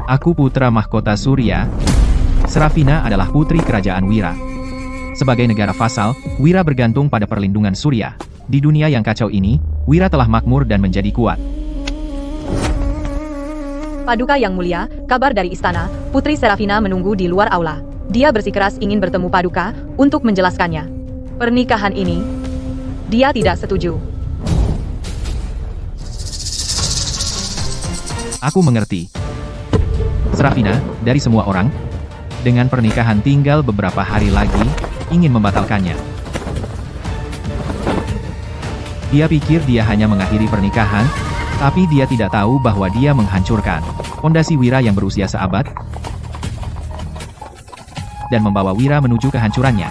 Aku putra mahkota Surya. Serafina adalah putri kerajaan Wira. Sebagai negara vasal, Wira bergantung pada perlindungan Surya. Di dunia yang kacau ini, Wira telah makmur dan menjadi kuat. Paduka yang mulia, kabar dari istana, Putri Serafina menunggu di luar aula. Dia bersikeras ingin bertemu Paduka untuk menjelaskannya. Pernikahan ini, dia tidak setuju. Aku mengerti. Serafina, dari semua orang, dengan pernikahan tinggal beberapa hari lagi, ingin membatalkannya. Dia pikir dia hanya mengakhiri pernikahan, tapi dia tidak tahu bahwa dia menghancurkan fondasi Wira yang berusia seabad, dan membawa Wira menuju kehancurannya.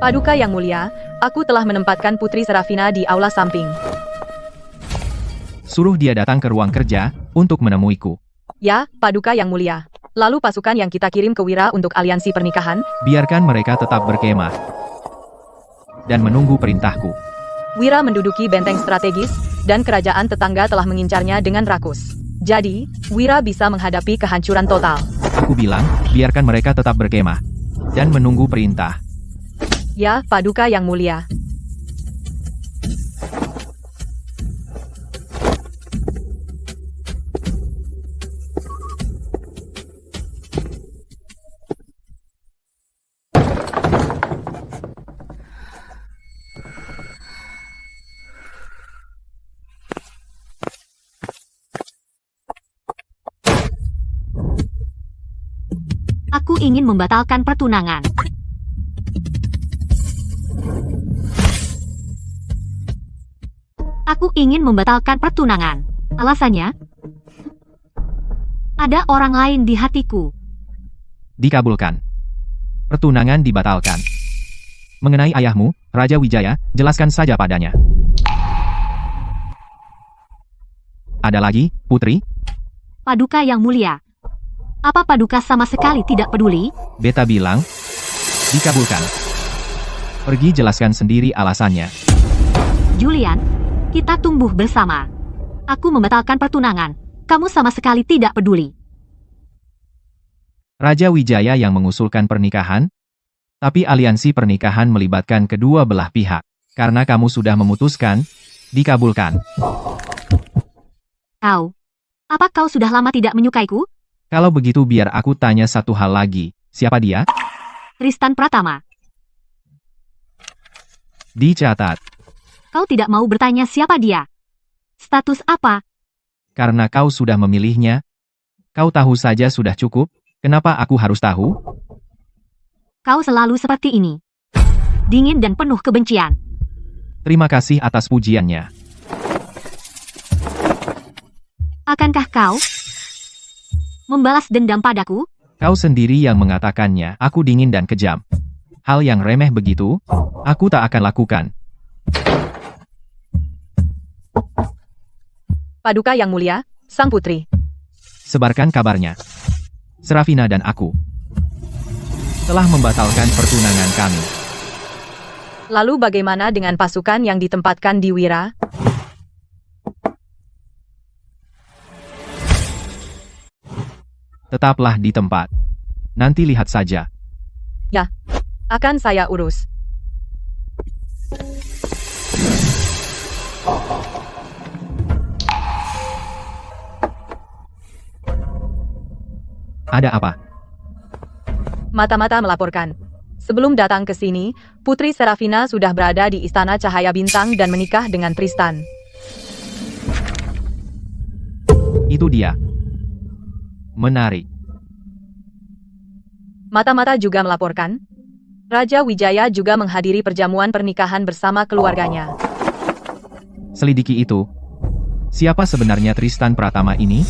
Paduka yang mulia, aku telah menempatkan Putri Serafina di aula samping. Suruh dia datang ke ruang kerja untuk menemuiku. Ya, Paduka yang mulia. Lalu pasukan yang kita kirim ke Wira untuk aliansi pernikahan, Biarkan mereka tetap berkemah dan menunggu perintahku. Wira menduduki benteng strategis, dan kerajaan tetangga telah mengincarnya dengan rakus. Jadi, Wira bisa menghadapi kehancuran total. Aku bilang, biarkan mereka tetap berkemah dan menunggu perintah. Ya, Paduka yang mulia. Aku ingin membatalkan pertunangan. Aku ingin membatalkan pertunangan. Alasannya, ada orang lain di hatiku. Dikabulkan. Pertunangan dibatalkan. Mengenai ayahmu, Raja Wijaya, jelaskan saja padanya. Ada lagi, Putri? Paduka yang mulia. Apa Paduka sama sekali tidak peduli? Beta bilang, dikabulkan. Pergi jelaskan sendiri alasannya. Julian, kita tumbuh bersama. Aku membatalkan pertunangan. Kamu sama sekali tidak peduli. Raja Wijaya yang mengusulkan pernikahan, tapi aliansi pernikahan melibatkan kedua belah pihak. Karena kamu sudah memutuskan, dikabulkan. Kau, apa kau sudah lama tidak menyukaiku? Kalau begitu biar aku tanya satu hal lagi. Siapa dia? Tristan Pratama. Dicatat. Kau tidak mau bertanya siapa dia? Status apa? Karena kau sudah memilihnya, kau tahu saja sudah cukup. Kenapa aku harus tahu? Kau selalu seperti ini. Dingin dan penuh kebencian. Terima kasih atas pujiannya. Akankah kau membalas dendam padaku? Kau sendiri yang mengatakannya, aku dingin dan kejam. Hal yang remeh begitu, aku tak akan lakukan. Paduka yang mulia, Sang Putri. Sebarkan kabarnya. Serafina dan aku telah membatalkan pertunangan kami. Lalu bagaimana dengan pasukan yang ditempatkan di Wira? Tetaplah di tempat. Nanti lihat saja. Ya, akan saya urus. Ada apa? Mata-mata melaporkan. Sebelum datang ke sini, Putri Serafina sudah berada di Istana Cahaya Bintang dan menikah dengan Tristan. Itu dia. Menarik. Mata-mata juga melaporkan. Raja Wijaya juga menghadiri perjamuan pernikahan bersama keluarganya. Selidiki itu. Siapa sebenarnya Tristan Pratama ini?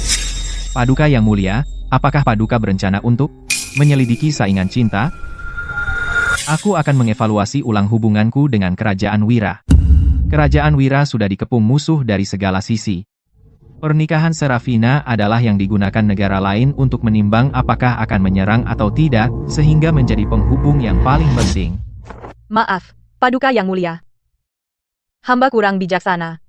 Paduka yang mulia, apakah Paduka berencana untuk menyelidiki saingan cinta? Aku akan mengevaluasi ulang hubunganku dengan Kerajaan Wira. Kerajaan Wira sudah dikepung musuh dari segala sisi. Pernikahan Serafina adalah yang digunakan negara lain untuk menimbang apakah akan menyerang atau tidak, sehingga menjadi penghubung yang paling penting. Maaf, Paduka yang mulia. Hamba kurang bijaksana.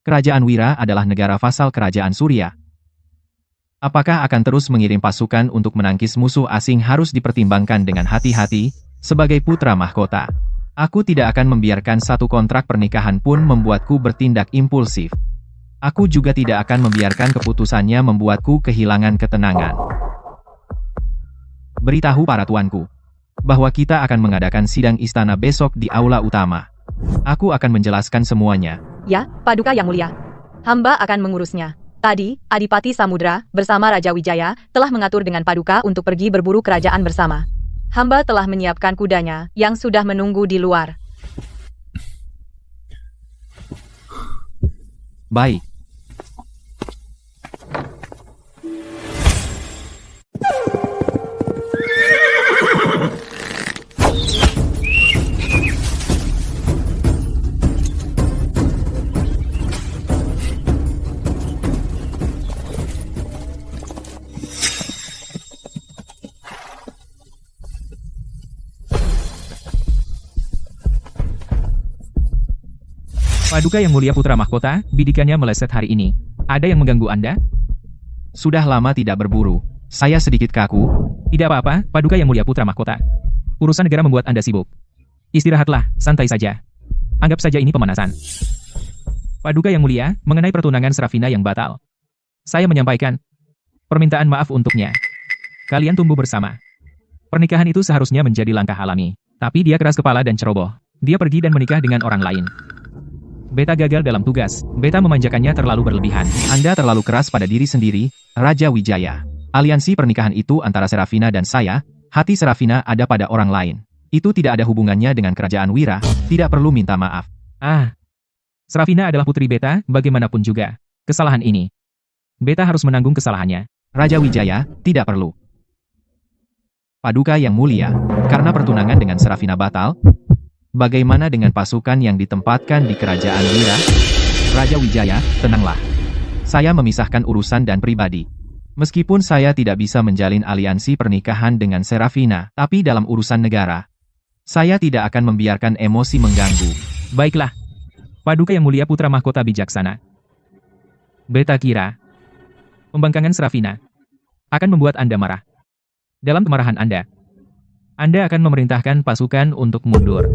Kerajaan Wira adalah negara vasal Kerajaan Surya. Apakah akan terus mengirim pasukan untuk menangkis musuh asing harus dipertimbangkan dengan hati-hati, sebagai putra mahkota. Aku tidak akan membiarkan satu kontrak pernikahan pun membuatku bertindak impulsif. Aku juga tidak akan membiarkan keputusannya membuatku kehilangan ketenangan. Beritahu para tuanku, bahwa kita akan mengadakan sidang istana besok di aula utama. Aku akan menjelaskan semuanya. Ya, Paduka Yang Mulia. Hamba akan mengurusnya. Tadi, Adipati Samudra bersama Raja Wijaya telah mengatur dengan Paduka untuk pergi berburu kerajaan bersama. Hamba telah menyiapkan kudanya yang sudah menunggu di luar. Baik. Paduka Yang Mulia Putra Mahkota, bidikannya meleset hari ini. Ada yang mengganggu Anda? Sudah lama tidak berburu. Saya sedikit kaku. Tidak apa-apa, Paduka Yang Mulia Putra Mahkota. Urusan negara membuat Anda sibuk. Istirahatlah, santai saja. Anggap saja ini pemanasan. Paduka Yang Mulia, mengenai pertunangan Serafina yang batal. Saya menyampaikan permintaan maaf untuknya. Kalian tumbuh bersama. Pernikahan itu seharusnya menjadi langkah alami. Tapi dia keras kepala dan ceroboh. Dia pergi dan menikah dengan orang lain. Beta gagal dalam tugas. Beta memanjakannya terlalu berlebihan. Anda terlalu keras pada diri sendiri, Raja Wijaya. Aliansi pernikahan itu antara Serafina dan saya, hati Serafina ada pada orang lain. Itu tidak ada hubungannya dengan kerajaan Wira, tidak perlu minta maaf. Serafina adalah putri Beta, bagaimanapun juga. Kesalahan ini, Beta harus menanggung kesalahannya. Raja Wijaya, tidak perlu. Paduka Yang Mulia, karena pertunangan dengan Serafina batal, bagaimana dengan pasukan yang ditempatkan di kerajaan Wira? Raja Wijaya, tenanglah. Saya memisahkan urusan dan pribadi. Meskipun saya tidak bisa menjalin aliansi pernikahan dengan Serafina, tapi dalam urusan negara, saya tidak akan membiarkan emosi mengganggu. Baiklah. Paduka Yang Mulia Putra Mahkota bijaksana. Beta kira pembangkangan Serafina akan membuat Anda marah. Dalam kemarahan Anda akan memerintahkan pasukan untuk mundur.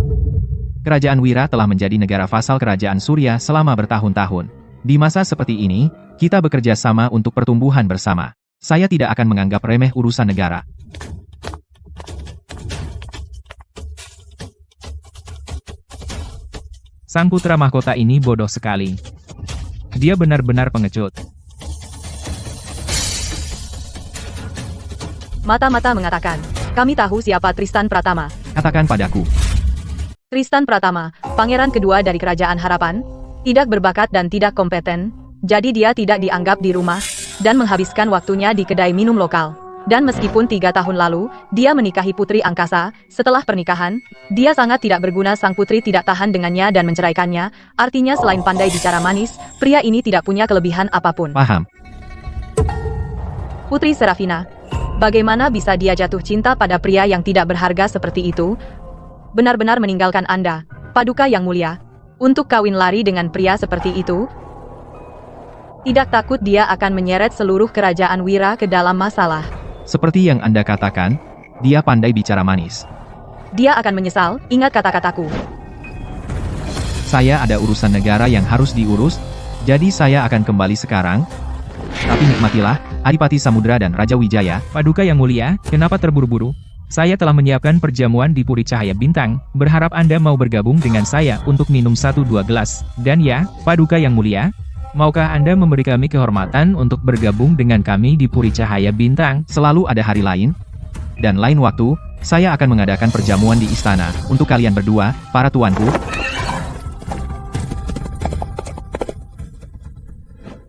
Kerajaan Wira telah menjadi negara vasal kerajaan Surya selama bertahun-tahun. Di masa seperti ini, kita bekerja sama untuk pertumbuhan bersama. Saya tidak akan menganggap remeh urusan negara. Sang putra mahkota ini bodoh sekali. Dia benar-benar pengecut. Mata-mata mengatakan, kami tahu siapa Tristan Pratama. Katakan padaku. Tristan Pratama, pangeran kedua dari Kerajaan Harapan, tidak berbakat dan tidak kompeten, jadi dia tidak dianggap di rumah, dan menghabiskan waktunya di kedai minum lokal. Dan meskipun 3 tahun lalu, dia menikahi Putri Angkasa, setelah pernikahan, dia sangat tidak berguna. Sang putri tidak tahan dengannya dan menceraikannya, artinya selain pandai bicara manis, pria ini tidak punya kelebihan apapun. Paham. Putri Serafina, bagaimana bisa dia jatuh cinta pada pria yang tidak berharga seperti itu? Benar-benar meninggalkan Anda, Paduka Yang Mulia, untuk kawin lari dengan pria seperti itu? Tidak takut dia akan menyeret seluruh kerajaan Wira ke dalam masalah? Seperti yang Anda katakan, dia pandai bicara manis. Dia akan menyesal, ingat kata-kataku. Saya ada urusan negara yang harus diurus, jadi saya akan kembali sekarang. Tapi nikmatilah, Adipati Samudra dan Raja Wijaya. Paduka Yang Mulia, kenapa terburu-buru? Saya telah menyiapkan perjamuan di Puri Cahaya Bintang, berharap Anda mau bergabung dengan saya untuk minum 1-2 gelas. Dan ya, Paduka Yang Mulia, maukah Anda memberi kami kehormatan untuk bergabung dengan kami di Puri Cahaya Bintang? Selalu ada hari lain, dan lain waktu, saya akan mengadakan perjamuan di istana, untuk kalian berdua, para tuanku.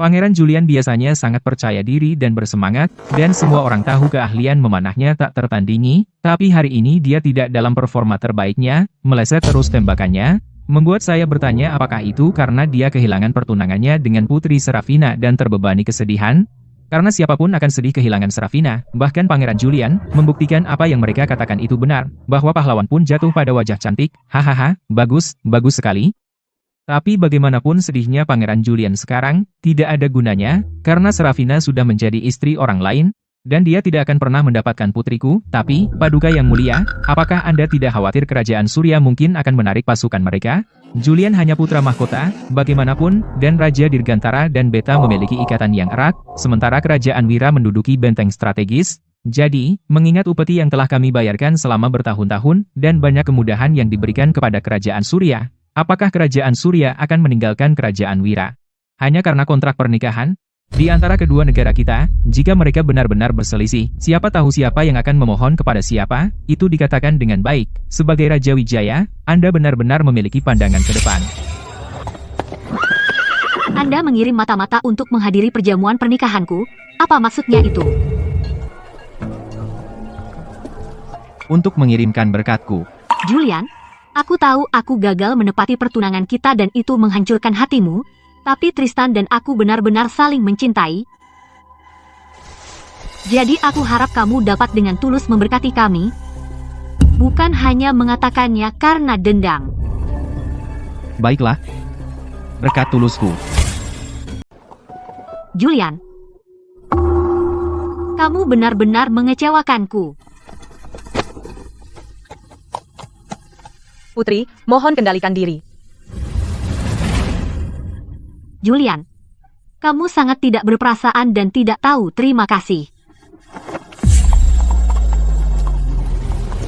Pangeran Julian biasanya sangat percaya diri dan bersemangat, dan semua orang tahu keahlian memanahnya tak tertandingi, tapi hari ini dia tidak dalam performa terbaiknya, meleset terus tembakannya, membuat saya bertanya apakah itu karena dia kehilangan pertunangannya dengan Putri Serafina dan terbebani kesedihan? Karena siapapun akan sedih kehilangan Serafina, bahkan Pangeran Julian, membuktikan apa yang mereka katakan itu benar, bahwa pahlawan pun jatuh pada wajah cantik, hahaha, bagus, bagus sekali. Tapi bagaimanapun sedihnya Pangeran Julian sekarang, tidak ada gunanya, karena Serafina sudah menjadi istri orang lain, dan dia tidak akan pernah mendapatkan putriku. Tapi, Paduka yang mulia, apakah Anda tidak khawatir kerajaan Surya mungkin akan menarik pasukan mereka? Julian hanya putra mahkota, bagaimanapun, dan Raja Dirgantara dan Beta memiliki ikatan yang erat, sementara kerajaan Wira menduduki benteng strategis. Jadi, mengingat upeti yang telah kami bayarkan selama bertahun-tahun, dan banyak kemudahan yang diberikan kepada kerajaan Surya, apakah kerajaan Surya akan meninggalkan kerajaan Wira hanya karena kontrak pernikahan? Di antara kedua negara kita, jika mereka benar-benar berselisih, siapa tahu siapa yang akan memohon kepada siapa, itu dikatakan dengan baik. Sebagai Raja Wijaya, Anda benar-benar memiliki pandangan ke depan. Anda mengirim mata-mata untuk menghadiri perjamuan pernikahanku? Apa maksudnya itu? Untuk mengirimkan berkatku. Julian, aku tahu aku gagal menepati pertunangan kita dan itu menghancurkan hatimu, tapi Tristan dan aku benar-benar saling mencintai. Jadi aku harap kamu dapat dengan tulus memberkati kami, bukan hanya mengatakannya karena dendam. Baiklah. Berkat tulusku. Julian, kamu benar-benar mengecewakanku. Putri, mohon kendalikan diri. Julian, kamu sangat tidak berperasaan dan tidak tahu terima kasih.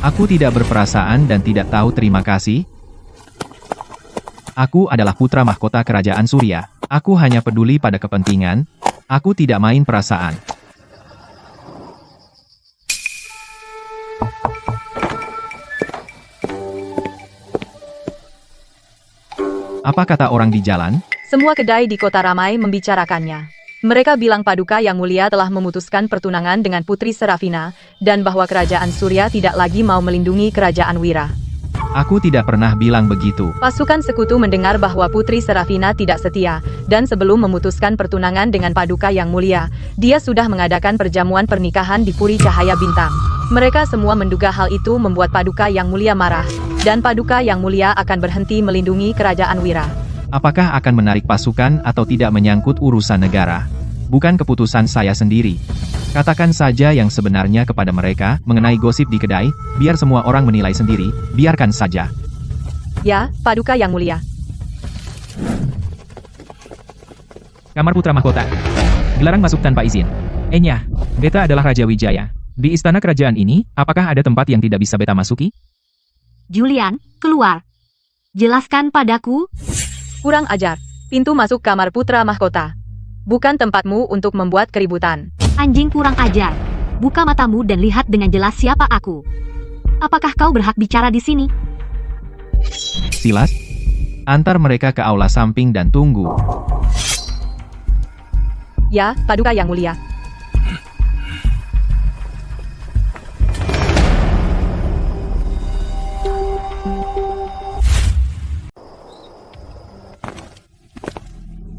Aku tidak berperasaan dan tidak tahu terima kasih. Aku adalah putra mahkota kerajaan Surya. Aku hanya peduli pada kepentingan. Aku tidak main perasaan. Apa kata orang di jalan? Semua kedai di kota ramai membicarakannya. Mereka bilang Paduka yang mulia telah memutuskan pertunangan dengan Putri Serafina, dan bahwa kerajaan Surya tidak lagi mau melindungi kerajaan Wira. Aku tidak pernah bilang begitu. Pasukan sekutu mendengar bahwa Putri Serafina tidak setia, dan sebelum memutuskan pertunangan dengan Paduka yang mulia, dia sudah mengadakan perjamuan pernikahan di Puri Cahaya Bintang. Mereka semua menduga hal itu membuat Paduka yang mulia marah, dan Paduka yang mulia akan berhenti melindungi kerajaan Wira. Apakah akan menarik pasukan atau tidak menyangkut urusan negara? Bukan keputusan saya sendiri. Katakan saja yang sebenarnya kepada mereka mengenai gosip di kedai, biar semua orang menilai sendiri, biarkan saja. Ya, Paduka yang mulia. Kamar Putra Mahkota. Dilarang masuk tanpa izin. Enya, Beta adalah Raja Wijaya. Di istana kerajaan ini, apakah ada tempat yang tidak bisa Beta masuki? Julian, keluar. Jelaskan padaku. Kurang ajar. Pintu masuk kamar Putra Mahkota. Bukan tempatmu untuk membuat keributan. Anjing kurang ajar. Buka matamu dan lihat dengan jelas siapa aku. Apakah kau berhak bicara di sini? Silas, antar mereka ke aula samping dan tunggu. Ya, Paduka yang mulia.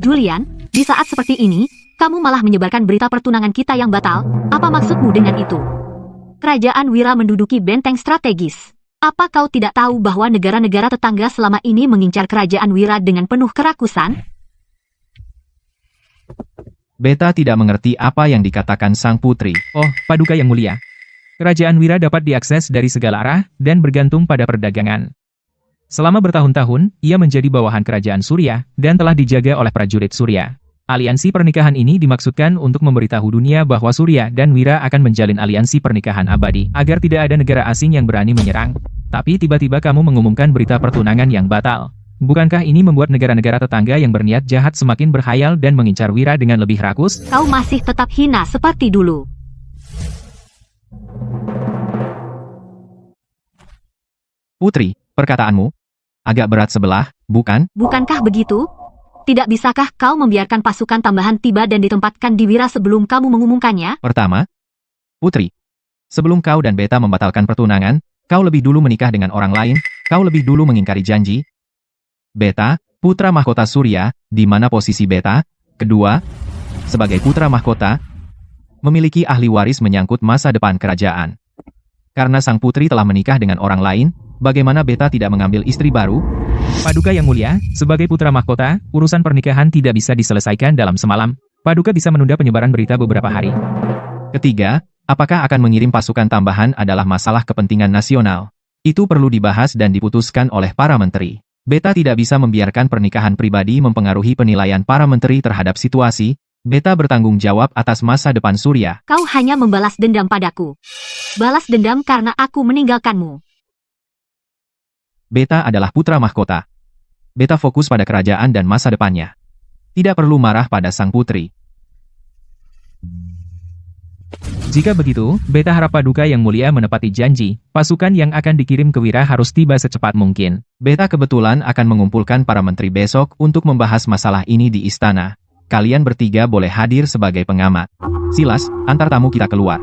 Julian, di saat seperti ini, kamu malah menyebarkan berita pertunangan kita yang batal. Apa maksudmu dengan itu? Kerajaan Wira menduduki benteng strategis. Apa kau tidak tahu bahwa negara-negara tetangga selama ini mengincar kerajaan Wira dengan penuh kerakusan? Beta tidak mengerti apa yang dikatakan sang putri. Oh, Paduka yang mulia. Kerajaan Wira dapat diakses dari segala arah, dan bergantung pada perdagangan. Selama bertahun-tahun, ia menjadi bawahan kerajaan Surya, dan telah dijaga oleh prajurit Surya. Aliansi pernikahan ini dimaksudkan untuk memberitahu dunia bahwa Surya dan Wira akan menjalin aliansi pernikahan abadi, agar tidak ada negara asing yang berani menyerang. Tapi tiba-tiba kamu mengumumkan berita pertunangan yang batal. Bukankah ini membuat negara-negara tetangga yang berniat jahat semakin berhayal dan mengincar Wira dengan lebih rakus? Kau masih tetap hina seperti dulu. Putri, perkataanmu agak berat sebelah, bukan? Bukankah begitu? Tidak bisakah kau membiarkan pasukan tambahan tiba dan ditempatkan di Wira sebelum kamu mengumumkannya? Pertama, Putri, sebelum kau dan Beta membatalkan pertunangan, kau lebih dulu menikah dengan orang lain, kau lebih dulu mengingkari janji. Beta, putra mahkota Surya, di mana posisi Beta? Kedua, sebagai putra mahkota, memiliki ahli waris menyangkut masa depan kerajaan. Karena sang putri telah menikah dengan orang lain, bagaimana beta tidak mengambil istri baru? Paduka yang mulia, sebagai putra mahkota, urusan pernikahan tidak bisa diselesaikan dalam semalam. Paduka bisa menunda penyebaran berita beberapa hari. Ketiga, apakah akan mengirim pasukan tambahan adalah masalah kepentingan nasional. Itu perlu dibahas dan diputuskan oleh para menteri. Beta tidak bisa membiarkan pernikahan pribadi mempengaruhi penilaian para menteri terhadap situasi. Beta bertanggung jawab atas masa depan Surya. Kau hanya membalas dendam padaku. Balas dendam karena aku meninggalkanmu. Beta adalah putra mahkota. Beta fokus pada kerajaan dan masa depannya. Tidak perlu marah pada sang putri. Jika begitu, beta harap Paduka yang mulia menepati janji. Pasukan yang akan dikirim ke Wira harus tiba secepat mungkin. Beta kebetulan akan mengumpulkan para menteri besok untuk membahas masalah ini di istana. Kalian bertiga boleh hadir sebagai pengamat. Silas, antar tamu kita keluar.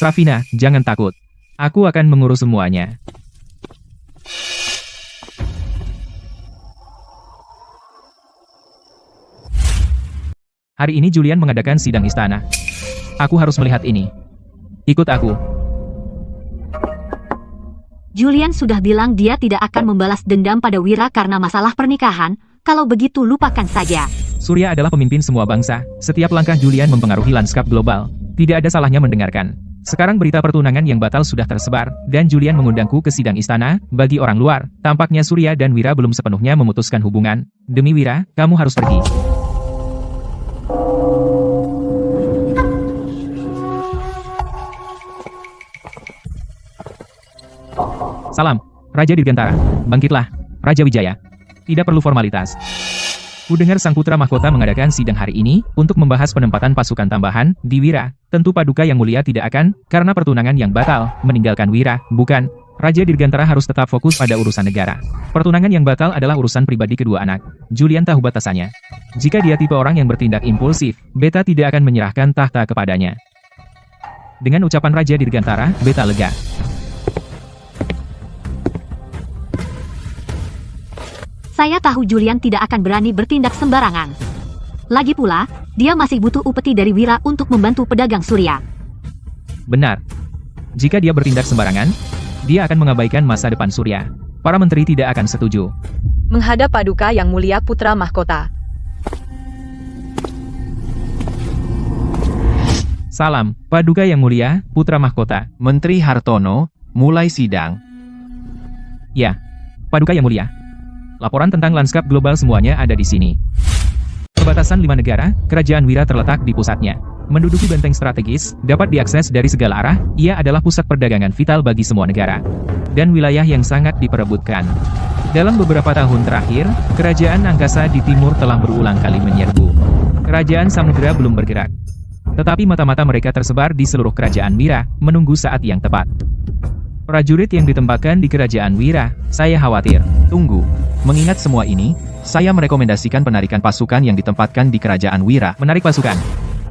Srafina, jangan takut. Aku akan mengurus semuanya. Hari ini Julian mengadakan sidang istana. Aku harus melihat ini. Ikut aku. Julian sudah bilang dia tidak akan membalas dendam pada Wira karena masalah pernikahan. Kalau begitu lupakan saja. Surya adalah pemimpin semua bangsa. Setiap langkah Julian mempengaruhi lanskap global. Tidak ada salahnya mendengarkan. Sekarang berita pertunangan yang batal sudah tersebar, dan Julian mengundangku ke sidang istana. Bagi orang luar, tampaknya Surya dan Wira belum sepenuhnya memutuskan hubungan. Demi Wira, kamu harus pergi. Salam, Raja Dirgantara. Bangkitlah, Raja Wijaya. Tidak perlu formalitas. Kudengar sang putra mahkota mengadakan sidang hari ini untuk membahas penempatan pasukan tambahan di Wira. Tentu Paduka yang mulia tidak akan, karena pertunangan yang batal, meninggalkan Wira, bukan. Raja Dirgantara harus tetap fokus pada urusan negara. Pertunangan yang batal adalah urusan pribadi kedua anak. Julian tahu batasannya. Jika dia tipe orang yang bertindak impulsif, beta tidak akan menyerahkan tahta kepadanya. Dengan ucapan Raja Dirgantara, beta lega. Saya tahu Julian tidak akan berani bertindak sembarangan. Lagi pula, dia masih butuh upeti dari Wira untuk membantu pedagang Surya. Benar. Jika dia bertindak sembarangan, dia akan mengabaikan masa depan Surya. Para menteri tidak akan setuju. Menghadap Paduka yang mulia putra mahkota. Salam, Paduka yang mulia, putra mahkota. Menteri Hartono, mulai sidang. Ya, Paduka yang mulia. Laporan tentang lanskap global semuanya ada di sini. Perbatasan 5 negara, kerajaan Wira terletak di pusatnya. Menduduki benteng strategis, dapat diakses dari segala arah, ia adalah pusat perdagangan vital bagi semua negara. Dan wilayah yang sangat diperebutkan. Dalam beberapa tahun terakhir, kerajaan angkasa di timur telah berulang kali menyerbu. Kerajaan samudera belum bergerak. Tetapi mata-mata mereka tersebar di seluruh kerajaan Wira, menunggu saat yang tepat. Prajurit yang ditempatkan di kerajaan Wira, saya khawatir. Tunggu. Mengingat semua ini, saya merekomendasikan penarikan pasukan yang ditempatkan di kerajaan Wira. Menarik pasukan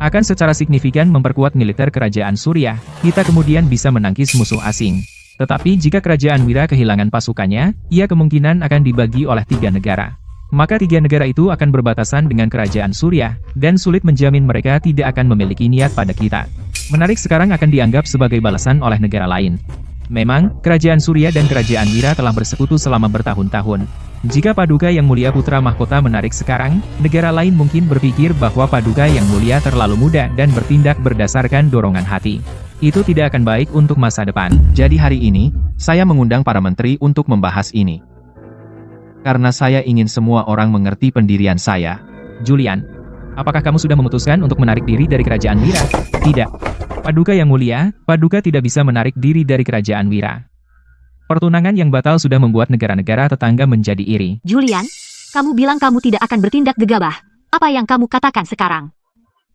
akan secara signifikan memperkuat militer kerajaan Surya. Kita kemudian bisa menangkis musuh asing. Tetapi jika kerajaan Wira kehilangan pasukannya, ia kemungkinan akan dibagi oleh 3 negara. Maka 3 negara itu akan berbatasan dengan kerajaan Surya, dan sulit menjamin mereka tidak akan memiliki niat pada kita. Menarik sekarang akan dianggap sebagai balasan oleh negara lain. Memang, kerajaan Surya dan kerajaan Wira telah bersekutu selama bertahun-tahun. Jika Paduka yang mulia putra mahkota menarik sekarang, negara lain mungkin berpikir bahwa Paduka yang mulia terlalu muda dan bertindak berdasarkan dorongan hati. Itu tidak akan baik untuk masa depan. Jadi hari ini, saya mengundang para menteri untuk membahas ini. Karena saya ingin semua orang mengerti pendirian saya. Julian, apakah kamu sudah memutuskan untuk menarik diri dari kerajaan Wira? Tidak. Paduka yang mulia, Paduka tidak bisa menarik diri dari kerajaan Wira. Pertunangan yang batal sudah membuat negara-negara tetangga menjadi iri. Julian, kamu bilang kamu tidak akan bertindak gegabah. Apa yang kamu katakan sekarang?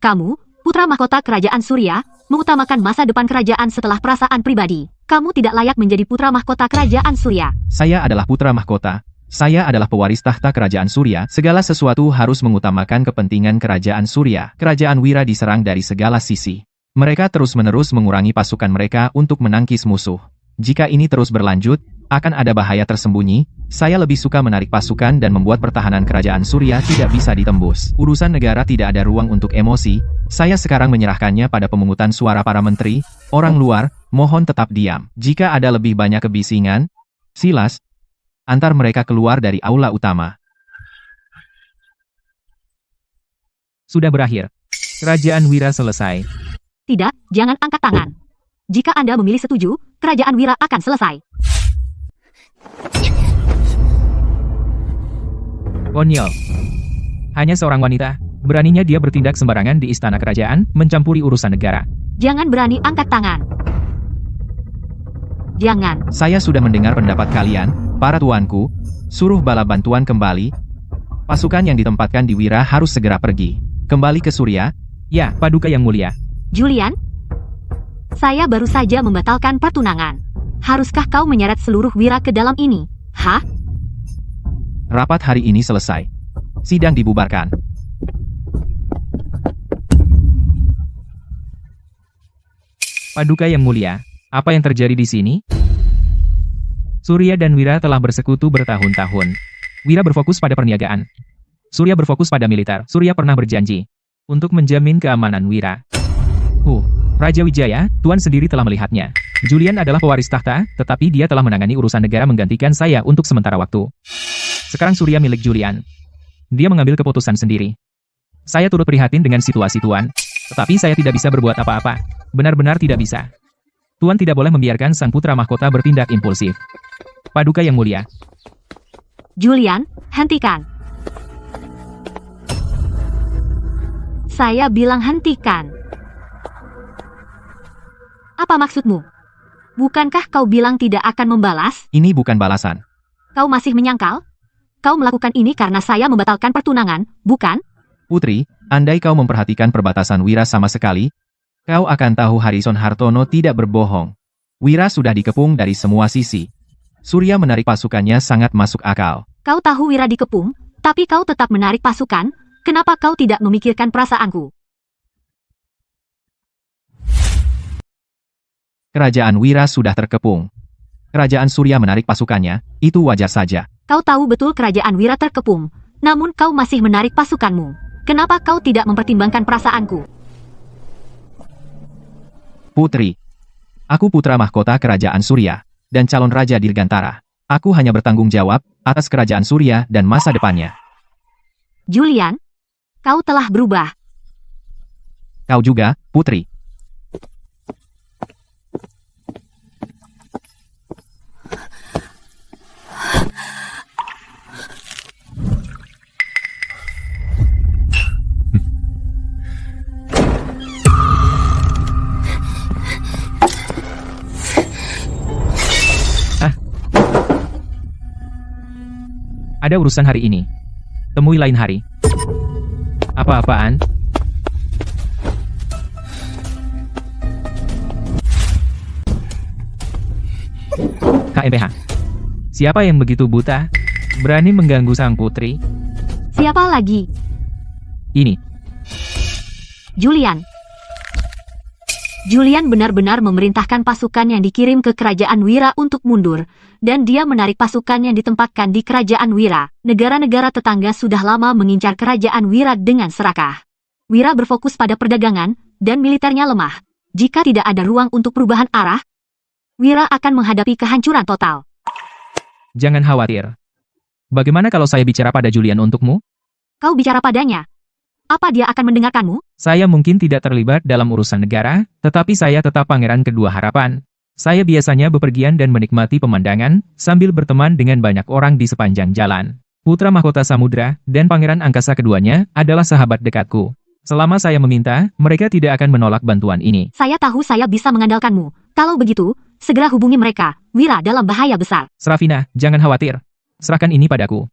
Kamu, putra mahkota kerajaan Surya, mengutamakan masa depan kerajaan setelah perasaan pribadi. Kamu tidak layak menjadi putra mahkota kerajaan Surya. Saya adalah putra mahkota. Saya adalah pewaris tahta kerajaan Surya. Segala sesuatu harus mengutamakan kepentingan kerajaan Surya. Kerajaan Wira diserang dari segala sisi. Mereka terus-menerus mengurangi pasukan mereka untuk menangkis musuh. Jika ini terus berlanjut, akan ada bahaya tersembunyi. Saya lebih suka menarik pasukan dan membuat pertahanan kerajaan Surya tidak bisa ditembus. Urusan negara tidak ada ruang untuk emosi, saya sekarang menyerahkannya pada pemungutan suara para menteri, orang luar, mohon tetap diam. Jika ada lebih banyak kebisingan, silas, antar mereka keluar dari aula utama. Sudah berakhir. Kerajaan Wira selesai. Tidak, jangan angkat tangan. Jika Anda memilih setuju, kerajaan Wira akan selesai. Konyol. Hanya seorang wanita, beraninya dia bertindak sembarangan di istana kerajaan, mencampuri urusan negara. Jangan berani angkat tangan. Jangan. Saya sudah mendengar pendapat kalian, para tuanku, suruh bala bantuan kembali. Pasukan yang ditempatkan di Wira harus segera pergi. Kembali ke Surya. Ya, Paduka yang mulia. Julian? Saya baru saja membatalkan pertunangan. Haruskah kau menyeret seluruh Wira ke dalam ini? Hah? Rapat hari ini selesai. Sidang dibubarkan. Paduka yang mulia, apa yang terjadi di sini? Surya dan Wira telah bersekutu bertahun-tahun. Wira berfokus pada perniagaan. Surya berfokus pada militer. Surya pernah berjanji untuk menjamin keamanan Wira. Raja Wijaya, Tuan sendiri telah melihatnya. Julian adalah pewaris tahta, tetapi dia telah menangani urusan negara menggantikan saya untuk sementara waktu. Sekarang Surya milik Julian. Dia mengambil keputusan sendiri. Saya turut prihatin dengan situasi Tuan, tetapi saya tidak bisa berbuat apa-apa. Benar-benar tidak bisa. Tuan tidak boleh membiarkan sang putra mahkota bertindak impulsif. Paduka yang mulia. Julian, hentikan. Saya bilang hentikan. Apa maksudmu? Bukankah kau bilang tidak akan membalas? Ini bukan balasan. Kau masih menyangkal? Kau melakukan ini karena saya membatalkan pertunangan, bukan? Putri, andai kau memperhatikan perbatasan Wira sama sekali, kau akan tahu Harrison Hartono tidak berbohong. Wira sudah dikepung dari semua sisi. Surya menarik pasukannya sangat masuk akal. Kau tahu Wira dikepung, tapi kau tetap menarik pasukan. Kenapa kau tidak memikirkan perasaanku? Kerajaan Wira sudah terkepung. Kerajaan Surya menarik pasukannya, itu wajar saja. Kau tahu betul kerajaan Wira terkepung, namun kau masih menarik pasukanmu. Kenapa kau tidak mempertimbangkan perasaanku? Putri, aku putra mahkota kerajaan Surya, dan calon raja Dirgantara. Aku hanya bertanggung jawab atas kerajaan Surya dan masa depannya. Julian, kau telah berubah. Kau juga, Putri. Ada urusan hari ini. Temui lain hari. Apa-apaan? KMPH. Siapa yang begitu buta? Berani mengganggu sang putri? Siapa lagi? Ini. Julian. Julian benar-benar memerintahkan pasukan yang dikirim ke kerajaan Wira untuk mundur, dan dia menarik pasukan yang ditempatkan di kerajaan Wira. Negara-negara tetangga sudah lama mengincar kerajaan Wira dengan serakah. Wira berfokus pada perdagangan, dan militernya lemah. Jika tidak ada ruang untuk perubahan arah, Wira akan menghadapi kehancuran total. Jangan khawatir. Bagaimana kalau saya bicara pada Julian untukmu? Kau bicara padanya. Apa dia akan mendengarkanmu? Saya mungkin tidak terlibat dalam urusan negara, tetapi saya tetap pangeran kedua harapan. Saya biasanya bepergian dan menikmati pemandangan, sambil berteman dengan banyak orang di sepanjang jalan. Putra mahkota samudra, dan pangeran angkasa keduanya, adalah sahabat dekatku. Selama saya meminta, mereka tidak akan menolak bantuan ini. Saya tahu saya bisa mengandalkanmu. Kalau begitu, segera hubungi mereka. Wira dalam bahaya besar. Srafina, jangan khawatir. Serahkan ini padaku.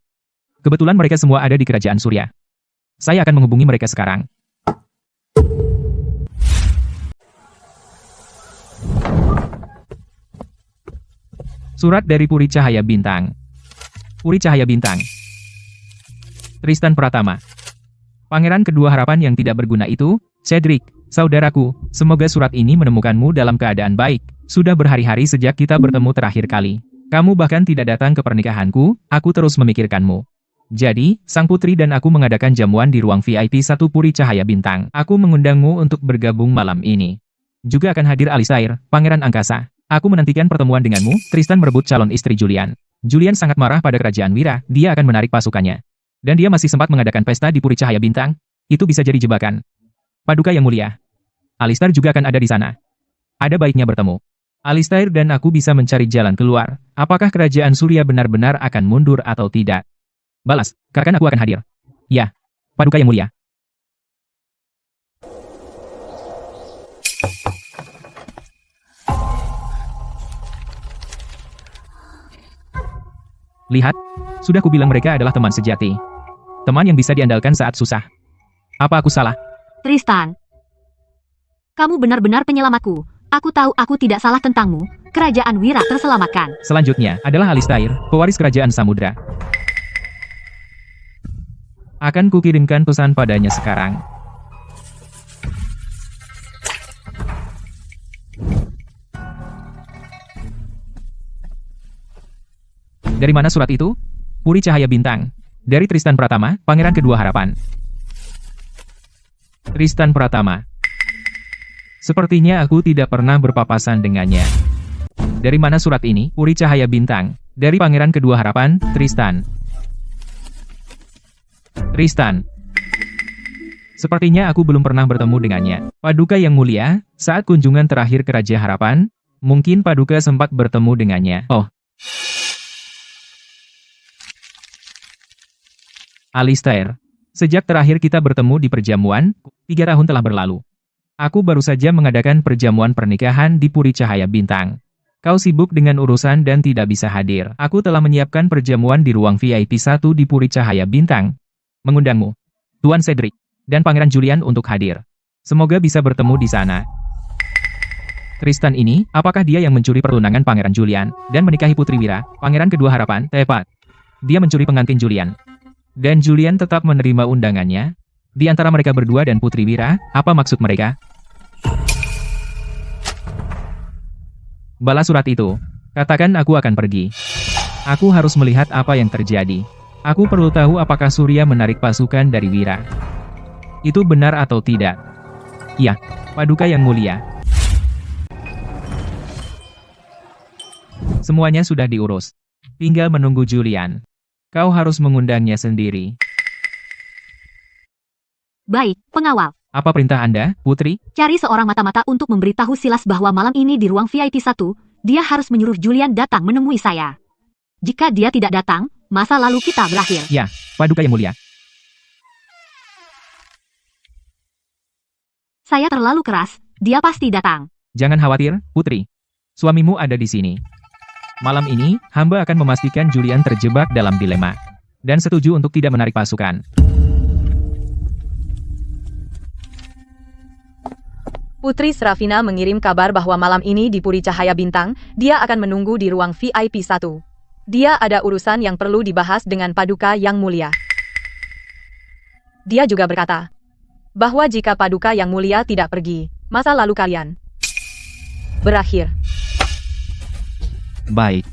Kebetulan mereka semua ada di kerajaan Surya. Saya akan menghubungi mereka sekarang. Surat dari Puri Cahaya Bintang. Puri Cahaya Bintang. Tristan Pratama. Pangeran kedua harapan yang tidak berguna itu, Cedric, saudaraku, semoga surat ini menemukanmu dalam keadaan baik. Sudah berhari-hari sejak kita bertemu terakhir kali. Kamu bahkan tidak datang ke pernikahanku, aku terus memikirkanmu. Jadi, sang putri dan aku mengadakan jamuan di ruang VIP 1 Puri Cahaya Bintang. Aku mengundangmu untuk bergabung malam ini. Juga akan hadir Alistair, Pangeran Angkasa. Aku menantikan pertemuan denganmu. Tristan merebut calon istri Julian. Julian sangat marah pada kerajaan Wira, dia akan menarik pasukannya. Dan dia masih sempat mengadakan pesta di Puri Cahaya Bintang. Itu bisa jadi jebakan. Paduka yang mulia. Alistair juga akan ada di sana. Ada baiknya bertemu. Alistair dan aku bisa mencari jalan keluar. Apakah kerajaan Surya benar-benar akan mundur atau tidak? Balas, karena aku akan hadir. Ya, Paduka yang mulia. Lihat, sudah kubilang mereka adalah teman sejati. Teman yang bisa diandalkan saat susah. Apa aku salah? Tristan, kamu benar-benar penyelamatku. Aku tahu aku tidak salah tentangmu. Kerajaan Wira terselamatkan. Selanjutnya adalah Alistair, pewaris kerajaan Samudra. Akan kukirimkan pesan padanya sekarang. Dari mana surat itu? Puri Cahaya Bintang. Dari Tristan Pratama, Pangeran Kedua Harapan. Tristan Pratama. Sepertinya aku tidak pernah berpapasan dengannya. Dari mana surat ini? Puri Cahaya Bintang. Dari Pangeran Kedua Harapan, Tristan. Tristan. Sepertinya aku belum pernah bertemu dengannya. Paduka yang mulia, saat kunjungan terakhir ke Raja Harapan, mungkin Paduka sempat bertemu dengannya. Oh. Alistair. Sejak terakhir kita bertemu di perjamuan, 3 tahun telah berlalu. Aku baru saja mengadakan perjamuan pernikahan di Puri Cahaya Bintang. Kau sibuk dengan urusan dan tidak bisa hadir. Aku telah menyiapkan perjamuan di ruang VIP 1 di Puri Cahaya Bintang. Mengundangmu, Tuan Cedric, dan Pangeran Julian untuk hadir. Semoga bisa bertemu di sana. Tristan ini, apakah dia yang mencuri pertunangan Pangeran Julian, dan menikahi Putri Wira, Pangeran Kedua Harapan? Tepat. Dia mencuri pengantin Julian. Dan Julian tetap menerima undangannya. Di antara mereka berdua dan Putri Wira, apa maksud mereka? Balas surat itu. Katakan aku akan pergi. Aku harus melihat apa yang terjadi. Aku perlu tahu apakah Surya menarik pasukan dari Wira. Itu benar atau tidak? Ya, Paduka yang mulia. Semuanya sudah diurus. Tinggal menunggu Julian. Kau harus mengundangnya sendiri. Baik, pengawal. Apa perintah Anda, Putri? Cari seorang mata-mata untuk memberitahu Silas bahwa malam ini di ruang VIP 1, dia harus menyuruh Julian datang menemui saya. Jika dia tidak datang, masa lalu kita berakhir. Ya, Paduka yang mulia. Saya terlalu keras, dia pasti datang. Jangan khawatir, Putri. Suamimu ada di sini. Malam ini, hamba akan memastikan Julian terjebak dalam dilema. Dan setuju untuk tidak menarik pasukan. Putri Srafina mengirim kabar bahwa malam ini di Puri Cahaya Bintang, dia akan menunggu di ruang VIP 1. Dia ada urusan yang perlu dibahas dengan Paduka yang mulia. Dia juga berkata, bahwa jika Paduka yang mulia tidak pergi, masa lalu kalian berakhir. Baik.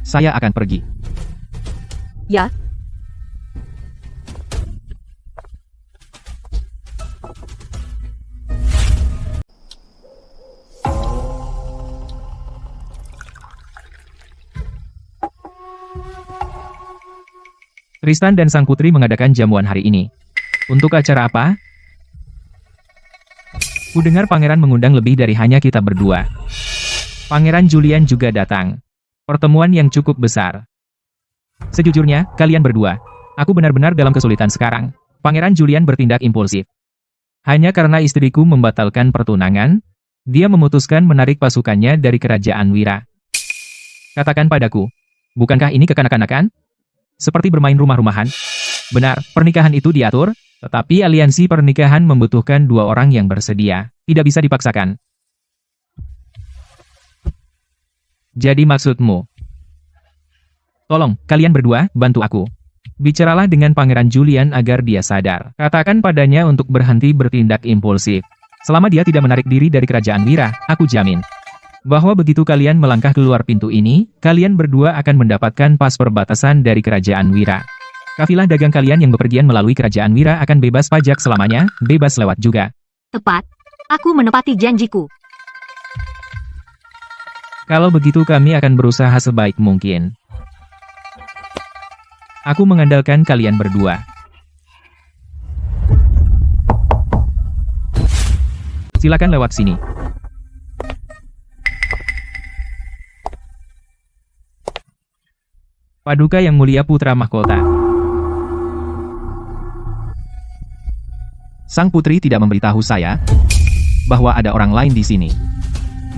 Saya akan pergi. Ya. Tristan dan sang putri mengadakan jamuan hari ini. Untuk acara apa? Kudengar pangeran mengundang lebih dari hanya kita berdua. Pangeran Julian juga datang. Pertemuan yang cukup besar. Sejujurnya, kalian berdua, aku benar-benar dalam kesulitan sekarang. Pangeran Julian bertindak impulsif. Hanya karena istriku membatalkan pertunangan, dia memutuskan menarik pasukannya dari kerajaan Wira. Katakan padaku, bukankah ini kekanak-kanakan? Seperti bermain rumah-rumahan? Benar, pernikahan itu diatur, tetapi aliansi pernikahan membutuhkan 2 orang yang bersedia. Tidak bisa dipaksakan. Jadi maksudmu? Tolong, kalian berdua, bantu aku. Bicaralah dengan Pangeran Julian agar dia sadar. Katakan padanya untuk berhenti bertindak impulsif. Selama dia tidak menarik diri dari kerajaan Wira, aku jamin. bahwa begitu kalian melangkah keluar pintu ini, kalian berdua akan mendapatkan pas perbatasan dari Kerajaan Wira. Kafilah dagang kalian yang bepergian melalui Kerajaan Wira akan bebas pajak selamanya, bebas lewat juga. Tepat. Aku menepati janjiku. Kalau begitu kami akan berusaha sebaik mungkin. Aku mengandalkan kalian berdua. Silakan lewat sini. Paduka yang mulia putra mahkota. Sang putri tidak memberitahu saya bahwa ada orang lain di sini.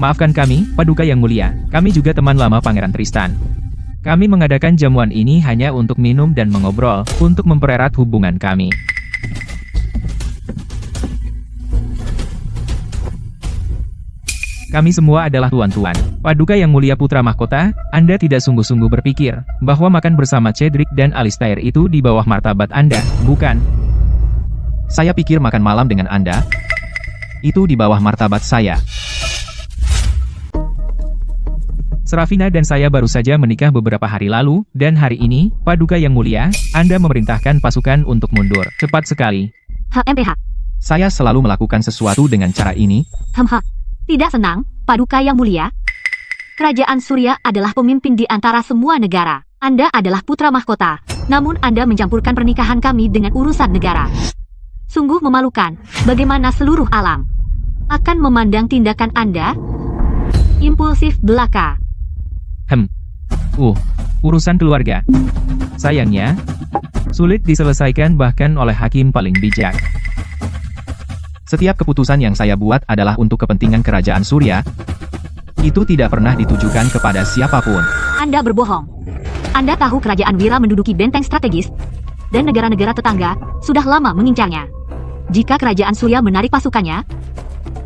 Maafkan kami, Paduka yang mulia. Kami juga teman lama Pangeran Tristan. Kami mengadakan jamuan ini hanya untuk minum dan mengobrol, untuk mempererat hubungan kami. Kami semua adalah tuan-tuan. Paduka yang mulia putra mahkota, Anda tidak sungguh-sungguh berpikir bahwa makan bersama Cedric dan Alistair itu di bawah martabat Anda, bukan? Saya pikir makan malam dengan Anda itu di bawah martabat saya. Serafina dan saya baru saja menikah beberapa hari lalu, dan hari ini, Paduka yang mulia, Anda memerintahkan pasukan untuk mundur. Cepat sekali. HMPH. Saya selalu melakukan sesuatu dengan cara ini. Tidak senang, Paduka yang mulia. Kerajaan Surya adalah pemimpin di antara semua negara. Anda adalah putra mahkota, namun Anda mencampurkan pernikahan kami dengan urusan negara. Sungguh memalukan, bagaimana seluruh alam akan memandang tindakan Anda? Impulsif belaka. Urusan keluarga. Sayangnya, sulit diselesaikan bahkan oleh hakim paling bijak. Setiap keputusan yang saya buat adalah untuk kepentingan kerajaan Surya. Itu tidak pernah ditujukan kepada siapapun. Anda berbohong. Anda tahu kerajaan Wira menduduki benteng strategis, dan negara-negara tetangga sudah lama mengincarnya. Jika kerajaan Surya menarik pasukannya,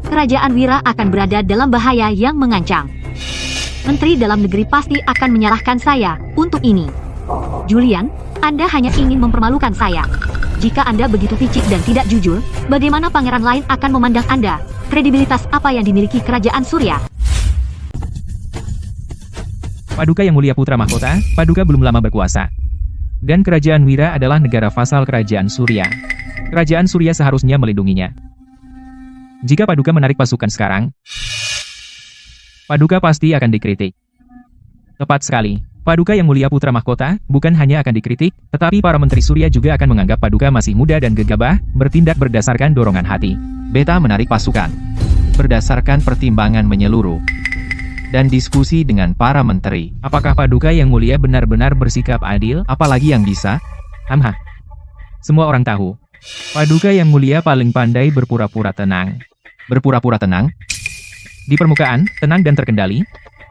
kerajaan Wira akan berada dalam bahaya yang mengancam. Menteri Dalam Negeri pasti akan menyalahkan saya untuk ini. Julian, Anda hanya ingin mempermalukan saya. Jika Anda begitu licik dan tidak jujur, bagaimana pangeran lain akan memandang Anda? Kredibilitas apa yang dimiliki kerajaan Surya? Paduka yang mulia putra mahkota, Paduka belum lama berkuasa. Dan kerajaan Wira adalah negara vasal kerajaan Surya. Kerajaan Surya seharusnya melindunginya. Jika Paduka menarik pasukan sekarang, Paduka pasti akan dikritik. Tepat sekali. Paduka yang mulia putra mahkota, bukan hanya akan dikritik, tetapi para menteri Surya juga akan menganggap Paduka masih muda dan gegabah, bertindak berdasarkan dorongan hati. Beta menarik pasukan berdasarkan pertimbangan menyeluruh dan diskusi dengan para menteri. Apakah Paduka yang mulia benar-benar bersikap adil? Apalagi yang bisa? Semua orang tahu. Paduka yang mulia paling pandai berpura-pura tenang. Berpura-pura tenang? Di permukaan, tenang dan terkendali.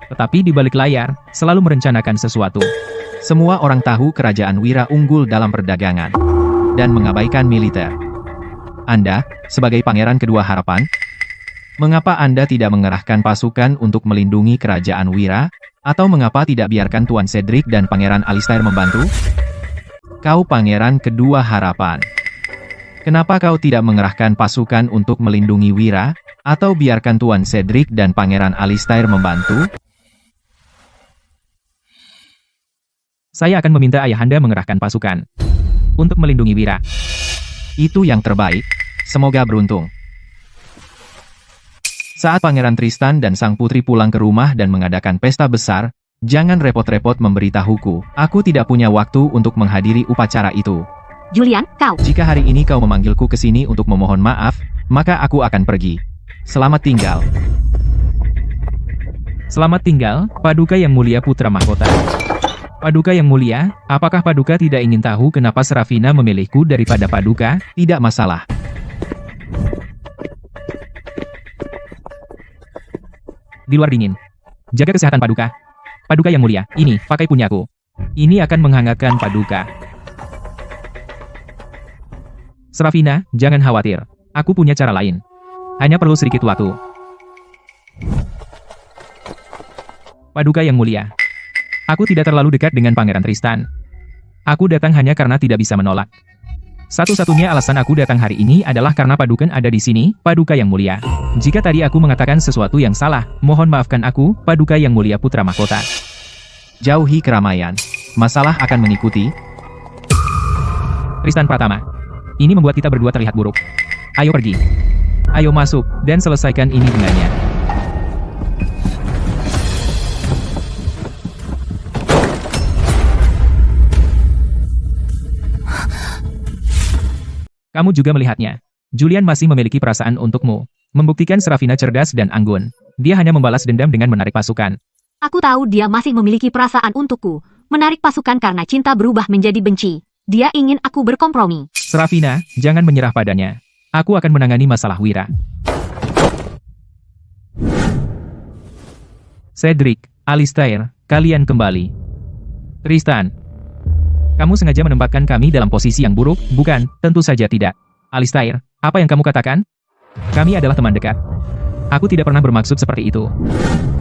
Tetapi di balik layar, selalu merencanakan sesuatu. Semua orang tahu kerajaan Wira unggul dalam perdagangan dan mengabaikan militer. Anda, sebagai pangeran kedua harapan, mengapa Anda tidak mengerahkan pasukan untuk melindungi kerajaan Wira? Atau mengapa tidak biarkan Tuan Cedric dan Pangeran Alistair membantu? Kau pangeran kedua harapan. Kenapa kau tidak mengerahkan pasukan untuk melindungi Wira? Atau biarkan Tuan Cedric dan Pangeran Alistair membantu? Saya akan meminta ayahanda mengerahkan pasukan untuk melindungi Wira. Itu yang terbaik. Semoga beruntung. Saat Pangeran Tristan dan sang putri pulang ke rumah dan mengadakan pesta besar, jangan repot-repot memberitahuku. Aku tidak punya waktu untuk menghadiri upacara itu. Julian, kau. Jika hari ini kau memanggilku ke sini untuk memohon maaf, maka aku akan pergi. Selamat tinggal. Selamat tinggal, Paduka yang mulia putra mahkota. Paduka yang mulia, apakah Paduka tidak ingin tahu kenapa Serafina memilihku daripada Paduka? Tidak masalah. Di luar dingin. Jaga kesehatan Paduka. Paduka yang mulia, ini, pakai punyaku. Ini akan menghangatkan Paduka. Serafina, jangan khawatir. Aku punya cara lain. Hanya perlu sedikit waktu. Paduka yang mulia. Aku tidak terlalu dekat dengan Pangeran Tristan. Aku datang hanya karena tidak bisa menolak. Satu-satunya alasan aku datang hari ini adalah karena Padukan ada di sini, Paduka yang mulia. Jika tadi aku mengatakan sesuatu yang salah, mohon maafkan aku, Paduka yang mulia Putra Mahkota. Jauhi keramaian. Masalah akan mengikuti. Tristan Pratama. Ini membuat kita berdua terlihat buruk. Ayo pergi. Ayo masuk, dan selesaikan ini dengannya. Kamu juga melihatnya. Julian masih memiliki perasaan untukmu. Membuktikan Serafina cerdas dan anggun. Dia hanya membalas dendam dengan menarik pasukan. Aku tahu dia masih memiliki perasaan untukku. Menarik pasukan karena cinta berubah menjadi benci. Dia ingin aku berkompromi. Serafina, jangan menyerah padanya. Aku akan menangani masalah Wira. Cedric, Alistair, kalian kembali. Tristan. Kamu sengaja menempatkan kami dalam posisi yang buruk, bukan? Tentu saja tidak. Alistair, apa yang kamu katakan? Kami adalah teman dekat. Aku tidak pernah bermaksud seperti itu.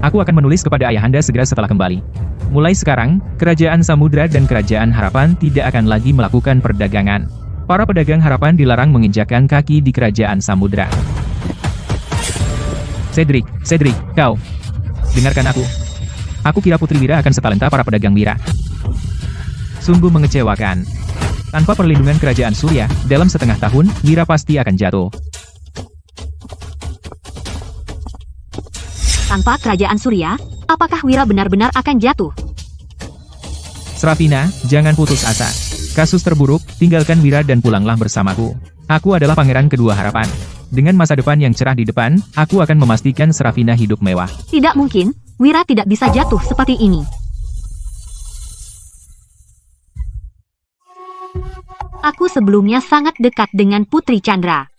Aku akan menulis kepada ayahanda segera setelah kembali. Mulai sekarang, Kerajaan Samudra dan Kerajaan Harapan tidak akan lagi melakukan perdagangan. Para pedagang harapan dilarang menginjakkan kaki di Kerajaan Samudra. Cedric, kau. Dengarkan aku. Aku kira Putri Wira akan setalenta para pedagang Wira. Sungguh mengecewakan. Tanpa perlindungan Kerajaan Surya, dalam setengah tahun, Wira pasti akan jatuh. Tanpa Kerajaan Surya, apakah Wira benar-benar akan jatuh? Serafina, jangan putus asa. Kasus terburuk, tinggalkan Wira dan pulanglah bersamaku. Aku adalah pangeran kedua harapan. Dengan masa depan yang cerah di depan, aku akan memastikan Serafina hidup mewah. Tidak mungkin, Wira tidak bisa jatuh seperti ini. Aku sebelumnya sangat dekat dengan Putri Chandra.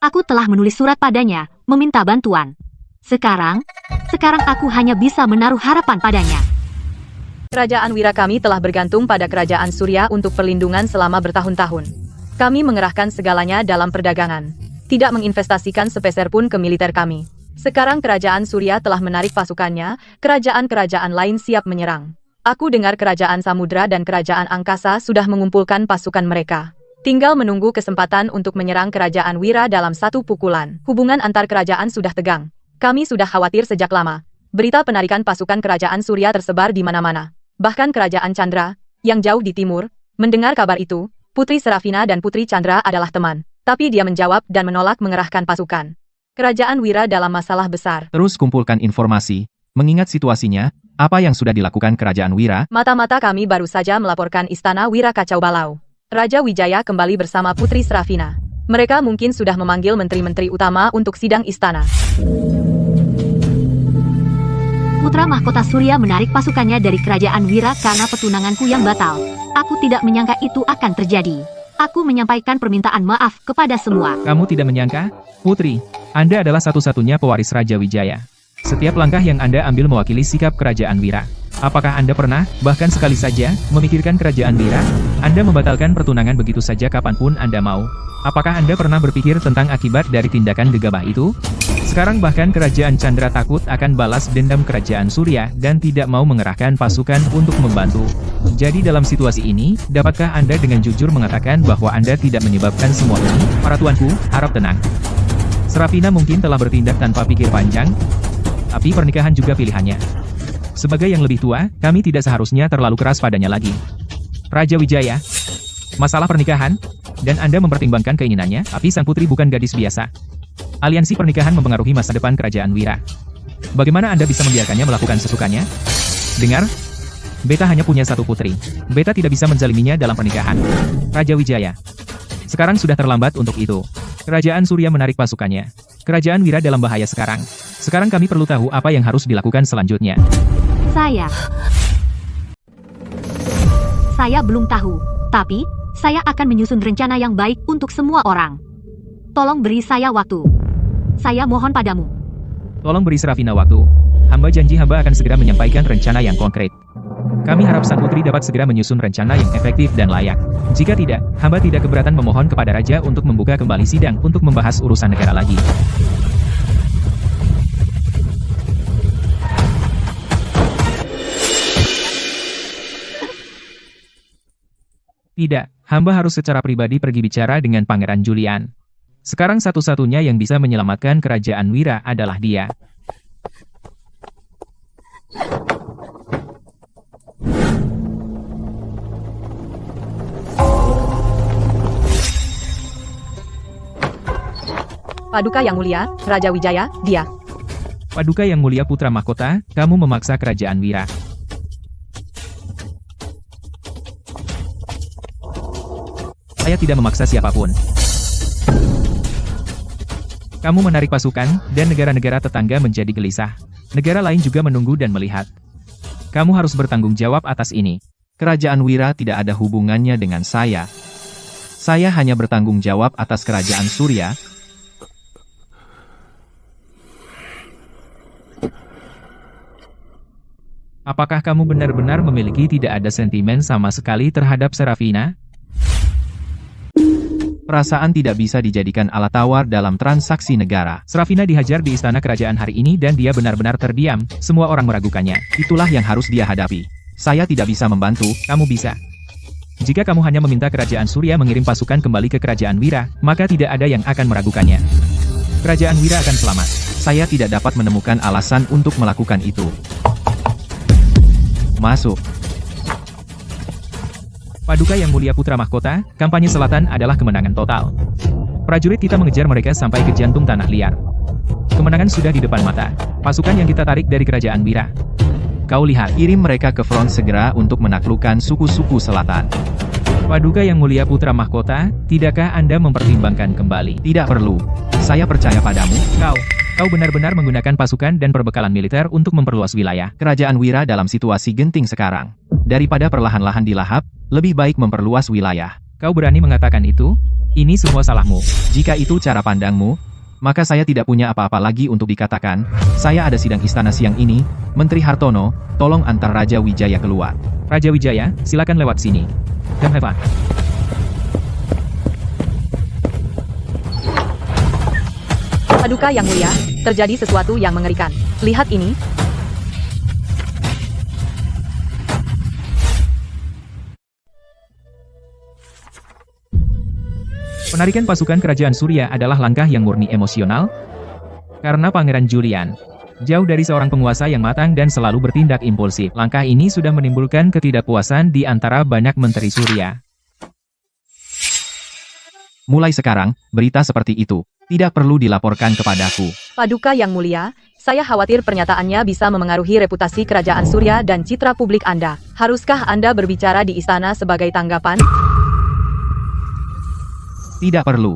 Aku telah menulis surat padanya, meminta bantuan. Sekarang aku hanya bisa menaruh harapan padanya. Kerajaan Wira kami telah bergantung pada Kerajaan Surya untuk perlindungan selama bertahun-tahun. Kami mengerahkan segalanya dalam perdagangan. Tidak menginvestasikan sepeser pun ke militer kami. Sekarang Kerajaan Surya telah menarik pasukannya, kerajaan-kerajaan lain siap menyerang. Aku dengar Kerajaan Samudra dan Kerajaan Angkasa sudah mengumpulkan pasukan mereka. Tinggal menunggu kesempatan untuk menyerang Kerajaan Wira dalam satu pukulan. Hubungan antar kerajaan sudah tegang. Kami sudah khawatir sejak lama. Berita penarikan pasukan Kerajaan Surya tersebar di mana-mana. Bahkan Kerajaan Chandra, yang jauh di timur, mendengar kabar itu. Putri Serafina dan Putri Chandra adalah teman. Tapi dia menjawab dan menolak mengerahkan pasukan. Kerajaan Wira dalam masalah besar. Terus kumpulkan informasi. Mengingat situasinya, apa yang sudah dilakukan Kerajaan Wira? Mata-mata kami baru saja melaporkan Istana Wira kacau balau. Raja Wijaya kembali bersama Putri Serafina. Mereka mungkin sudah memanggil menteri-menteri utama untuk sidang istana. Putra Mahkota Surya menarik pasukannya dari Kerajaan Wira karena petunanganku yang batal. Aku tidak menyangka itu akan terjadi. Aku menyampaikan permintaan maaf kepada semua. Kamu tidak menyangka? Putri, Anda adalah satu-satunya pewaris Raja Wijaya. Setiap langkah yang Anda ambil mewakili sikap Kerajaan Wira. Apakah Anda pernah, bahkan sekali saja, memikirkan Kerajaan Wira? Anda membatalkan pertunangan begitu saja kapanpun Anda mau. Apakah Anda pernah berpikir tentang akibat dari tindakan gegabah itu? Sekarang bahkan Kerajaan Chandra takut akan balas dendam Kerajaan Surya dan tidak mau mengerahkan pasukan untuk membantu. Jadi dalam situasi ini, dapatkah Anda dengan jujur mengatakan bahwa Anda tidak menyebabkan semua ini? Para tuanku, harap tenang. Serafina mungkin telah bertindak tanpa pikir panjang, tapi pernikahan juga pilihannya. Sebagai yang lebih tua, kami tidak seharusnya terlalu keras padanya lagi. Raja Wijaya, masalah pernikahan, dan Anda mempertimbangkan keinginannya, tapi sang putri bukan gadis biasa. Aliansi pernikahan mempengaruhi masa depan Kerajaan Wira. Bagaimana Anda bisa membiarkannya melakukan sesukanya? Dengar, Beta hanya punya satu putri. Beta tidak bisa menzaliminya dalam pernikahan. Raja Wijaya. Sekarang sudah terlambat untuk itu. Kerajaan Surya menarik pasukannya. Kerajaan Wira dalam bahaya sekarang. Sekarang kami perlu tahu apa yang harus dilakukan selanjutnya. Saya belum tahu, tapi saya akan menyusun rencana yang baik untuk semua orang. Tolong beri saya waktu. Saya mohon padamu. Tolong beri Serafina waktu. Hamba janji hamba akan segera menyampaikan rencana yang konkret. Kami harap sang putri dapat segera menyusun rencana yang efektif dan layak. Jika tidak, hamba tidak keberatan memohon kepada raja untuk membuka kembali sidang untuk membahas urusan negara lagi. Tidak, hamba harus secara pribadi pergi bicara dengan Pangeran Julian. Sekarang satu-satunya yang bisa menyelamatkan kerajaan Wira adalah dia. Paduka Yang Mulia, Raja Wijaya, dia. Paduka Yang Mulia Putra Mahkota, kamu memaksa kerajaan Wira. Saya tidak memaksa siapapun. Kamu menarik pasukan, dan negara-negara tetangga menjadi gelisah. Negara lain juga menunggu dan melihat. Kamu harus bertanggung jawab atas ini. Kerajaan Wira tidak ada hubungannya dengan saya. Saya hanya bertanggung jawab atas kerajaan Surya. Apakah kamu benar-benar memiliki tidak ada sentimen sama sekali terhadap Serafina? Perasaan tidak bisa dijadikan alat tawar dalam transaksi negara. Serafina dihajar di istana kerajaan hari ini dan dia benar-benar terdiam, semua orang meragukannya. Itulah yang harus dia hadapi. Saya tidak bisa membantu. Kamu bisa. Jika kamu hanya meminta kerajaan Surya mengirim pasukan kembali ke kerajaan Wira, maka tidak ada yang akan meragukannya. Kerajaan Wira akan selamat. Saya tidak dapat menemukan alasan untuk melakukan itu. Masuk. Paduka Yang Mulia Putra Mahkota, kampanye selatan adalah kemenangan total. Prajurit kita mengejar mereka sampai ke jantung tanah liar. Kemenangan sudah di depan mata. Pasukan yang kita tarik dari kerajaan Wira. Kau lihat, Kirim mereka ke front segera untuk menaklukkan suku-suku selatan. Paduka Yang Mulia Putra Mahkota, tidakkah Anda mempertimbangkan kembali? Tidak perlu. Saya percaya padamu. Kau benar-benar menggunakan pasukan dan perbekalan militer untuk memperluas wilayah. Kerajaan Wira dalam situasi genting sekarang. Daripada perlahan-lahan dilahap, lebih baik memperluas wilayah. Kau berani mengatakan itu? Ini semua salahmu. Jika itu cara pandangmu, maka saya tidak punya apa-apa lagi untuk dikatakan. Saya ada sidang istana siang ini. Menteri Hartono, tolong antar Raja Wijaya keluar. Raja Wijaya, silakan lewat sini. Dan Heva. Paduka Yang Mulia, terjadi sesuatu yang mengerikan. Lihat ini. Penarikan pasukan kerajaan Surya adalah langkah yang murni emosional. Karena Pangeran Julian, jauh dari seorang penguasa yang matang dan selalu bertindak impulsif, langkah ini sudah menimbulkan ketidakpuasan di antara banyak menteri Surya. Mulai sekarang, berita seperti itu tidak perlu dilaporkan kepadaku. Paduka Yang Mulia, saya khawatir pernyataannya bisa memengaruhi reputasi kerajaan Surya dan citra publik Anda. Haruskah Anda berbicara di istana sebagai tanggapan? Tidak perlu.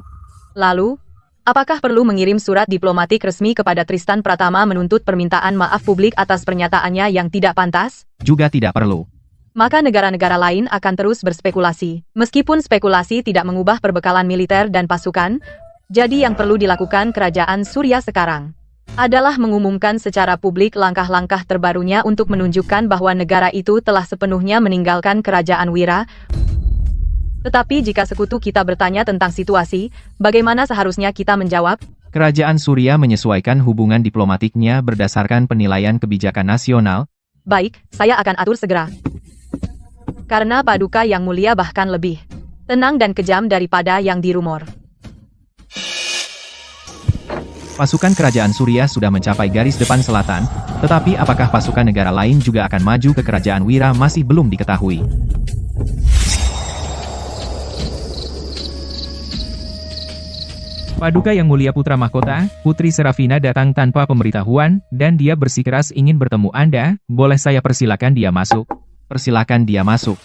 Lalu, apakah perlu mengirim surat diplomatik resmi kepada Tristan Pratama menuntut permintaan maaf publik atas pernyataannya yang tidak pantas? Juga tidak perlu. Maka negara-negara lain akan terus berspekulasi. Meskipun spekulasi tidak mengubah perbekalan militer dan pasukan, jadi yang perlu dilakukan kerajaan Surya sekarang adalah mengumumkan secara publik langkah-langkah terbarunya untuk menunjukkan bahwa negara itu telah sepenuhnya meninggalkan kerajaan Wira. Tetapi jika sekutu kita bertanya tentang situasi, bagaimana seharusnya kita menjawab? Kerajaan Surya menyesuaikan hubungan diplomatiknya berdasarkan penilaian kebijakan nasional. Baik, saya akan atur segera. Karena Paduka Yang Mulia bahkan lebih tenang dan kejam daripada yang dirumor. Pasukan kerajaan Surya sudah mencapai garis depan selatan, tetapi apakah pasukan negara lain juga akan maju ke kerajaan Wira masih belum diketahui. Paduka Yang Mulia Putra Mahkota, Putri Serafina datang tanpa pemberitahuan, dan dia bersikeras ingin bertemu Anda. Boleh saya persilakan dia masuk? Persilakan dia masuk.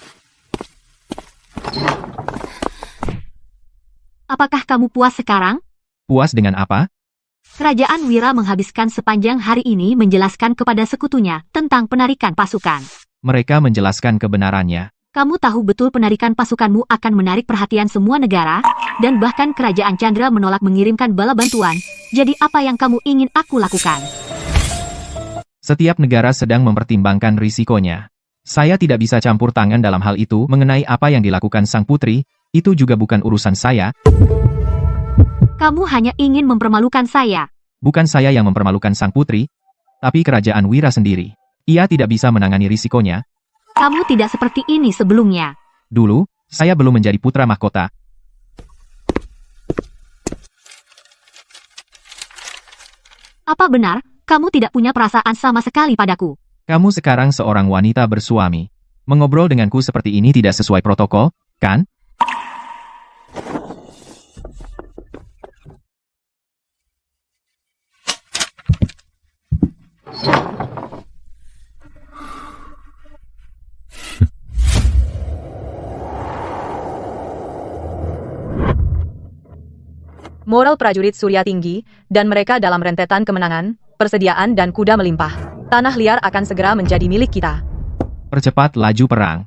Apakah kamu puas sekarang? Puas dengan apa? Kerajaan Wira menghabiskan sepanjang hari ini menjelaskan kepada sekutunya tentang penarikan pasukan. Mereka menjelaskan kebenarannya. Kamu tahu betul penarikan pasukanmu akan menarik perhatian semua negara, dan bahkan kerajaan Chandra menolak mengirimkan bala bantuan. Jadi apa yang kamu ingin aku lakukan? Setiap negara sedang mempertimbangkan risikonya. Saya tidak bisa campur tangan dalam hal itu. Mengenai apa yang dilakukan sang putri, itu juga bukan urusan saya. Kamu hanya ingin mempermalukan saya. Bukan saya yang mempermalukan sang putri, tapi kerajaan Wira sendiri. Ia tidak bisa menangani risikonya. Kamu tidak seperti ini sebelumnya. Dulu, Saya belum menjadi putra mahkota. Apa benar, kamu tidak punya perasaan sama sekali padaku? Kamu sekarang seorang wanita bersuami. Mengobrol denganku seperti ini tidak sesuai protokol, kan? Moral prajurit Surya tinggi, dan mereka dalam rentetan kemenangan, persediaan dan kuda melimpah. Tanah liar akan segera menjadi milik kita. Percepat laju perang.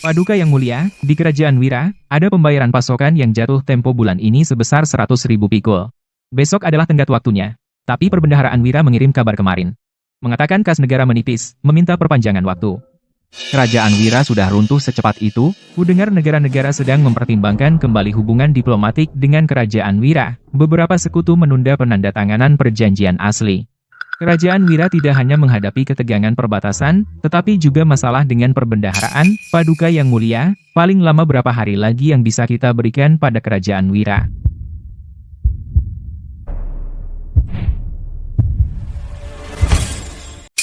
Paduka yang mulia, di kerajaan Wira, ada pembayaran pasokan yang jatuh tempo bulan ini sebesar 100.000 pikul. Besok adalah tenggat waktunya. Tapi perbendaharaan Wira mengirim kabar kemarin. Mengatakan kas negara menipis, meminta perpanjangan waktu. Kerajaan Wira sudah runtuh secepat itu? Kudengar negara-negara sedang mempertimbangkan kembali hubungan diplomatik dengan kerajaan Wira. Beberapa sekutu menunda penandatanganan perjanjian asli. Kerajaan Wira tidak hanya menghadapi ketegangan perbatasan, tetapi juga masalah dengan perbendaharaan. Paduka yang mulia, paling lama berapa hari lagi yang bisa kita berikan pada kerajaan Wira?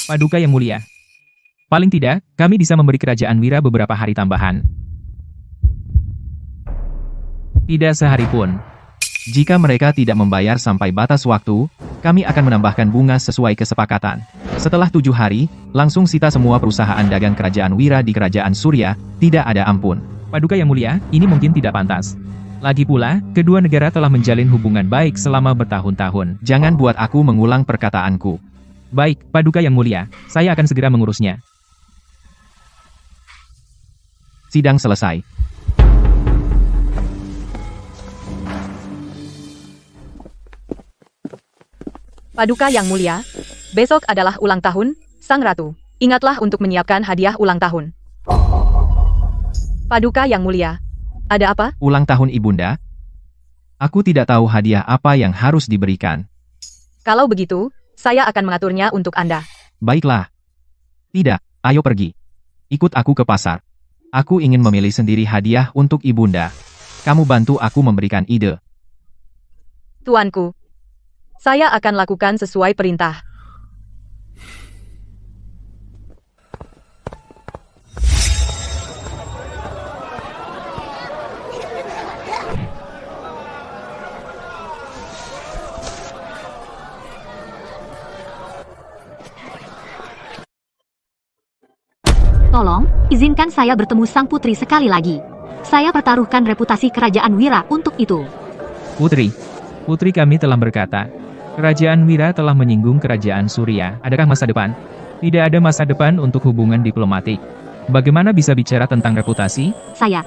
Paduka yang mulia, paling tidak, kami bisa memberi kerajaan Wira beberapa hari tambahan. Tidak sehari pun. Jika mereka tidak membayar sampai batas waktu, kami akan menambahkan bunga sesuai kesepakatan. Setelah 7 hari, langsung sita semua perusahaan dagang kerajaan Wira di kerajaan Surya, tidak ada ampun. Paduka yang mulia, ini mungkin tidak pantas. Lagi pula, kedua negara telah menjalin hubungan baik selama bertahun-tahun. Jangan buat aku mengulang perkataanku. Baik, Paduka yang mulia, saya akan segera mengurusnya. Sidang selesai. Paduka yang mulia, besok adalah ulang tahun, Sang Ratu. Ingatlah untuk menyiapkan hadiah ulang tahun. Paduka yang mulia, ada apa? Ulang tahun Ibunda? Aku tidak tahu hadiah apa yang harus diberikan. Kalau begitu, saya akan mengaturnya untuk Anda. Baiklah. Tidak, ayo pergi. Ikut aku ke pasar. Aku ingin memilih sendiri hadiah untuk Ibunda. Kamu bantu aku memberikan ide. Tuanku, saya akan lakukan sesuai perintah. Tolong, izinkan saya bertemu sang putri sekali lagi. Saya pertaruhkan reputasi kerajaan Wira untuk itu. Putri kami telah berkata, kerajaan Wira telah menyinggung kerajaan Surya. Adakah masa depan? Tidak ada masa depan untuk hubungan diplomatik. Bagaimana bisa bicara tentang reputasi? Saya.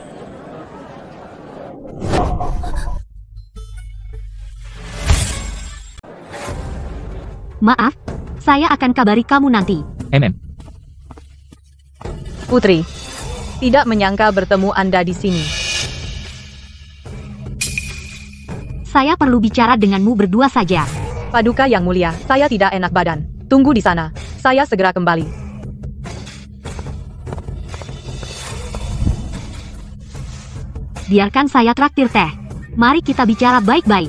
Maaf, saya akan kabari kamu nanti. Putri, tidak menyangka bertemu Anda di sini. Saya perlu bicara denganmu berdua saja. Paduka yang mulia, saya tidak enak badan. Tunggu di sana, saya segera kembali. Biarkan saya traktir teh. Mari kita bicara baik-baik.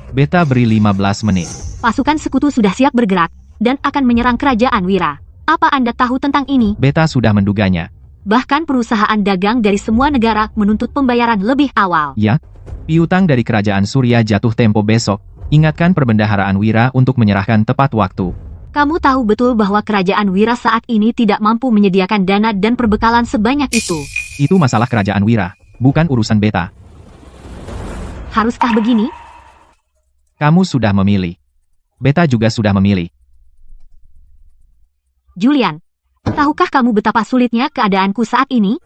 Beta beri 15 menit. Pasukan sekutu sudah siap bergerak, dan akan menyerang kerajaan Wira. Apa Anda tahu tentang ini? Beta sudah menduganya. Bahkan perusahaan dagang dari semua negara menuntut pembayaran lebih awal. Ya? Piutang dari kerajaan Surya jatuh tempo besok. Ingatkan perbendaharaan Wira untuk menyerahkan tepat waktu. Kamu tahu betul bahwa kerajaan Wira saat ini tidak mampu menyediakan dana dan perbekalan sebanyak itu. Itu masalah kerajaan Wira, bukan urusan Beta. Haruskah begini? Kamu sudah memilih. Beta juga sudah memilih. Julian, tahukah kamu betapa sulitnya keadaanku saat ini?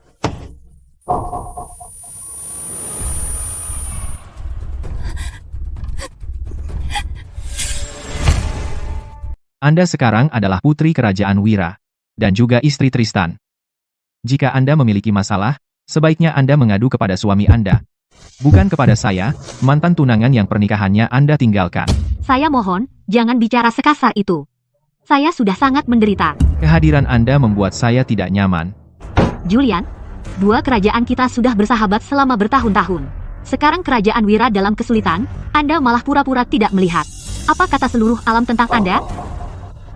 Anda sekarang adalah putri kerajaan Wira, dan juga istri Tristan. Jika Anda memiliki masalah, sebaiknya Anda mengadu kepada suami Anda. Bukan kepada saya, mantan tunangan yang pernikahannya Anda tinggalkan. Saya mohon, jangan bicara sekasar itu. Saya sudah sangat menderita. Kehadiran Anda membuat saya tidak nyaman. Julian, Dua kerajaan kita sudah bersahabat selama bertahun-tahun. Sekarang kerajaan Wira dalam kesulitan, Anda malah pura-pura tidak melihat. Apa kata seluruh alam tentang Anda?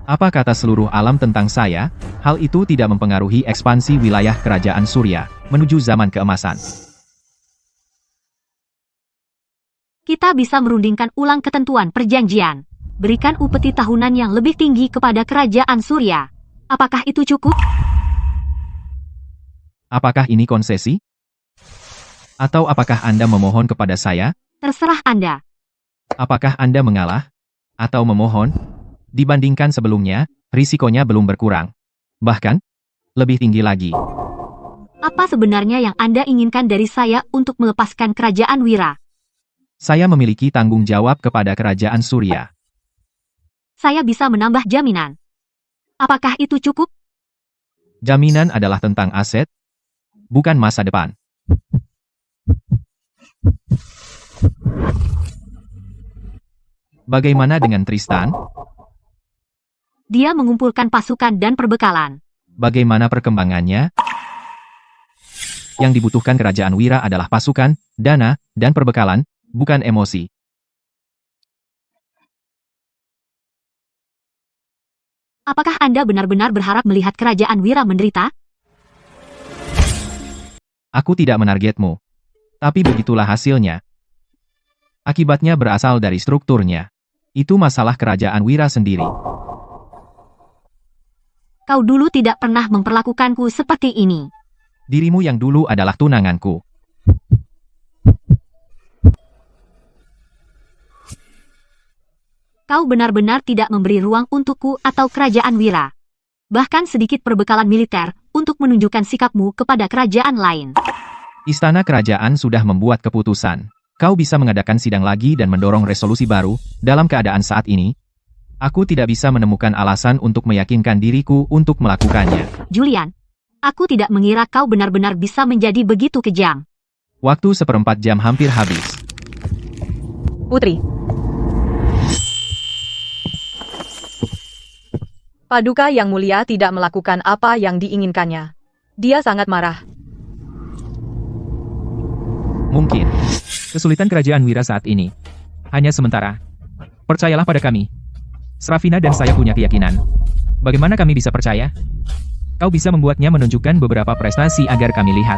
Apa kata seluruh alam tentang saya? Hal itu tidak mempengaruhi ekspansi wilayah kerajaan Surya menuju zaman keemasan. Kita bisa merundingkan ulang ketentuan perjanjian. Berikan upeti tahunan yang lebih tinggi kepada kerajaan Surya. Apakah itu cukup? Apakah ini konsesi? Atau apakah Anda memohon kepada saya? Terserah Anda. Apakah Anda mengalah? Atau memohon? Dibandingkan sebelumnya, risikonya belum berkurang. Bahkan, lebih tinggi lagi. Apa sebenarnya yang Anda inginkan dari saya untuk melepaskan kerajaan Wira? Saya memiliki tanggung jawab kepada kerajaan Surya. Saya bisa menambah jaminan. Apakah itu cukup? Jaminan adalah tentang aset, bukan masa depan. Bagaimana dengan Tristan? Dia mengumpulkan pasukan dan perbekalan. Bagaimana perkembangannya? Yang dibutuhkan kerajaan Wira adalah pasukan, dana, dan perbekalan, bukan emosi. Apakah Anda benar-benar berharap melihat kerajaan Wira menderita? Aku tidak menargetmu. Tapi begitulah hasilnya. Akibatnya berasal dari strukturnya. Itu masalah kerajaan Wira sendiri. Kau dulu tidak pernah memperlakukanku seperti ini. Dirimu yang dulu adalah tunanganku. Kau benar-benar tidak memberi ruang untukku atau kerajaan Wira. Bahkan sedikit perbekalan militer untuk menunjukkan sikapmu kepada kerajaan lain. Istana kerajaan sudah membuat keputusan. Kau bisa mengadakan sidang lagi dan mendorong resolusi baru. Dalam keadaan saat ini, aku tidak bisa menemukan alasan untuk meyakinkan diriku untuk melakukannya. Julian, aku tidak mengira kau benar-benar bisa menjadi begitu kejam. Waktu 1/4 jam hampir habis. Putri. Paduka Yang Mulia tidak melakukan apa yang diinginkannya. Dia sangat marah. Mungkin. Kesulitan kerajaan Wira saat ini hanya sementara. Percayalah pada kami. Srafina dan saya punya keyakinan. Bagaimana kami bisa percaya? Kau bisa membuatnya menunjukkan beberapa prestasi agar kami lihat.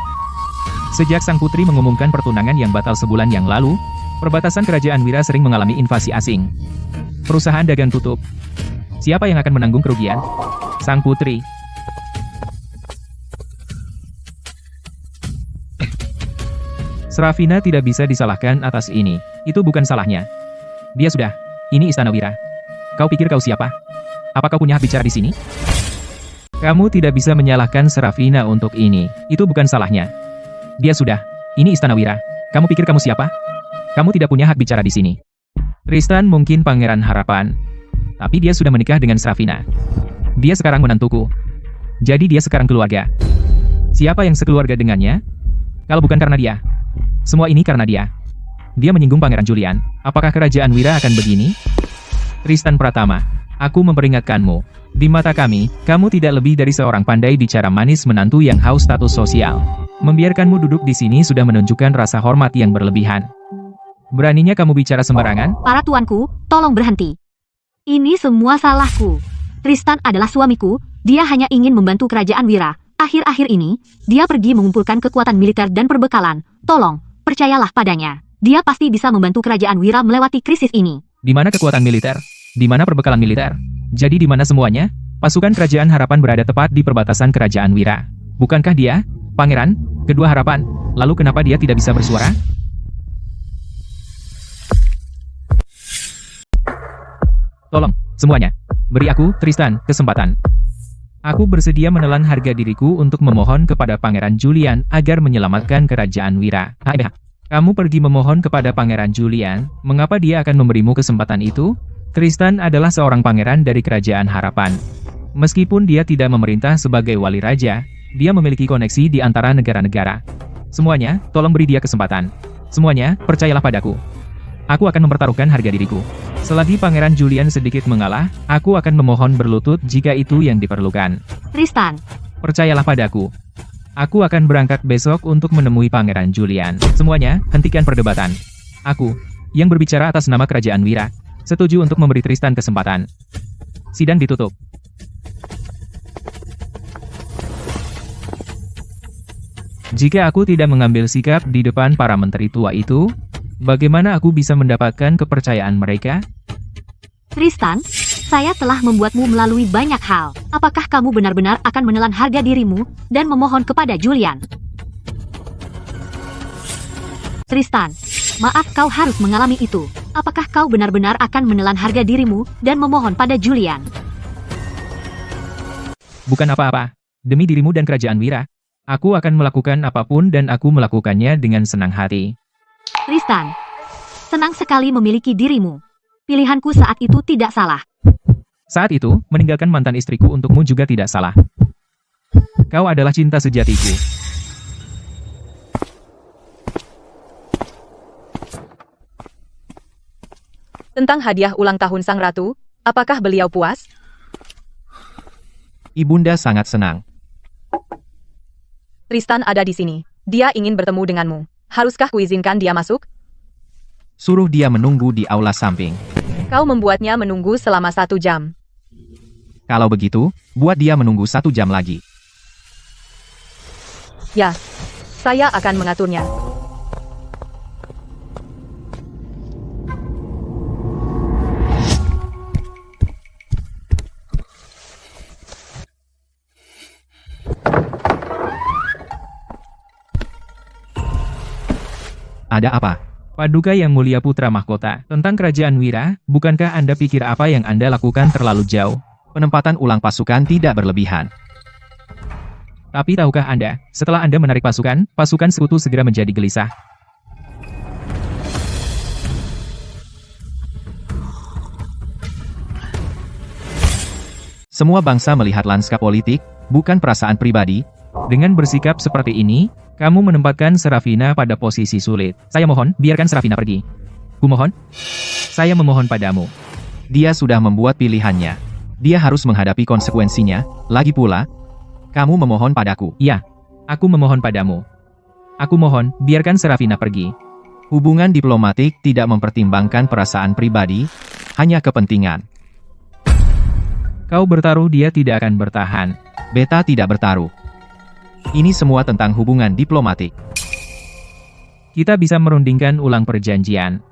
Sejak sang putri mengumumkan pertunangan yang batal sebulan yang lalu, perbatasan kerajaan Wira sering mengalami invasi asing. Perusahaan dagang tutup. Siapa yang akan menanggung kerugian? Sang putri. Srafina tidak bisa disalahkan atas ini. Itu bukan salahnya. Dia sudah. Ini Istana Wira. Kau pikir kau siapa? Apa kau punya hak bicara di sini? Kamu tidak bisa menyalahkan Srafina untuk ini. Itu bukan salahnya. Dia sudah. Ini Istana Wira. Kamu pikir kamu siapa? Kamu tidak punya hak bicara di sini. Tristan mungkin pangeran harapan. Tapi dia sudah menikah dengan Srafina. Dia sekarang menantuku. Jadi dia sekarang keluarga. Siapa yang sekeluarga dengannya? Kalau bukan karena dia. Semua ini karena dia. Dia menyinggung Pangeran Julian. Apakah kerajaan Wira akan begini? Tristan Pratama, aku memperingatkanmu. Di mata kami, kamu tidak lebih dari seorang pandai bicara manis menantu yang haus status sosial. Membiarkanmu duduk di sini sudah menunjukkan rasa hormat yang berlebihan. Beraninya kamu bicara sembarangan? Para tuanku, tolong berhenti. Ini semua salahku. Tristan adalah suamiku, dia hanya ingin membantu kerajaan Wira. Akhir-akhir ini, dia pergi mengumpulkan kekuatan militer dan perbekalan. Tolong, percayalah padanya. Dia pasti bisa membantu kerajaan Wira melewati krisis ini. Di mana kekuatan militer? Di mana perbekalan militer? Jadi di mana semuanya? Pasukan kerajaan harapan berada tepat di perbatasan kerajaan Wira. Bukankah dia, pangeran, kedua harapan? Lalu kenapa dia tidak bisa bersuara? Tolong, semuanya. Beri aku, Tristan, kesempatan. Aku bersedia menelan harga diriku untuk memohon kepada Pangeran Julian agar menyelamatkan kerajaan Wira. Kamu pergi memohon kepada Pangeran Julian, mengapa dia akan memberimu kesempatan itu? Tristan adalah seorang pangeran dari kerajaan harapan. Meskipun dia tidak memerintah sebagai wali raja, dia memiliki koneksi di antara negara-negara. Semuanya, tolong beri dia kesempatan. Semuanya, percayalah padaku. Aku akan mempertaruhkan harga diriku. Selagi Pangeran Julian sedikit mengalah, aku akan memohon berlutut jika itu yang diperlukan. Tristan, Percayalah padaku. Aku akan berangkat besok untuk menemui Pangeran Julian. Semuanya, hentikan perdebatan. Aku, yang berbicara atas nama Kerajaan Wira, setuju untuk memberi Tristan kesempatan. Sidang ditutup. Jika aku tidak mengambil sikap di depan para menteri tua itu, bagaimana aku bisa mendapatkan kepercayaan mereka? Tristan, saya telah membuatmu melalui banyak hal. Apakah kamu benar-benar akan menelan harga dirimu dan memohon kepada Julian? Tristan, maaf kau harus mengalami itu. Apakah kau benar-benar akan menelan harga dirimu dan memohon pada Julian? Bukan apa-apa. Demi dirimu dan Kerajaan Wira, aku akan melakukan apapun dan aku melakukannya dengan senang hati. Tristan, senang sekali memiliki dirimu. Pilihanku saat itu tidak salah. Saat itu, meninggalkan mantan istriku untukmu juga tidak salah. Kau adalah cinta sejatiku. Tentang hadiah ulang tahun Sang Ratu, apakah beliau puas? Ibunda sangat senang. Tristan ada di sini. Dia ingin bertemu denganmu. Haruskah kuizinkan dia masuk? Suruh dia menunggu di aula samping. Kau membuatnya menunggu selama 1 jam. Kalau begitu, buat dia menunggu 1 jam lagi. Ya, saya akan mengaturnya. Ada apa? Paduka Yang Mulia Putra Mahkota, tentang Kerajaan Wira, bukankah Anda pikir apa yang Anda lakukan terlalu jauh? Penempatan ulang pasukan tidak berlebihan. Tapi tahukah Anda, setelah Anda menarik pasukan, pasukan sekutu segera menjadi gelisah. Semua bangsa melihat lanskap politik, bukan perasaan pribadi. Dengan bersikap seperti ini, kamu menempatkan Serafina pada posisi sulit. Saya mohon, biarkan Serafina pergi. Kumohon. Saya memohon padamu. Dia sudah membuat pilihannya. Dia harus menghadapi konsekuensinya. Lagi pula, kamu memohon padaku. Iya, aku memohon padamu. Aku mohon, biarkan Serafina pergi. Hubungan diplomatik tidak mempertimbangkan perasaan pribadi, hanya kepentingan. Kau bertaruh, dia tidak akan bertahan. Beta tidak bertaruh. Ini semua tentang hubungan diplomatik. Kita bisa merundingkan ulang perjanjian.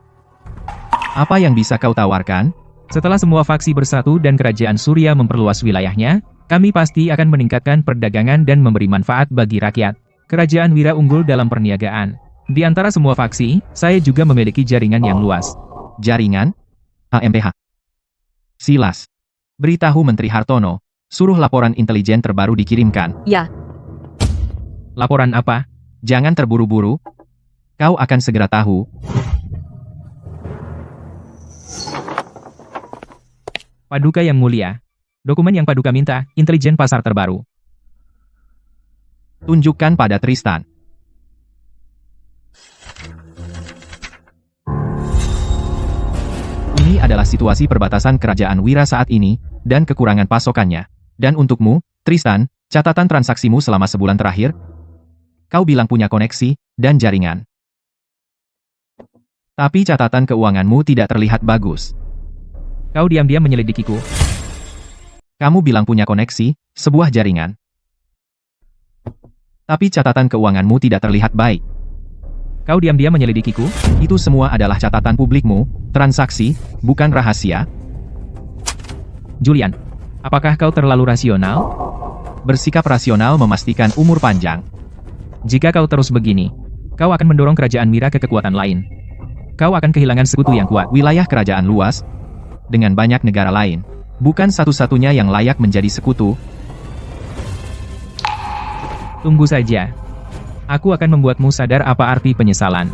Apa yang bisa kau tawarkan? Setelah semua faksi bersatu dan Kerajaan Surya memperluas wilayahnya, kami pasti akan meningkatkan perdagangan dan memberi manfaat bagi rakyat. Kerajaan Wira unggul dalam perniagaan. Di antara semua faksi, saya juga memiliki jaringan yang luas. Jaringan? HMPH. Silas. Beritahu Menteri Hartono, suruh laporan intelijen terbaru dikirimkan. Ya, Laporan apa? Jangan terburu-buru. Kau akan segera tahu. Paduka Yang Mulia. Dokumen yang Paduka minta, intelijen pasar terbaru. Tunjukkan pada Tristan. Ini adalah situasi perbatasan Kerajaan Wira saat ini, dan kekurangan pasokannya. Dan untukmu, Tristan, catatan transaksimu selama sebulan terakhir. Kau bilang punya koneksi, dan jaringan. Tapi catatan keuanganmu tidak terlihat bagus. Kau diam-diam menyelidikiku. Kamu bilang punya koneksi, sebuah jaringan. Tapi catatan keuanganmu tidak terlihat baik. Kau diam-diam menyelidikiku. Itu semua adalah catatan publikmu, transaksi, bukan rahasia. Julian, apakah kau terlalu rasional? Bersikap rasional memastikan umur panjang. Jika kau terus begini, kau akan mendorong Kerajaan Wira ke kekuatan lain. Kau akan kehilangan sekutu yang kuat. Wilayah kerajaan luas, dengan banyak negara lain, bukan satu-satunya yang layak menjadi sekutu. Tunggu saja. Aku akan membuatmu sadar apa arti penyesalan.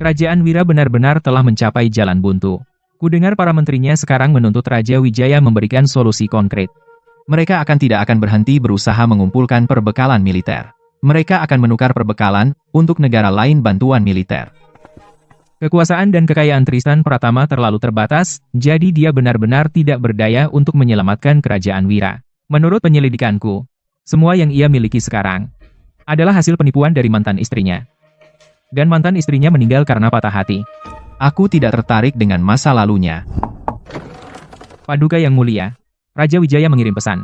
Kerajaan Wira benar-benar telah mencapai jalan buntu. Kudengar para menterinya sekarang menuntut Raja Wijaya memberikan solusi konkret. Mereka tidak akan berhenti berusaha mengumpulkan perbekalan militer. Mereka akan menukar perbekalan untuk negara lain bantuan militer. Kekuasaan dan kekayaan Tristan Pratama terlalu terbatas, jadi dia benar-benar tidak berdaya untuk menyelamatkan kerajaan Wira. Menurut penyelidikanku, semua yang ia miliki sekarang adalah hasil penipuan dari mantan istrinya. Dan mantan istrinya meninggal karena patah hati. Aku tidak tertarik dengan masa lalunya. Paduka yang mulia, Raja Wijaya mengirim pesan.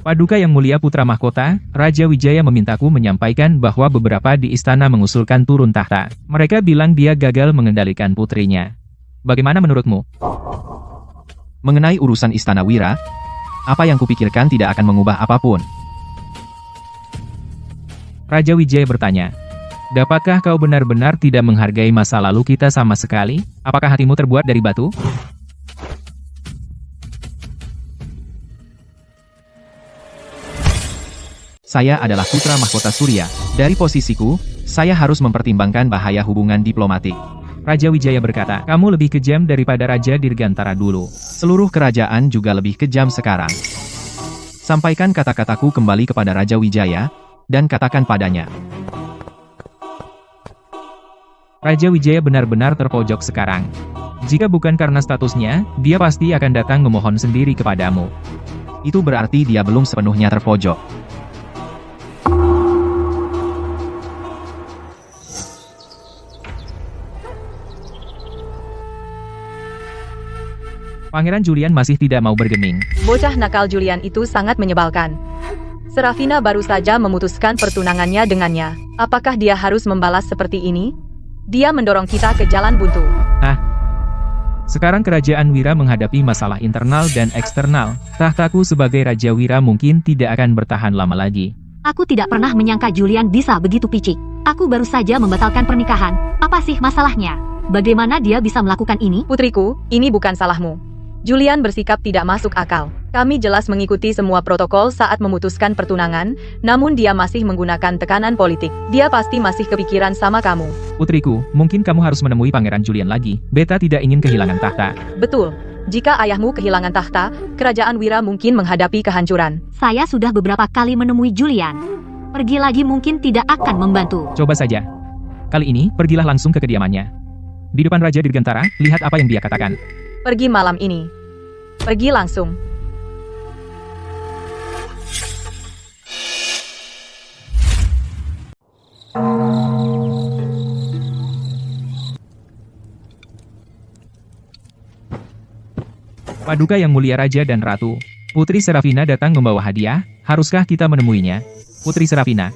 Paduka yang mulia putra mahkota, Raja Wijaya memintaku menyampaikan bahwa beberapa di istana mengusulkan turun tahta. Mereka bilang dia gagal mengendalikan putrinya. Bagaimana menurutmu? Mengenai urusan istana Wira, apa yang kupikirkan tidak akan mengubah apapun. Raja Wijaya bertanya, dapatkah kau benar-benar tidak menghargai masa lalu kita sama sekali? Apakah hatimu terbuat dari batu? Saya adalah putra mahkota Surya. Dari posisiku, saya harus mempertimbangkan bahaya hubungan diplomatik. Raja Wijaya berkata, kamu lebih kejam daripada Raja Dirgantara dulu. Seluruh kerajaan juga lebih kejam sekarang. Sampaikan kata-kataku kembali kepada Raja Wijaya, dan katakan padanya. Raja Wijaya benar-benar terpojok sekarang. Jika bukan karena statusnya, dia pasti akan datang memohon sendiri kepadamu. Itu berarti dia belum sepenuhnya terpojok. Pangeran Julian masih tidak mau bergeming. Bocah nakal Julian itu sangat menyebalkan. Serafina baru saja memutuskan pertunangannya dengannya. Apakah dia harus membalas seperti ini? Dia mendorong kita ke jalan buntu. Sekarang kerajaan Wira menghadapi masalah internal dan eksternal. Tahtaku sebagai Raja Wira mungkin tidak akan bertahan lama lagi. Aku tidak pernah menyangka Julian bisa begitu picik. Aku baru saja membatalkan pernikahan. Apa sih masalahnya? Bagaimana dia bisa melakukan ini? Putriku, ini bukan salahmu. Julian bersikap tidak masuk akal. Kami jelas mengikuti semua protokol saat memutuskan pertunangan, namun dia masih menggunakan tekanan politik. Dia pasti masih kepikiran sama kamu. Putriku, mungkin kamu harus menemui Pangeran Julian lagi. Beta tidak ingin kehilangan tahta. Betul. Jika ayahmu kehilangan tahta, kerajaan Wira mungkin menghadapi kehancuran. Saya sudah beberapa kali menemui Julian. Pergi lagi mungkin tidak akan membantu. Coba saja. Kali ini, pergilah langsung ke kediamannya. Di depan Raja Dirgantara, lihat apa yang dia katakan. Pergi malam ini. Pergi langsung. Paduka yang mulia Raja dan Ratu, Putri Serafina datang membawa hadiah, haruskah kita menemuinya? Putri Serafina.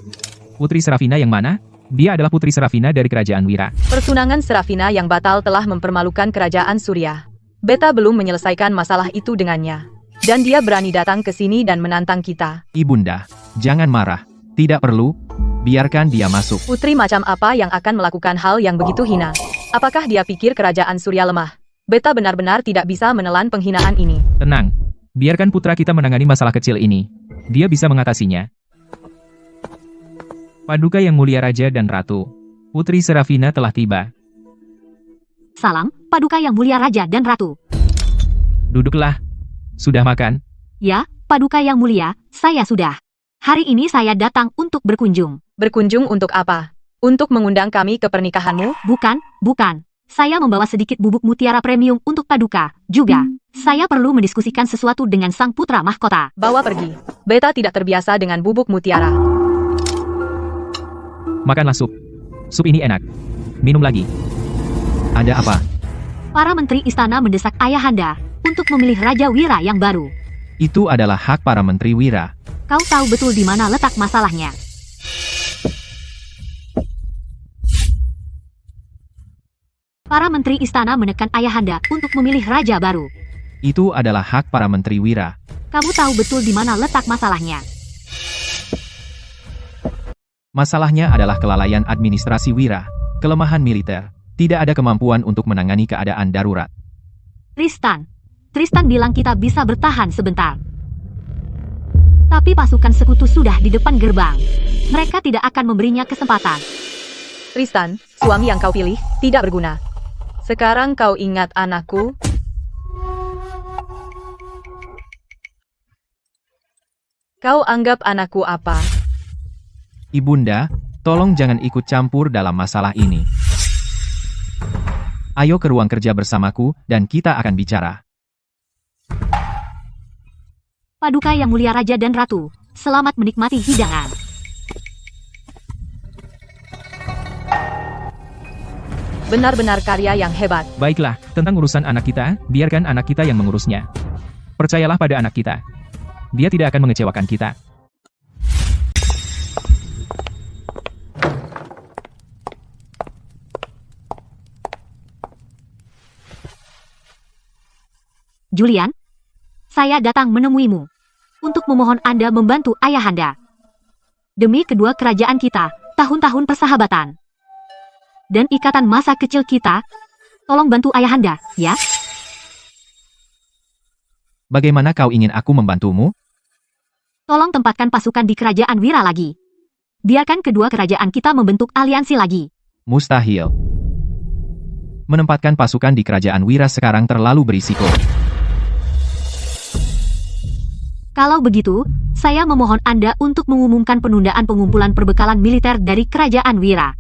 Putri Serafina yang mana? Dia adalah Putri Serafina dari Kerajaan Wira. Pertunangan Serafina yang batal telah mempermalukan kerajaan Surya. Beta belum menyelesaikan masalah itu dengannya. Dan dia berani datang ke sini dan menantang kita. Ibunda, jangan marah. Tidak perlu. Biarkan dia masuk. Putri macam apa yang akan melakukan hal yang begitu hina? Apakah dia pikir kerajaan Surya lemah? Beta benar-benar tidak bisa menelan penghinaan ini. Tenang. Biarkan putra kita menangani masalah kecil ini. Dia bisa mengatasinya. Paduka yang mulia Raja dan Ratu, Putri Serafina telah tiba. Salam, Paduka yang mulia Raja dan Ratu. Duduklah. Sudah makan? Ya, Paduka yang mulia, saya sudah. Hari ini saya datang untuk berkunjung. Berkunjung untuk apa? Untuk mengundang kami ke pernikahanmu? Bukan. Saya membawa sedikit bubuk mutiara premium untuk Paduka. Juga, saya perlu mendiskusikan sesuatu dengan sang putra mahkota. Bawa pergi. Beta tidak terbiasa dengan bubuk mutiara. Makanlah sup. Sup ini enak. Minum lagi. Ada apa? Para menteri istana mendesak ayahanda untuk memilih Raja Wira yang baru. Itu adalah hak para menteri Wira. Kau tahu betul di mana letak masalahnya. Para menteri istana menekan ayahanda untuk memilih raja baru. Itu adalah hak para menteri Wira. Kamu tahu betul di mana letak masalahnya. Masalahnya adalah kelalaian administrasi Wira, kelemahan militer, tidak ada kemampuan untuk menangani keadaan darurat. Tristan bilang kita bisa bertahan sebentar. Tapi pasukan sekutu sudah di depan gerbang. Mereka tidak akan memberinya kesempatan. Tristan, suami yang kau pilih, tidak berguna. Sekarang kau ingat anakku? Kau anggap anakku apa? Ibunda, Tolong jangan ikut campur dalam masalah ini. Ayo ke ruang kerja bersamaku, dan kita akan bicara. Paduka yang mulia Raja dan Ratu, selamat menikmati hidangan. Benar-benar karya yang hebat. Baiklah, tentang urusan anak kita, biarkan anak kita yang mengurusnya. Percayalah pada anak kita. Dia tidak akan mengecewakan kita. Julian, saya datang menemuimu untuk memohon Anda membantu ayahanda. Demi kedua kerajaan kita, tahun-tahun persahabatan, dan ikatan masa kecil kita, tolong bantu ayahanda, ya? Bagaimana kau ingin aku membantumu? Tolong tempatkan pasukan di kerajaan Wira lagi. Biarkan kedua kerajaan kita membentuk aliansi lagi. Mustahil. Menempatkan pasukan di kerajaan Wira sekarang terlalu berisiko. Kalau begitu, saya memohon Anda untuk mengumumkan penundaan pengumpulan perbekalan militer dari kerajaan Wira.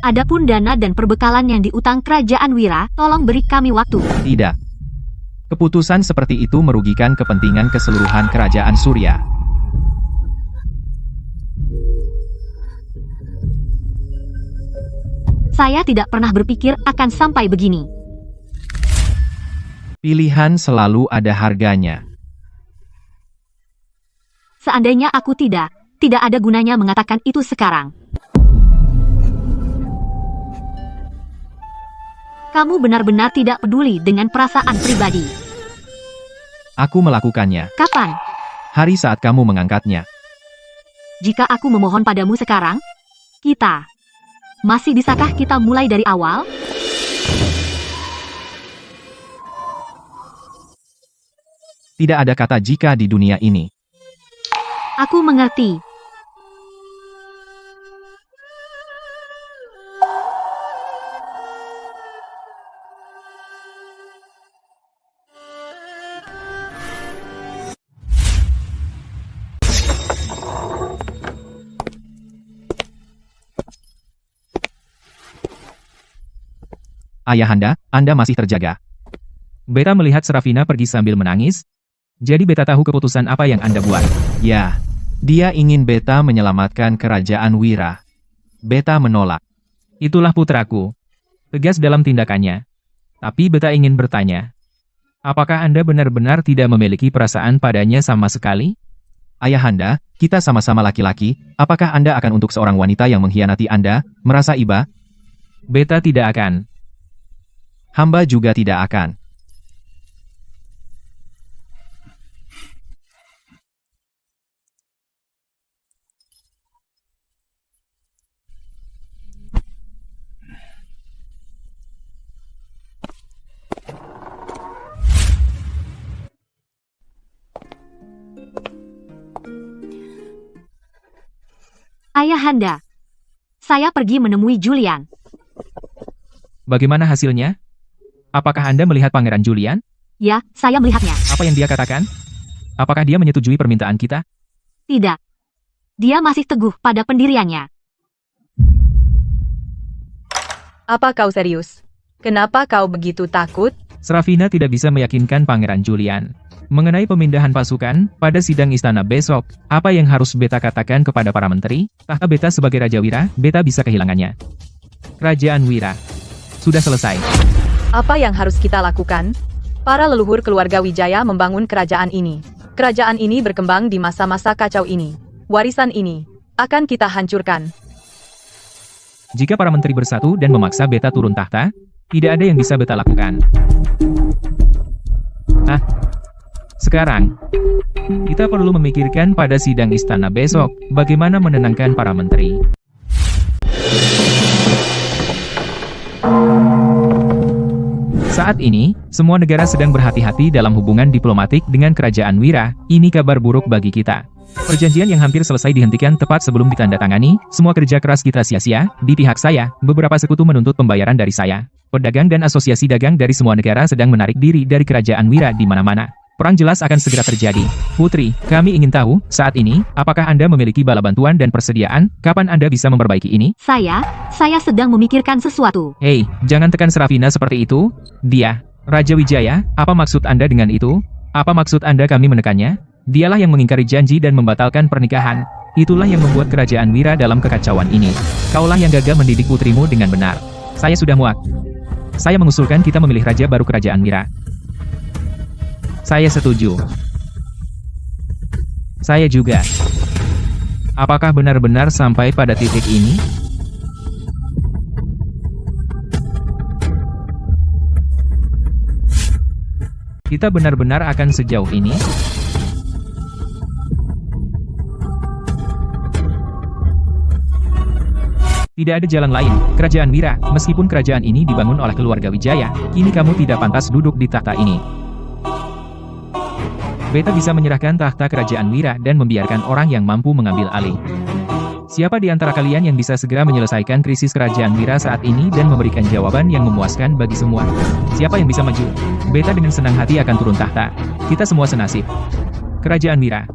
Adapun dana dan perbekalan yang diutang kerajaan Wira, tolong beri kami waktu. Tidak. Keputusan seperti itu merugikan kepentingan keseluruhan kerajaan Surya. Saya tidak pernah berpikir akan sampai begini. Pilihan selalu ada harganya. Seandainya aku tidak ada gunanya mengatakan itu sekarang. Kamu benar-benar tidak peduli dengan perasaan pribadi. Aku melakukannya. Kapan? Hari saat kamu mengangkatnya. Jika aku memohon padamu sekarang, masih bisakah kita mulai dari awal? Tidak ada kata jika di dunia ini. Aku mengerti. Ayahanda, Anda masih terjaga. Beta melihat Serafina pergi sambil menangis. Jadi beta tahu keputusan apa yang Anda buat. Ya, dia ingin beta menyelamatkan kerajaan Wira. Beta menolak. Itulah putraku. Tegas dalam tindakannya. Tapi beta ingin bertanya. Apakah Anda benar-benar tidak memiliki perasaan padanya sama sekali? Ayahanda, kita sama-sama laki-laki, apakah Anda akan untuk seorang wanita yang mengkhianati Anda, merasa iba? Beta tidak akan. Hamba juga tidak akan. Ayahanda, saya pergi menemui Julian. Bagaimana hasilnya? Apakah Anda melihat Pangeran Julian? Ya, saya melihatnya. Apa yang dia katakan? Apakah dia menyetujui permintaan kita? Tidak. Dia masih teguh pada pendiriannya. Apa kau serius? Kenapa kau begitu takut? Serafina tidak bisa meyakinkan Pangeran Julian. Mengenai pemindahan pasukan, pada sidang istana besok, apa yang harus beta katakan kepada para menteri? Tahta beta sebagai Raja Wira, beta bisa kehilangannya. Kerajaan Wira. Sudah selesai. Apa yang harus kita lakukan? Para leluhur keluarga Wijaya membangun kerajaan ini. Kerajaan ini berkembang di masa-masa kacau ini. Warisan ini akan kita hancurkan. Jika para menteri bersatu dan memaksa beta turun tahta, tidak ada yang bisa beta lakukan. Sekarang, kita perlu memikirkan pada sidang istana besok, bagaimana menenangkan para menteri. Saat ini, semua negara sedang berhati-hati dalam hubungan diplomatik dengan kerajaan Wira. Ini kabar buruk bagi kita. Perjanjian yang hampir selesai dihentikan tepat sebelum ditandatangani, semua kerja keras kita sia-sia. Di pihak saya, beberapa sekutu menuntut pembayaran dari saya. Pedagang dan asosiasi dagang dari semua negara sedang menarik diri dari kerajaan Wira di mana-mana. Perang jelas akan segera terjadi. Putri, kami ingin tahu, saat ini, apakah Anda memiliki bala bantuan dan persediaan? Kapan Anda bisa memperbaiki ini? Saya sedang memikirkan sesuatu. Hei, jangan tekan Serafina seperti itu. Dia, Raja Wijaya, apa maksud Anda dengan itu? Apa maksud Anda kami menekannya? Dialah yang mengingkari janji dan membatalkan pernikahan. Itulah yang membuat kerajaan Wira dalam kekacauan ini. Kaulah yang gagal mendidik putrimu dengan benar. Saya sudah muak. Saya mengusulkan kita memilih raja baru kerajaan Wira. Saya setuju. Saya juga. Apakah benar-benar sampai pada titik ini? Kita benar-benar akan sejauh ini? Tidak ada jalan lain, kerajaan Wira, meskipun kerajaan ini dibangun oleh keluarga Wijaya, kini kamu tidak pantas duduk di tahta ini. Beta bisa menyerahkan tahta kerajaan Wira dan membiarkan orang yang mampu mengambil alih. Siapa di antara kalian yang bisa segera menyelesaikan krisis kerajaan Wira saat ini dan memberikan jawaban yang memuaskan bagi semua? Siapa yang bisa maju? Beta dengan senang hati akan turun tahta. Kita semua senasib. Kerajaan Wira.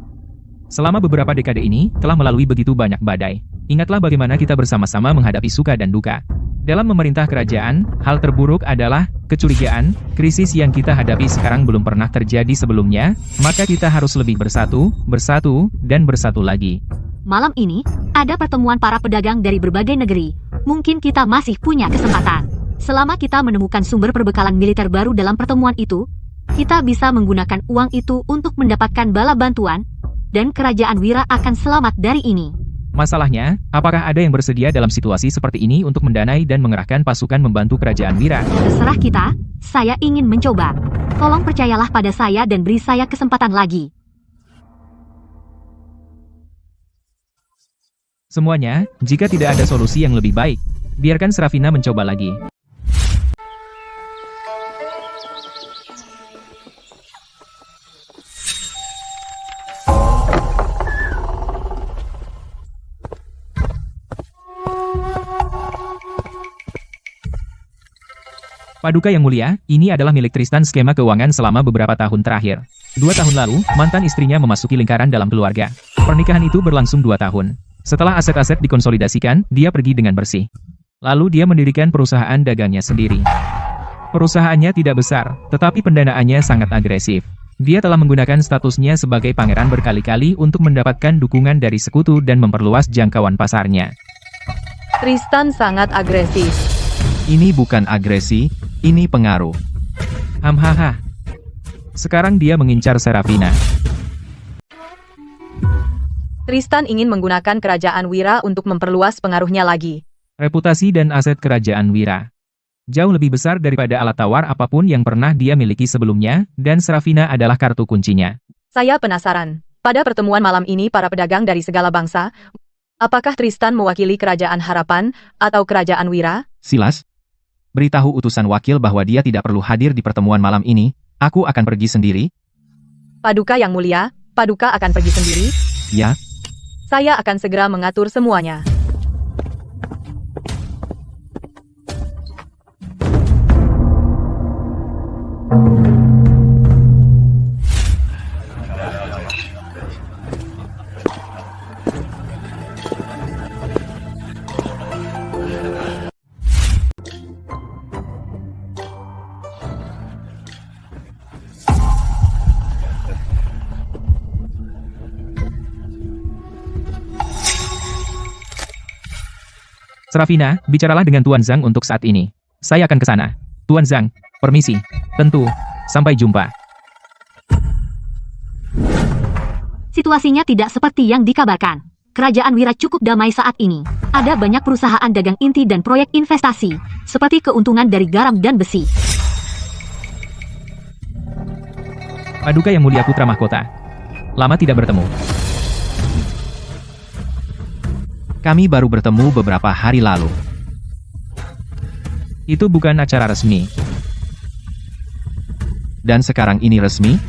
Selama beberapa dekade ini, telah melalui begitu banyak badai. Ingatlah bagaimana kita bersama-sama menghadapi suka dan duka. Dalam memerintah kerajaan, hal terburuk adalah kecurigaan. Krisis yang kita hadapi sekarang belum pernah terjadi sebelumnya, maka kita harus lebih bersatu, dan bersatu lagi. Malam ini, ada pertemuan para pedagang dari berbagai negeri. Mungkin kita masih punya kesempatan. Selama kita menemukan sumber perbekalan militer baru dalam pertemuan itu, kita bisa menggunakan uang itu untuk mendapatkan bala bantuan, dan kerajaan Wira akan selamat dari ini. Masalahnya, apakah ada yang bersedia dalam situasi seperti ini untuk mendanai dan mengerahkan pasukan membantu kerajaan Wira? Terserah kita, saya ingin mencoba. Tolong percayalah pada saya dan beri saya kesempatan lagi. Semuanya, jika tidak ada solusi yang lebih baik, biarkan Serafina mencoba lagi. Paduka yang mulia, ini adalah milik Tristan skema keuangan selama beberapa tahun terakhir. 2 tahun lalu, mantan istrinya memasuki lingkaran dalam keluarga. Pernikahan itu berlangsung 2 tahun. Setelah aset-aset dikonsolidasikan, dia pergi dengan bersih. Lalu dia mendirikan perusahaan dagangnya sendiri. Perusahaannya tidak besar, tetapi pendanaannya sangat agresif. Dia telah menggunakan statusnya sebagai pangeran berkali-kali untuk mendapatkan dukungan dari sekutu dan memperluas jangkauan pasarnya. Tristan sangat agresif. Ini bukan agresi, ini pengaruh. Hamhaha. Sekarang dia mengincar Serafina. Tristan ingin menggunakan kerajaan Wira untuk memperluas pengaruhnya lagi. Reputasi dan aset kerajaan Wira jauh lebih besar daripada alat tawar apapun yang pernah dia miliki sebelumnya, dan Serafina adalah kartu kuncinya. Saya penasaran. Pada pertemuan malam ini para pedagang dari segala bangsa, apakah Tristan mewakili kerajaan Harapan atau kerajaan Wira? Silas, beritahu utusan wakil bahwa dia tidak perlu hadir di pertemuan malam ini. Aku akan pergi sendiri. Paduka yang mulia, Paduka akan pergi sendiri? Ya. Saya akan segera mengatur semuanya. Serafina, bicaralah dengan Tuan Zhang untuk saat ini. Saya akan ke sana. Tuan Zhang, permisi. Tentu. Sampai jumpa. Situasinya tidak seperti yang dikabarkan. Kerajaan Wira cukup damai saat ini. Ada banyak perusahaan dagang inti dan proyek investasi, seperti keuntungan dari garam dan besi. Paduka yang mulia putra mahkota. Lama tidak bertemu. Kami baru bertemu beberapa hari lalu. Itu bukan acara resmi. Dan sekarang ini resmi?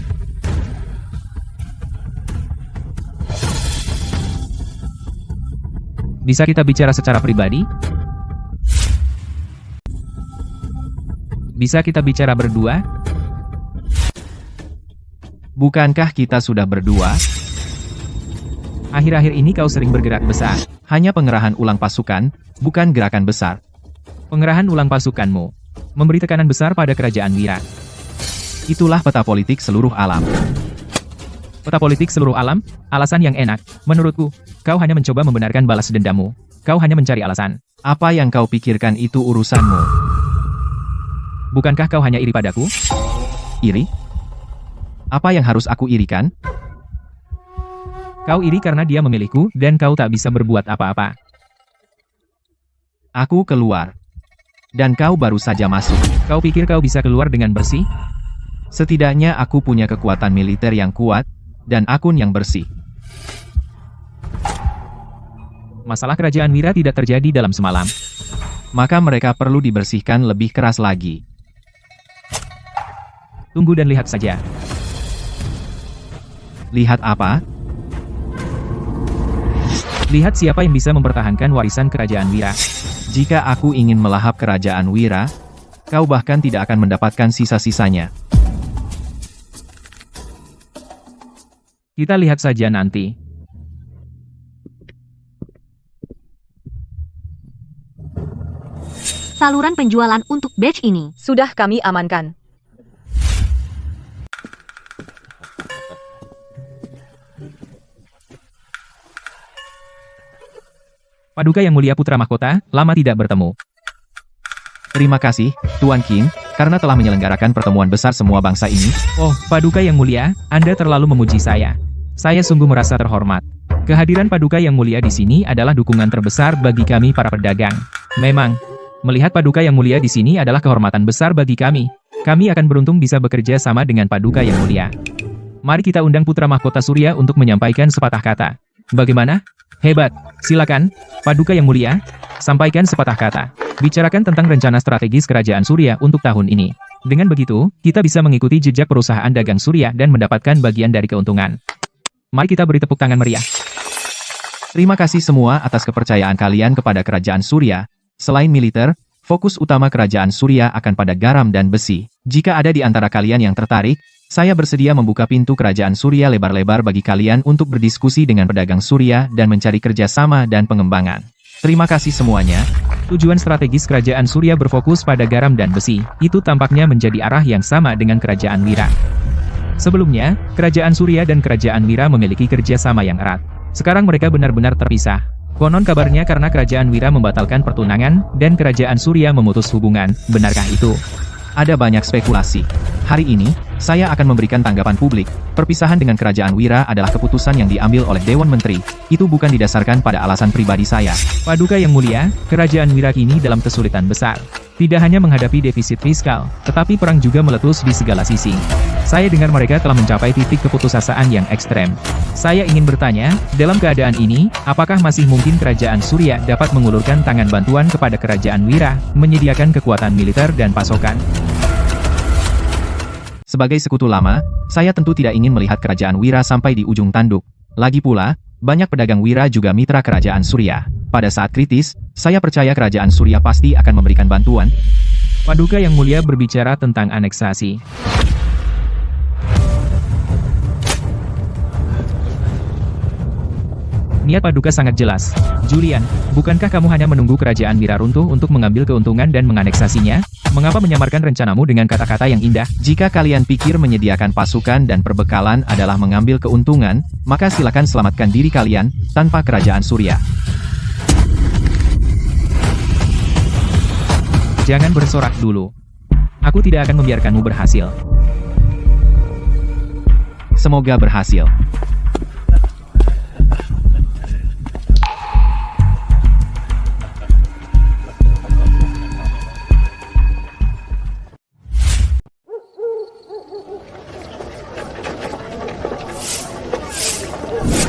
Bisa kita bicara secara pribadi? Bisa kita bicara berdua? Bukankah kita sudah berdua? Akhir-akhir ini kau sering bergerak besar. Hanya pengerahan ulang pasukan, bukan gerakan besar. Pengerahan ulang pasukanmu memberi tekanan besar pada kerajaan Wira. Itulah peta politik seluruh alam. Peta politik seluruh alam? Alasan yang enak. Menurutku, kau hanya mencoba membenarkan balas dendammu. Kau hanya mencari alasan. Apa yang kau pikirkan itu urusanmu? Bukankah kau hanya iri padaku? Iri? Apa yang harus aku irikan? Kau iri karena dia memilihku, dan kau tak bisa berbuat apa-apa. Aku keluar. Dan kau baru saja masuk. Kau pikir kau bisa keluar dengan bersih? Setidaknya aku punya kekuatan militer yang kuat, dan akun yang bersih. Masalah kerajaan Wira tidak terjadi dalam semalam. Maka mereka perlu dibersihkan lebih keras lagi. Tunggu dan lihat saja. Lihat apa? Lihat siapa yang bisa mempertahankan warisan kerajaan Wira. Jika aku ingin melahap kerajaan Wira, kau bahkan tidak akan mendapatkan sisa-sisanya. Kita lihat saja nanti. Saluran penjualan untuk badge ini. Sudah kami amankan. Paduka Yang Mulia Putra Mahkota, lama tidak bertemu. Terima kasih, Tuan King, karena telah menyelenggarakan pertemuan besar semua bangsa ini. Oh, Paduka Yang Mulia, Anda terlalu memuji saya. Saya sungguh merasa terhormat. Kehadiran Paduka Yang Mulia di sini adalah dukungan terbesar bagi kami para pedagang. Memang, melihat Paduka Yang Mulia di sini adalah kehormatan besar bagi kami. Kami akan beruntung bisa bekerja sama dengan Paduka Yang Mulia. Mari kita undang Putra Mahkota Surya untuk menyampaikan sepatah kata. Bagaimana? Hebat. Silakan, Paduka Yang Mulia, sampaikan sepatah kata. Bicarakan tentang rencana strategis Kerajaan Surya untuk tahun ini. Dengan begitu, kita bisa mengikuti jejak perusahaan dagang Surya dan mendapatkan bagian dari keuntungan. Mari kita beri tepuk tangan meriah. Terima kasih semua atas kepercayaan kalian kepada Kerajaan Surya. Selain militer, fokus utama Kerajaan Surya akan pada garam dan besi. Jika ada di antara kalian yang tertarik, saya bersedia membuka pintu Kerajaan Surya lebar-lebar bagi kalian untuk berdiskusi dengan pedagang Surya dan mencari kerjasama dan pengembangan. Terima kasih semuanya. Tujuan strategis Kerajaan Surya berfokus pada garam dan besi. Itu tampaknya menjadi arah yang sama dengan Kerajaan Wira. Sebelumnya, Kerajaan Surya dan Kerajaan Wira memiliki kerjasama yang erat. Sekarang mereka benar-benar terpisah. Konon kabarnya karena Kerajaan Wira membatalkan pertunangan, dan Kerajaan Surya memutus hubungan. Benarkah itu? Ada banyak spekulasi. Hari ini, saya akan memberikan tanggapan publik. Perpisahan dengan Kerajaan Wira adalah keputusan yang diambil oleh Dewan Menteri. Itu bukan didasarkan pada alasan pribadi saya. Paduka Yang Mulia, Kerajaan Wira kini dalam kesulitan besar. Tidak hanya menghadapi defisit fiskal, tetapi perang juga meletus di segala sisi. Saya dengar mereka telah mencapai titik keputusasaan yang ekstrem. Saya ingin bertanya, dalam keadaan ini, apakah masih mungkin Kerajaan Surya dapat mengulurkan tangan bantuan kepada Kerajaan Wira, menyediakan kekuatan militer dan pasokan? Sebagai sekutu lama, saya tentu tidak ingin melihat Kerajaan Wira sampai di ujung tanduk. Lagi pula, banyak pedagang Wira juga mitra Kerajaan Surya. Pada saat kritis, saya percaya Kerajaan Surya pasti akan memberikan bantuan. Paduka Yang Mulia berbicara tentang aneksasi. Niat Paduka sangat jelas. Julian, bukankah kamu hanya menunggu Kerajaan Wira runtuh untuk mengambil keuntungan dan menganeksasinya? Mengapa menyamarkan rencanamu dengan kata-kata yang indah? Jika kalian pikir menyediakan pasukan dan perbekalan adalah mengambil keuntungan, maka silakan selamatkan diri kalian, tanpa Kerajaan Surya. Jangan bersorak dulu. Aku tidak akan membiarkanmu berhasil. Semoga berhasil.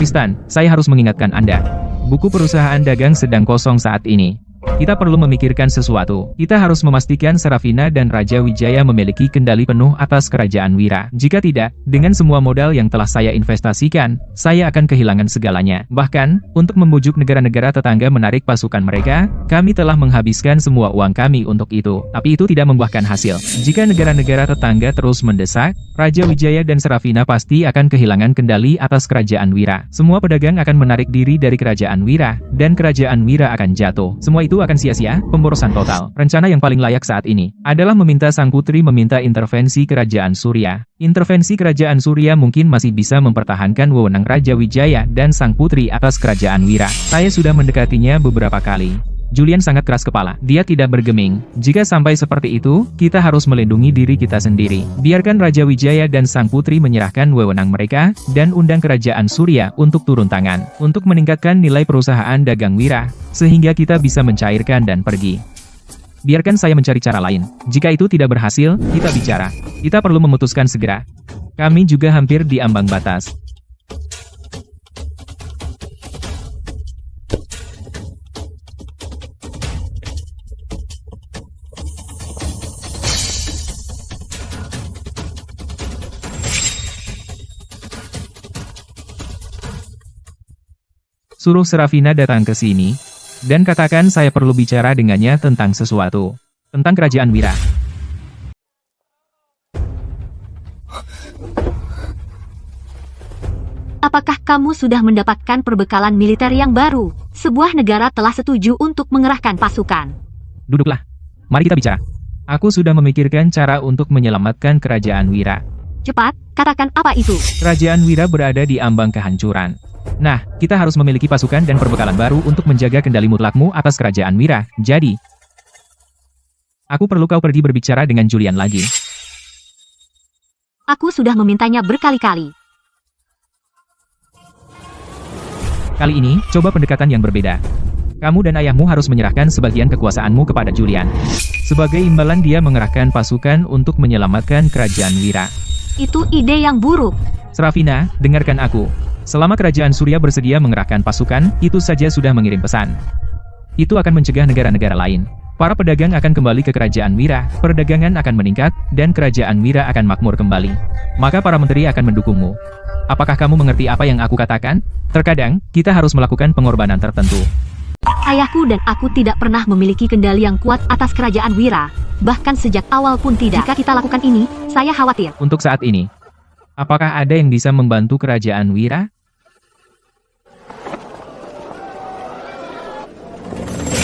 Tristan, saya harus mengingatkan Anda. Buku perusahaan dagang sedang kosong saat ini. Kita perlu memikirkan sesuatu. Kita harus memastikan Serafina dan Raja Wijaya memiliki kendali penuh atas kerajaan Wira. Jika tidak, dengan semua modal yang telah saya investasikan, saya akan kehilangan segalanya. Bahkan, untuk membujuk negara-negara tetangga menarik pasukan mereka, kami telah menghabiskan semua uang kami untuk itu. Tapi itu tidak membuahkan hasil. Jika negara-negara tetangga terus mendesak, Raja Wijaya dan Serafina pasti akan kehilangan kendali atas kerajaan Wira. Semua pedagang akan menarik diri dari kerajaan Wira, dan kerajaan Wira akan jatuh. Semua itu akan sia-sia, pemborosan total. Rencana yang paling layak saat ini adalah meminta sang putri meminta intervensi kerajaan Surya. Intervensi kerajaan Surya mungkin masih bisa mempertahankan wewenang Raja Wijaya dan sang putri atas kerajaan Wira. Saya sudah mendekatinya beberapa kali. Julian sangat keras kepala. Dia tidak bergeming. Jika sampai seperti itu, kita harus melindungi diri kita sendiri. Biarkan Raja Wijaya dan sang putri menyerahkan wewenang mereka, dan undang kerajaan Surya untuk turun tangan. Untuk meningkatkan nilai perusahaan dagang Wira, sehingga kita bisa mencairkan dan pergi. Biarkan saya mencari cara lain. Jika itu tidak berhasil, kita bicara. Kita perlu memutuskan segera. Kami juga hampir di ambang batas. Suruh Serafina datang ke sini, dan katakan saya perlu bicara dengannya tentang sesuatu. Tentang kerajaan Wira. Apakah kamu sudah mendapatkan perbekalan militer yang baru? Sebuah negara telah setuju untuk mengerahkan pasukan. Duduklah. Mari kita bicara. Aku sudah memikirkan cara untuk menyelamatkan kerajaan Wira. Cepat, katakan apa itu? Kerajaan Wira berada di ambang kehancuran. Nah, kita harus memiliki pasukan dan perbekalan baru untuk menjaga kendali mutlakmu atas kerajaan Wira. Jadi, aku perlu kau pergi berbicara dengan Julian lagi. Aku sudah memintanya berkali-kali. Kali ini, coba pendekatan yang berbeda. Kamu dan ayahmu harus menyerahkan sebagian kekuasaanmu kepada Julian. Sebagai imbalan dia mengerahkan pasukan untuk menyelamatkan kerajaan Wira. Itu ide yang buruk. Serafina, dengarkan aku. Selama kerajaan Surya bersedia mengerahkan pasukan, itu saja sudah mengirim pesan. Itu akan mencegah negara-negara lain. Para pedagang akan kembali ke kerajaan Wira, perdagangan akan meningkat, dan kerajaan Wira akan makmur kembali. Maka para menteri akan mendukungmu. Apakah kamu mengerti apa yang aku katakan? Terkadang, kita harus melakukan pengorbanan tertentu. Ayahku dan aku tidak pernah memiliki kendali yang kuat atas kerajaan Wira. Bahkan sejak awal pun tidak. Jika kita lakukan ini, saya khawatir. Untuk saat ini, apakah ada yang bisa membantu kerajaan Wira?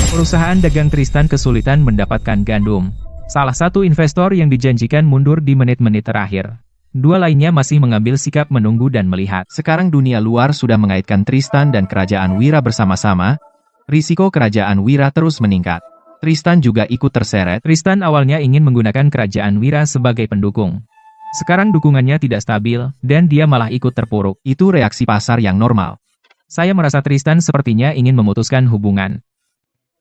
Perusahaan dagang Tristan kesulitan mendapatkan gandum. Salah satu investor yang dijanjikan mundur di menit-menit terakhir. Dua lainnya masih mengambil sikap menunggu dan melihat. Sekarang dunia luar sudah mengaitkan Tristan dan kerajaan Wira bersama-sama. Risiko kerajaan Wira terus meningkat. Tristan juga ikut terseret. Tristan awalnya ingin menggunakan kerajaan Wira sebagai pendukung. Sekarang dukungannya tidak stabil, dan dia malah ikut terpuruk. Itu reaksi pasar yang normal. Saya merasa Tristan sepertinya ingin memutuskan hubungan.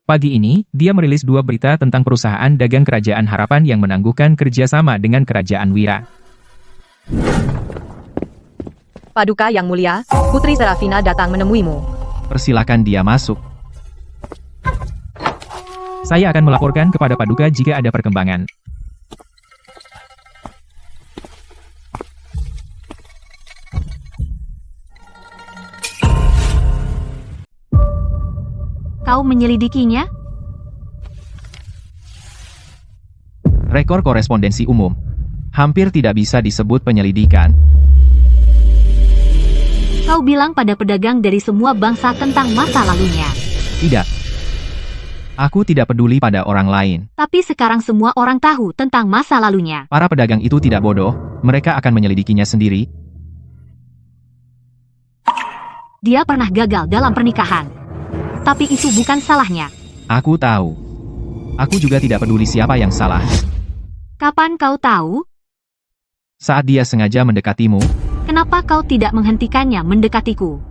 Pagi ini, dia merilis dua berita tentang perusahaan dagang Kerajaan Harapan yang menangguhkan kerjasama dengan Kerajaan Wira. Paduka yang mulia, Putri Serafina datang menemuimu. Persilakan dia masuk. Saya akan melaporkan kepada Paduka jika ada perkembangan. Kau menyelidikinya? Rekor korespondensi umum. Hampir tidak bisa disebut penyelidikan. Kau bilang pada pedagang dari semua bangsa tentang masa lalunya. Tidak. Aku tidak peduli pada orang lain. Tapi sekarang semua orang tahu tentang masa lalunya. Para pedagang itu tidak bodoh, mereka akan menyelidikinya sendiri. Dia pernah gagal dalam pernikahan. Tapi itu bukan salahnya. Aku tahu. Aku juga tidak peduli siapa yang salah. Kapan kau tahu? Saat dia sengaja mendekatimu. Kenapa kau tidak menghentikannya mendekatiku?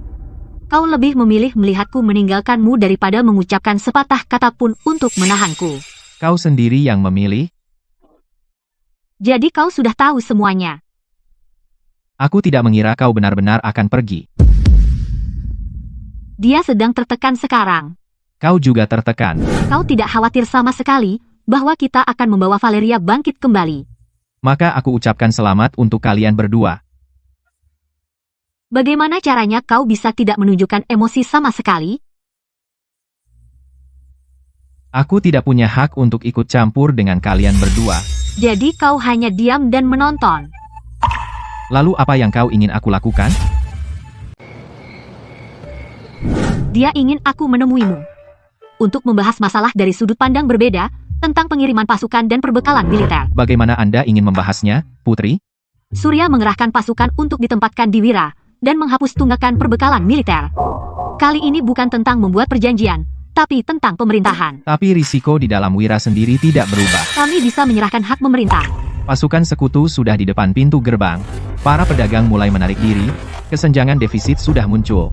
Kau lebih memilih melihatku meninggalkanmu daripada mengucapkan sepatah kata pun untuk menahanku. Kau sendiri yang memilih. Jadi kau sudah tahu semuanya. Aku tidak mengira kau benar-benar akan pergi. Dia sedang tertekan sekarang. Kau juga tertekan. Kau tidak khawatir sama sekali bahwa kita akan membawa Valeria bangkit kembali. Maka aku ucapkan selamat untuk kalian berdua. Bagaimana caranya kau bisa tidak menunjukkan emosi sama sekali? Aku tidak punya hak untuk ikut campur dengan kalian berdua. Jadi kau hanya diam dan menonton. Lalu apa yang kau ingin aku lakukan? Dia ingin aku menemuimu. Untuk membahas masalah dari sudut pandang berbeda, tentang pengiriman pasukan dan perbekalan militer. Bagaimana Anda ingin membahasnya, Putri? Surya mengerahkan pasukan untuk ditempatkan di Wira, dan menghapus tunggakan perbekalan militer. Kali ini bukan tentang membuat perjanjian, tapi tentang pemerintahan. Tapi risiko di dalam Wira sendiri tidak berubah. Kami bisa menyerahkan hak pemerintah. Pasukan sekutu sudah di depan pintu gerbang. Para pedagang mulai menarik diri, kesenjangan defisit sudah muncul.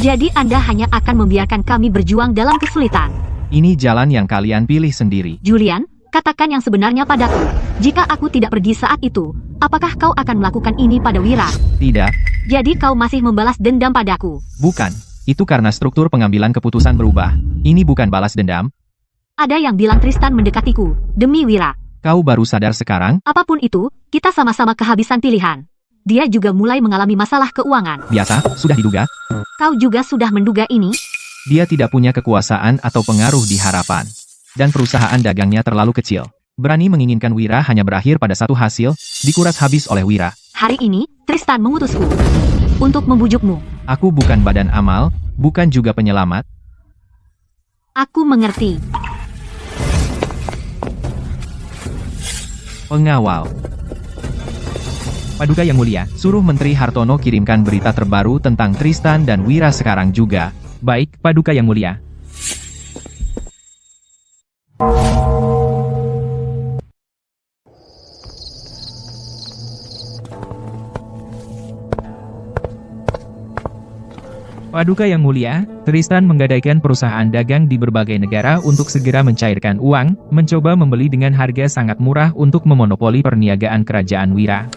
Jadi Anda hanya akan membiarkan kami berjuang dalam kesulitan. Ini jalan yang kalian pilih sendiri. Julian, katakan yang sebenarnya padaku. Jika aku tidak pergi saat itu, apakah kau akan melakukan ini pada Wira? Tidak, Jadi kau masih membalas dendam padaku. bukan. Itu karena struktur pengambilan keputusan berubah. Ini bukan balas dendam. Ada yang bilang Tristan mendekatiku, demi Wira. Kau baru sadar sekarang? Apapun itu, kita sama-sama kehabisan pilihan. Dia juga mulai mengalami masalah keuangan. Biasa, sudah diduga. Kau juga sudah menduga ini? Dia tidak punya kekuasaan atau pengaruh di Harapan. Dan perusahaan dagangnya terlalu kecil. Berani menginginkan Wira hanya berakhir pada satu hasil, dikuras habis oleh Wira. Hari ini, Tristan mengutusku untuk membujukmu. Aku bukan badan amal, bukan juga penyelamat. Aku mengerti. Pengawal. Paduka yang mulia. Suruh Menteri Hartono kirimkan berita terbaru tentang Tristan dan Wira sekarang juga. Baik, Paduka yang mulia. Paduka yang mulia, Tristan menggadaikan perusahaan dagang di berbagai negara untuk segera mencairkan uang, mencoba membeli dengan harga sangat murah untuk memonopoli perniagaan kerajaan Wira.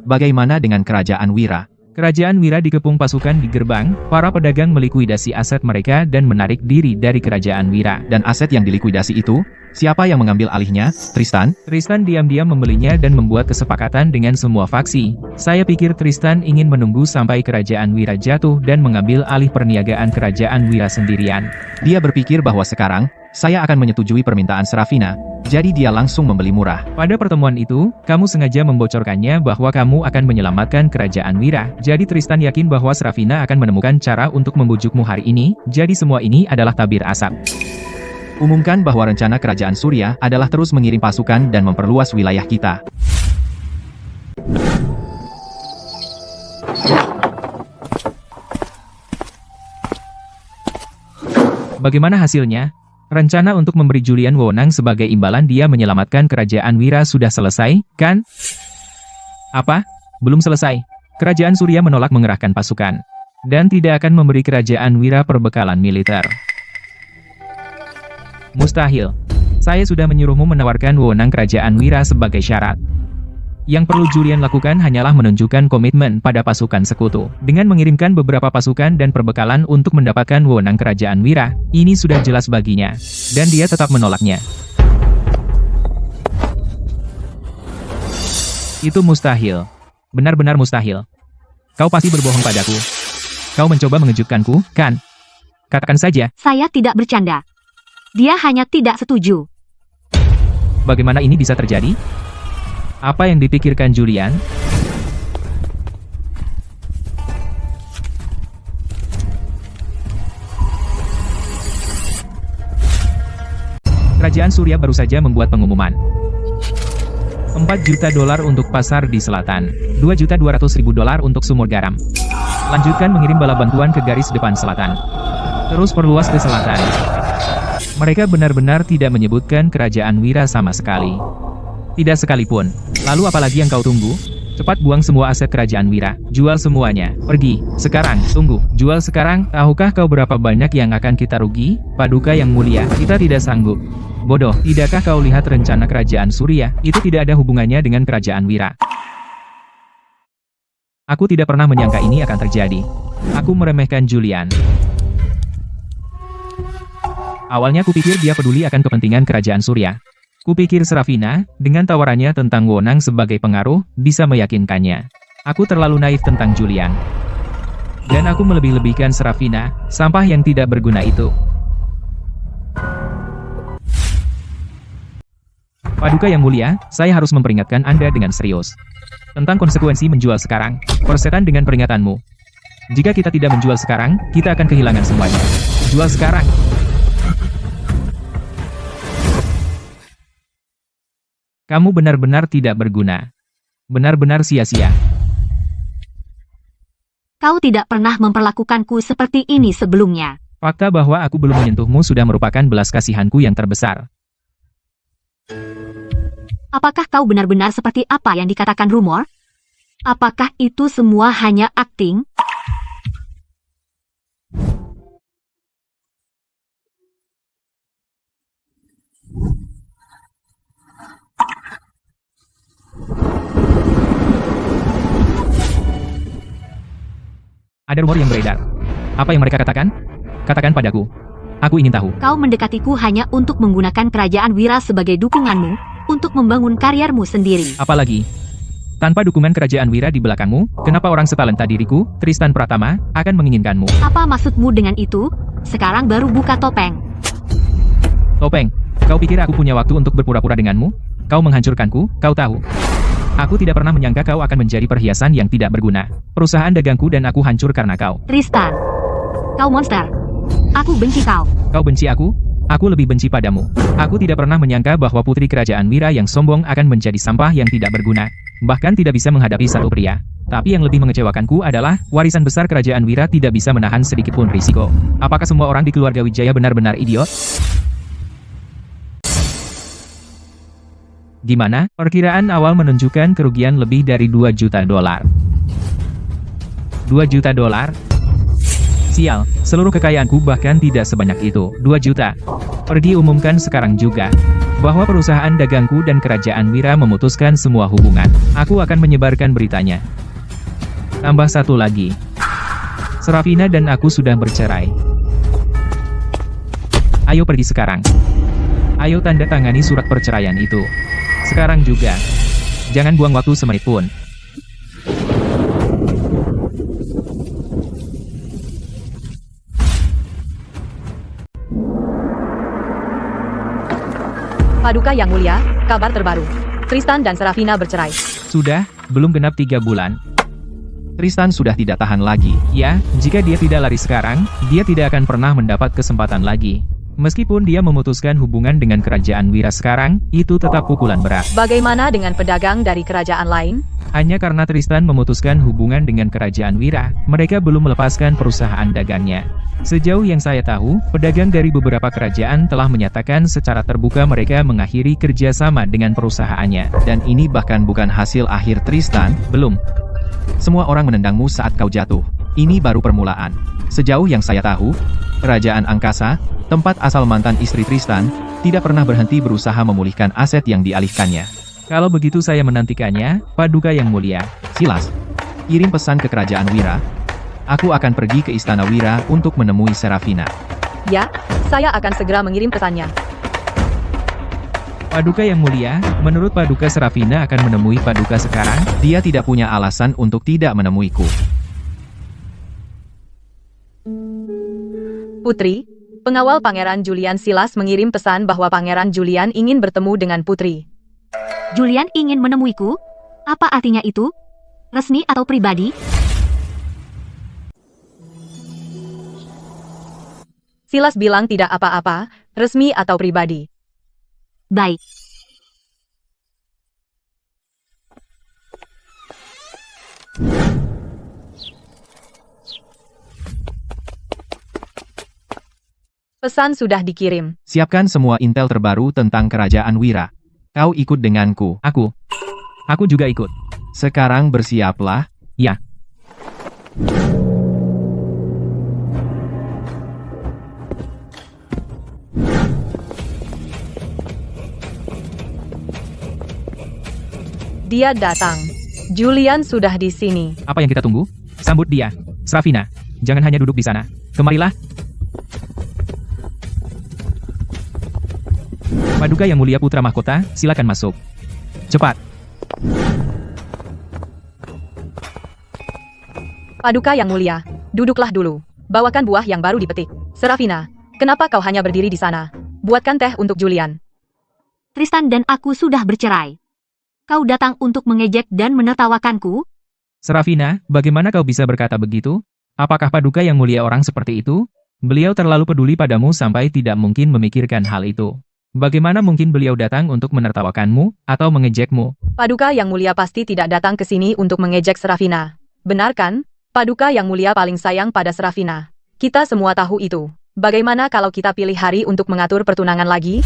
Bagaimana dengan kerajaan Wira? Kerajaan Wira dikepung pasukan di gerbang, para pedagang melikuidasi aset mereka dan menarik diri dari kerajaan Wira. Dan aset yang dilikuidasi itu, siapa yang mengambil alihnya? Tristan? Tristan diam-diam membelinya dan membuat kesepakatan dengan semua faksi. Saya pikir Tristan ingin menunggu sampai kerajaan Wira jatuh dan mengambil alih perniagaan kerajaan Wira sendirian. Dia berpikir bahwa sekarang, saya akan menyetujui permintaan Serafina, jadi dia langsung membeli murah. Pada pertemuan itu, kamu sengaja membocorkannya bahwa kamu akan menyelamatkan kerajaan Wira. Jadi Tristan yakin bahwa Serafina akan menemukan cara untuk membujukmu hari ini, jadi semua ini adalah tabir asap. Umumkan bahwa rencana kerajaan Surya adalah terus mengirim pasukan dan memperluas wilayah kita. Bagaimana hasilnya? Rencana untuk memberi Julian wewenang sebagai imbalan dia menyelamatkan kerajaan Wira sudah selesai, kan? Apa? Belum selesai. Kerajaan Surya menolak mengerahkan pasukan. Dan tidak akan memberi kerajaan Wira perbekalan militer. Mustahil. Saya sudah menyuruhmu menawarkan wewenang kerajaan Wira sebagai syarat. Yang perlu Julian lakukan hanyalah menunjukkan komitmen pada pasukan sekutu. Dengan mengirimkan beberapa pasukan dan perbekalan untuk mendapatkan wewenang kerajaan Wira, ini sudah jelas baginya. Dan dia tetap menolaknya. Itu mustahil. Benar-benar mustahil. Kau pasti berbohong padaku. Kau mencoba mengejutkanku, kan? Katakan saja. Saya tidak bercanda. Dia hanya tidak setuju. Bagaimana ini bisa terjadi? Apa yang dipikirkan Julian? Kerajaan Surya baru saja membuat pengumuman. 4 juta dolar untuk pasar di selatan. 2.200.000 dolar untuk sumur garam. Lanjutkan mengirim bala bantuan ke garis depan selatan. Terus perluas ke selatan. Mereka benar-benar tidak menyebutkan kerajaan Wira sama sekali. Tidak sekalipun. Lalu apalagi yang kau tunggu? Cepat buang semua aset kerajaan Wira. Jual semuanya. Pergi. Sekarang. Tunggu. Jual sekarang. Tahukah kau berapa banyak yang akan kita rugi? Paduka yang mulia, kita tidak sanggup. Bodoh. Tidakkah kau lihat rencana kerajaan Surya? Itu tidak ada hubungannya dengan kerajaan Wira. Aku tidak pernah menyangka ini akan terjadi. Aku meremehkan Julian. Awalnya kupikir dia peduli akan kepentingan kerajaan Surya. Kupikir Serafina, dengan tawarannya tentang wewenang sebagai pengaruh, bisa meyakinkannya. Aku terlalu naif tentang Julian. Dan aku melebih-lebihkan Serafina, sampah yang tidak berguna itu. Paduka yang mulia, saya harus memperingatkan Anda dengan serius. Tentang konsekuensi menjual sekarang, persetan dengan peringatanmu. Jika kita tidak menjual sekarang, kita akan kehilangan semuanya. Jual sekarang. Kamu benar-benar tidak berguna. Benar-benar sia-sia. Kau tidak pernah memperlakukanku seperti ini sebelumnya. Fakta bahwa aku belum menyentuhmu sudah merupakan belas kasihanku yang terbesar. Apakah kau benar-benar seperti apa yang dikatakan rumor? Apakah itu semua hanya akting? Ada rumor yang beredar. Apa yang mereka katakan? Katakan padaku. Aku ingin tahu. Kau mendekatiku hanya untuk menggunakan kerajaan Wira sebagai dukunganmu, untuk membangun kariermu sendiri. Apalagi, tanpa dukungan kerajaan Wira di belakangmu, kenapa orang setalenta diriku, Tristan Pratama, akan menginginkanmu? Apa maksudmu dengan itu? Sekarang baru buka topeng. Topeng, kau pikir aku punya waktu untuk berpura-pura denganmu? Kau menghancurkanku, kau tahu. Aku tidak pernah menyangka kau akan menjadi perhiasan yang tidak berguna. Perusahaan dagangku dan aku hancur karena kau. Tristan, kau monster. Aku benci kau. Kau benci aku? Aku lebih benci padamu. Aku tidak pernah menyangka bahwa putri kerajaan Wira yang sombong akan menjadi sampah yang tidak berguna. Bahkan tidak bisa menghadapi satu pria. Tapi yang lebih mengecewakanku adalah, warisan besar kerajaan Wira tidak bisa menahan sedikitpun risiko. Apakah semua orang di keluarga Wijaya benar-benar idiot? Di mana perkiraan awal menunjukkan kerugian lebih dari 2 juta dolar. 2 juta dolar? Sial, seluruh kekayaanku bahkan tidak sebanyak itu, 2 juta. Pergi umumkan sekarang juga, bahwa perusahaan dagangku dan kerajaan Wira memutuskan semua hubungan. Aku akan menyebarkan beritanya. Tambah satu lagi. Serafina dan aku sudah bercerai. Ayo pergi sekarang. Ayo tanda tangani surat perceraian itu. Sekarang juga. Jangan buang waktu semenit pun. Paduka yang mulia, kabar terbaru. Tristan dan Serafina bercerai. Sudah, belum genap 3 bulan. Tristan sudah tidak tahan lagi. Ya, jika dia tidak lari sekarang, dia tidak akan pernah mendapat kesempatan lagi. Meskipun dia memutuskan hubungan dengan kerajaan Wira sekarang, itu tetap pukulan berat. Bagaimana dengan pedagang dari kerajaan lain? Hanya karena Tristan memutuskan hubungan dengan kerajaan Wira, mereka belum melepaskan perusahaan dagangnya. Sejauh yang saya tahu, pedagang dari beberapa kerajaan telah menyatakan secara terbuka mereka mengakhiri kerjasama dengan perusahaannya. Dan ini bahkan bukan hasil akhir Tristan. Belum. Semua orang menendangmu saat kau jatuh. Ini baru permulaan. Sejauh yang saya tahu, Kerajaan Angkasa, tempat asal mantan istri Tristan, tidak pernah berhenti berusaha memulihkan aset yang dialihkannya. Kalau begitu saya menantikannya, Paduka yang mulia. Silas, kirim pesan ke Kerajaan Wira. Aku akan pergi ke Istana Wira untuk menemui Serafina. Ya, saya akan segera mengirim pesannya. Paduka yang mulia, menurut Paduka Serafina akan menemui Paduka sekarang? Dia tidak punya alasan untuk tidak menemuiku. Putri, pengawal Pangeran Julian Silas mengirim pesan bahwa Pangeran Julian ingin bertemu dengan Putri. Julian ingin menemuiku? Apa artinya itu? Resmi atau pribadi? Silas bilang tidak apa-apa, resmi atau pribadi. Baik. Pesan sudah dikirim. Siapkan semua intel terbaru tentang Kerajaan Wira. Kau ikut denganku. Aku juga ikut. Sekarang bersiaplah. Ya. Dia datang. Julian sudah di sini. Apa yang kita tunggu? Sambut dia. Serafina, jangan hanya duduk di sana. Kemarilah. Paduka Yang Mulia Putra Mahkota, silakan masuk. Cepat. Paduka Yang Mulia, duduklah dulu. Bawakan buah yang baru dipetik. Serafina, kenapa kau hanya berdiri di sana? Buatkan teh untuk Julian. Tristan dan aku sudah bercerai. Kau datang untuk mengejek dan menertawakanku? Serafina, bagaimana kau bisa berkata begitu? Apakah Paduka Yang Mulia orang seperti itu? Beliau terlalu peduli padamu sampai tidak mungkin memikirkan hal itu. Bagaimana mungkin beliau datang untuk menertawakanmu atau mengejekmu? Paduka Yang Mulia pasti tidak datang ke sini untuk mengejek Serafina. Benar kan? Paduka Yang Mulia paling sayang pada Serafina. Kita semua tahu itu. Bagaimana kalau kita pilih hari untuk mengatur pertunangan lagi?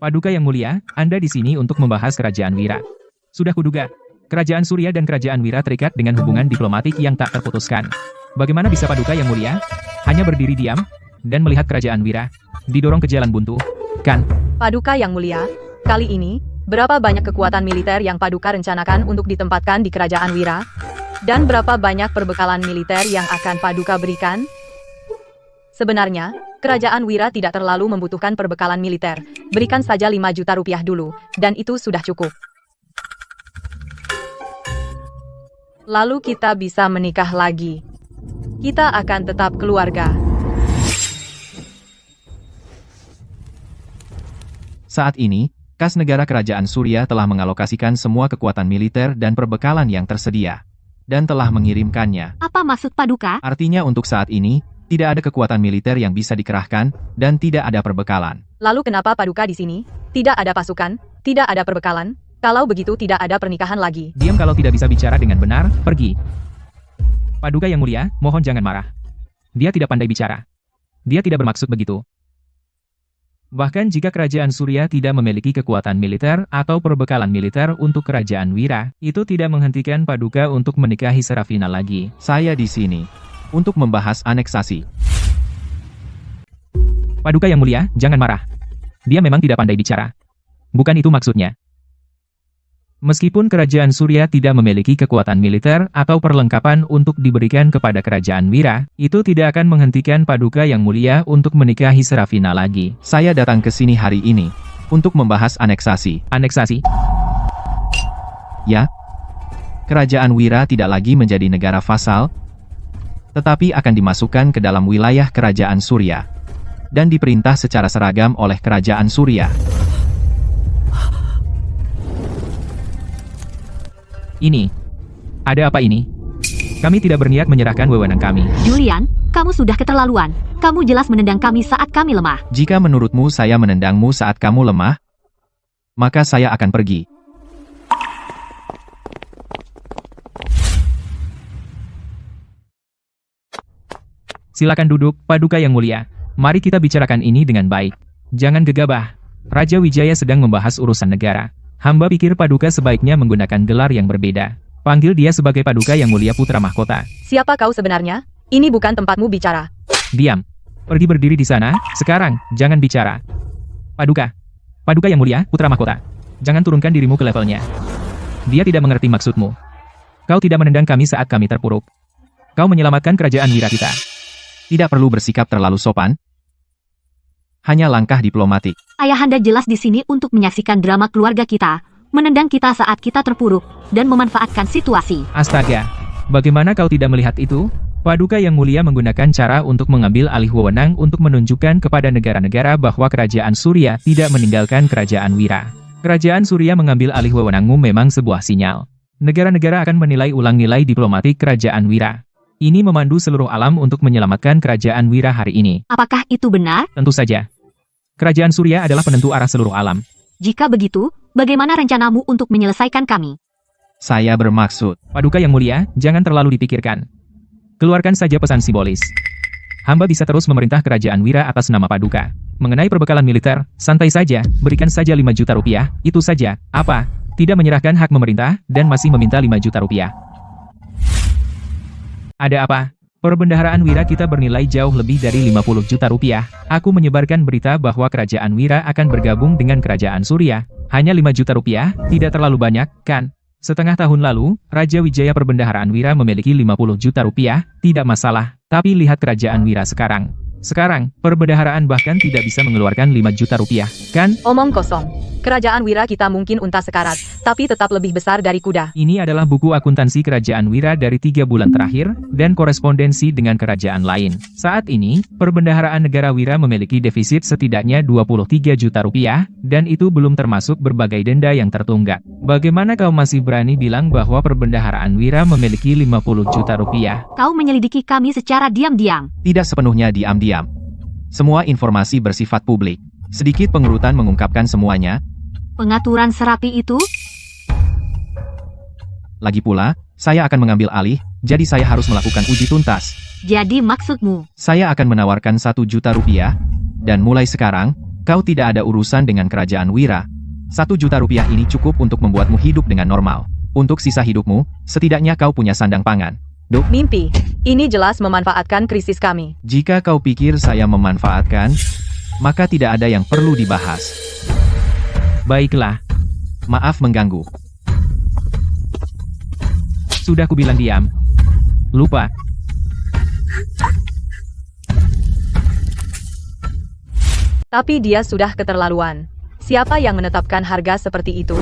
Paduka Yang Mulia, Anda di sini untuk membahas Kerajaan Wira. Sudah kuduga. Kerajaan Surya dan Kerajaan Wira terikat dengan hubungan diplomatik yang tak terputuskan. Bagaimana bisa Paduka Yang Mulia hanya berdiri diam dan melihat Kerajaan Wira didorong ke jalan buntu? Kan? Paduka Yang Mulia, kali ini, berapa banyak kekuatan militer yang Paduka rencanakan untuk ditempatkan di Kerajaan Wira? Dan berapa banyak perbekalan militer yang akan Paduka berikan? Sebenarnya, Kerajaan Wira tidak terlalu membutuhkan perbekalan militer. Berikan saja 5 juta rupiah dulu, dan itu sudah cukup. Lalu kita bisa menikah lagi. Kita akan tetap keluarga. Saat ini, kas negara Kerajaan Surya telah mengalokasikan semua kekuatan militer dan perbekalan yang tersedia. Dan telah mengirimkannya. Apa maksud Paduka? Artinya untuk saat ini, tidak ada kekuatan militer yang bisa dikerahkan, dan tidak ada perbekalan. Lalu kenapa Paduka di sini? Tidak ada pasukan, tidak ada perbekalan. Kalau begitu tidak ada pernikahan lagi. Diam kalau tidak bisa bicara dengan benar, pergi. Paduka Yang Mulia, mohon jangan marah. Dia tidak pandai bicara. Dia tidak bermaksud begitu. Bahkan jika Kerajaan Surya tidak memiliki kekuatan militer atau perbekalan militer untuk Kerajaan Wira, itu tidak menghentikan Paduka untuk menikahi Serafina lagi. Saya di sini untuk membahas aneksasi. Paduka Yang Mulia, jangan marah. Dia memang tidak pandai bicara. Bukan itu maksudnya. Meskipun Kerajaan Surya tidak memiliki kekuatan militer atau perlengkapan untuk diberikan kepada Kerajaan Wira, itu tidak akan menghentikan Paduka Yang Mulia untuk menikahi Serafina lagi. Saya datang ke sini hari ini untuk membahas aneksasi. Aneksasi? Ya, Kerajaan Wira tidak lagi menjadi negara vasal, tetapi akan dimasukkan ke dalam wilayah Kerajaan Surya dan diperintah secara seragam oleh Kerajaan Surya. Ini. Ada apa ini? Kami tidak berniat menyerahkan wewenang kami. Julian, kamu sudah keterlaluan. Kamu jelas menendang kami saat kami lemah. Jika menurutmu saya menendangmu saat kamu lemah, maka saya akan pergi. Silakan duduk, Paduka Yang Mulia. Mari kita bicarakan ini dengan baik. Jangan gegabah. Raja Wijaya sedang membahas urusan negara. Hamba pikir Paduka sebaiknya menggunakan gelar yang berbeda. Panggil dia sebagai Paduka Yang Mulia Putra Mahkota. Siapa kau sebenarnya? Ini bukan tempatmu bicara. Diam. Pergi berdiri di sana, sekarang, jangan bicara. Paduka. Paduka Yang Mulia, Putra Mahkota. Jangan turunkan dirimu ke levelnya. Dia tidak mengerti maksudmu. Kau tidak menendang kami saat kami terpuruk. Kau menyelamatkan kerajaan Wira kita. Tidak perlu bersikap terlalu sopan. Hanya langkah diplomatik. Ayahanda jelas di sini untuk menyaksikan drama keluarga kita, menendang kita saat kita terpuruk, dan memanfaatkan situasi. Astaga, bagaimana kau tidak melihat itu? Paduka Yang Mulia menggunakan cara untuk mengambil alih wewenang untuk menunjukkan kepada negara-negara bahwa Kerajaan Surya tidak meninggalkan Kerajaan Wira. Kerajaan Surya mengambil alih wewenangmu memang sebuah sinyal. Negara-negara akan menilai ulang nilai diplomatik Kerajaan Wira. Ini memandu seluruh alam untuk menyelamatkan Kerajaan Wira hari ini. Apakah itu benar? Tentu saja. Kerajaan Surya adalah penentu arah seluruh alam. Jika begitu, bagaimana rencanamu untuk menyelesaikan kami? Saya bermaksud, Paduka Yang Mulia, jangan terlalu dipikirkan. Keluarkan saja pesan simbolis. Hamba bisa terus memerintah Kerajaan Wira atas nama Paduka. Mengenai perbekalan militer, santai saja, berikan saja 5 juta rupiah, itu saja. Apa? Tidak menyerahkan hak memerintah, dan masih meminta 5 juta rupiah. Ada apa? Perbendaharaan Wira kita bernilai jauh lebih dari 50 juta rupiah. Aku menyebarkan berita bahwa Kerajaan Wira akan bergabung dengan Kerajaan Surya. Hanya 5 juta rupiah, tidak terlalu banyak, kan? Setengah tahun lalu, Raja Wijaya Perbendaharaan Wira memiliki 50 juta rupiah, tidak masalah. Tapi lihat Kerajaan Wira sekarang. Sekarang, perbendaharaan bahkan tidak bisa mengeluarkan 5 juta rupiah, kan? Omong kosong. Kerajaan Wira kita mungkin unta sekarat, tapi tetap lebih besar dari kuda. Ini adalah buku akuntansi Kerajaan Wira dari 3 bulan terakhir, dan korespondensi dengan kerajaan lain. Saat ini, perbendaharaan negara Wira memiliki defisit setidaknya 23 juta rupiah, dan itu belum termasuk berbagai denda yang tertunggak. Bagaimana kau masih berani bilang bahwa perbendaharaan Wira memiliki 50 juta rupiah? Kau menyelidiki kami secara diam-diam. Tidak sepenuhnya diam-diam. Semua informasi bersifat publik. Sedikit pengurutan mengungkapkan semuanya. Pengaturan serapi itu? Lagi pula, saya akan mengambil alih, jadi saya harus melakukan uji tuntas. Jadi maksudmu? Saya akan menawarkan 1 juta rupiah, dan mulai sekarang, kau tidak ada urusan dengan kerajaan Wira. 1 juta rupiah ini cukup untuk membuatmu hidup dengan normal. Untuk sisa hidupmu, setidaknya kau punya sandang pangan. Duk, Mimpi. Ini jelas memanfaatkan krisis kami. jika kau pikir saya memanfaatkan, maka tidak ada yang perlu dibahas. Baiklah, Maaf mengganggu. sudah kubilang diam. Lupa. Tapi dia sudah keterlaluan. Siapa yang menetapkan harga seperti itu?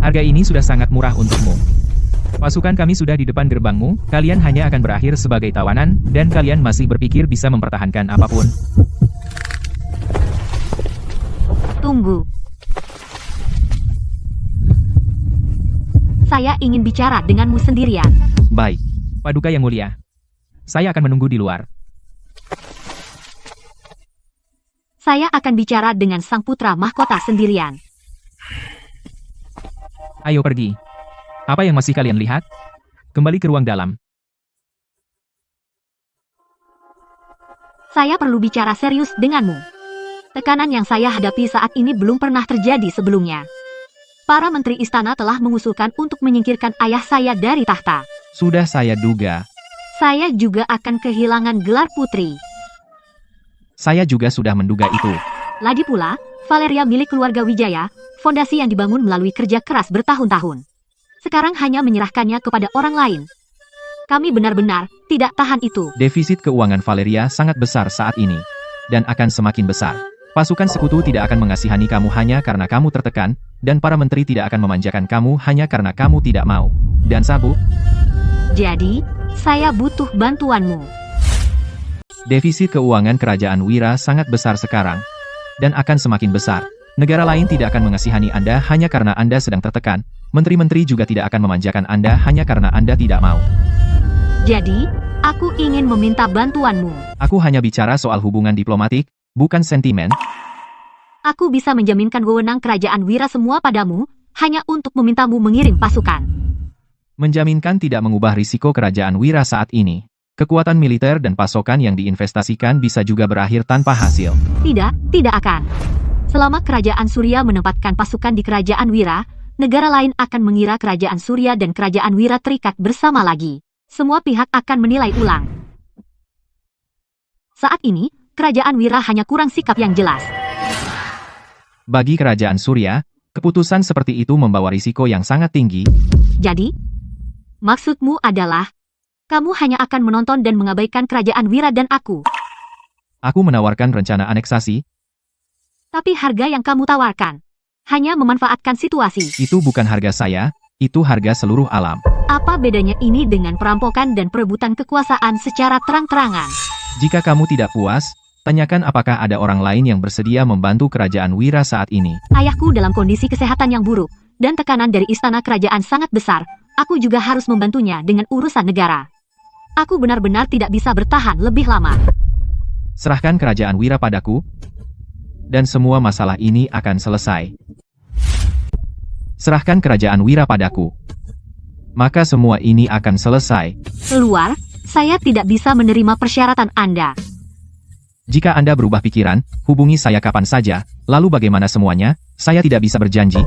Harga ini sudah sangat murah untukmu. Pasukan kami sudah di depan gerbangmu, kalian hanya akan berakhir sebagai tawanan, dan kalian masih berpikir bisa mempertahankan apapun. Tunggu. Saya ingin bicara denganmu sendirian. Baik. Paduka yang mulia. Saya akan menunggu di luar. Saya akan bicara dengan sang putra mahkota sendirian. Ayo pergi. Apa yang masih kalian lihat? Kembali ke ruang dalam. Saya perlu bicara serius denganmu. Tekanan yang saya hadapi saat ini belum pernah terjadi sebelumnya. Para menteri istana telah mengusulkan untuk menyingkirkan ayah saya dari tahta. Sudah saya duga. Saya juga akan kehilangan gelar putri. Saya juga sudah menduga itu. Lagi pula, Valeria milik keluarga Wijaya, fondasi yang dibangun melalui kerja keras bertahun-tahun. Sekarang hanya menyerahkannya kepada orang lain. Kami benar-benar tidak tahan itu. Defisit keuangan Valeria sangat besar saat ini. Dan akan semakin besar. Pasukan sekutu tidak akan mengasihani kamu hanya karena kamu tertekan, dan para menteri tidak akan memanjakan kamu hanya karena kamu tidak mau. Dan Sabu, Jadi, saya butuh bantuanmu. defisit keuangan kerajaan Wira sangat besar sekarang. Dan akan semakin besar. Negara lain tidak akan mengasihani Anda hanya karena Anda sedang tertekan. Menteri-menteri juga tidak akan memanjakan Anda hanya karena Anda tidak mau. Jadi, aku ingin meminta bantuanmu. Aku hanya bicara soal hubungan diplomatik, bukan sentimen. Aku bisa menjaminkan wewenang kerajaan Wira semua padamu, hanya untuk memintamu mengirim pasukan. Menjaminkan tidak mengubah risiko kerajaan Wira saat ini. Kekuatan militer dan pasokan yang diinvestasikan bisa juga berakhir tanpa hasil. Tidak akan. Selama kerajaan Surya menempatkan pasukan di kerajaan Wira, negara lain akan mengira kerajaan Surya dan kerajaan Wira terikat bersama lagi. Semua pihak akan menilai ulang. Saat ini, kerajaan Wira hanya kurang sikap yang jelas. Bagi kerajaan Surya, keputusan seperti itu membawa risiko yang sangat tinggi. Jadi, maksudmu adalah, kamu hanya akan menonton dan mengabaikan kerajaan Wira dan aku. Aku menawarkan rencana aneksasi. Tapi harga yang kamu tawarkan hanya memanfaatkan situasi. Itu bukan harga saya, itu harga seluruh alam. Apa bedanya ini dengan perampokan dan perebutan kekuasaan secara terang-terangan? Jika kamu tidak puas, tanyakan apakah ada orang lain yang bersedia membantu kerajaan Wira saat ini. Ayahku dalam kondisi kesehatan yang buruk, dan tekanan dari istana kerajaan sangat besar. Aku juga harus membantunya dengan urusan negara. Aku benar-benar tidak bisa bertahan lebih lama. Serahkan kerajaan Wira padaku, dan semua masalah ini akan selesai. Serahkan kerajaan Wira padaku, maka semua ini akan selesai. Keluar, saya tidak bisa menerima persyaratan Anda. Jika Anda berubah pikiran, hubungi saya kapan saja. Lalu bagaimana semuanya? Saya tidak bisa berjanji.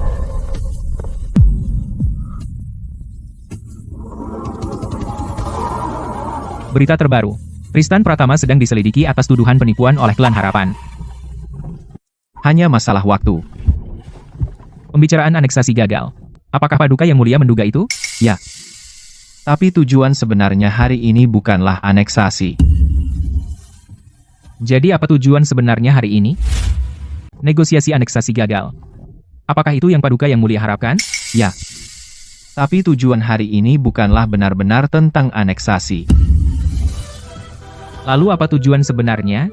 Berita terbaru. Tristan Pratama sedang diselidiki atas tuduhan penipuan oleh klan Harapan. Hanya masalah waktu. Pembicaraan aneksasi gagal. Apakah Paduka yang mulia menduga itu? Ya. Tapi tujuan sebenarnya hari ini bukanlah aneksasi. Jadi apa tujuan sebenarnya hari ini? Negosiasi aneksasi gagal. Apakah itu yang Paduka Yang Mulia harapkan? Ya. Tapi tujuan hari ini bukanlah benar-benar tentang aneksasi. Lalu apa tujuan sebenarnya?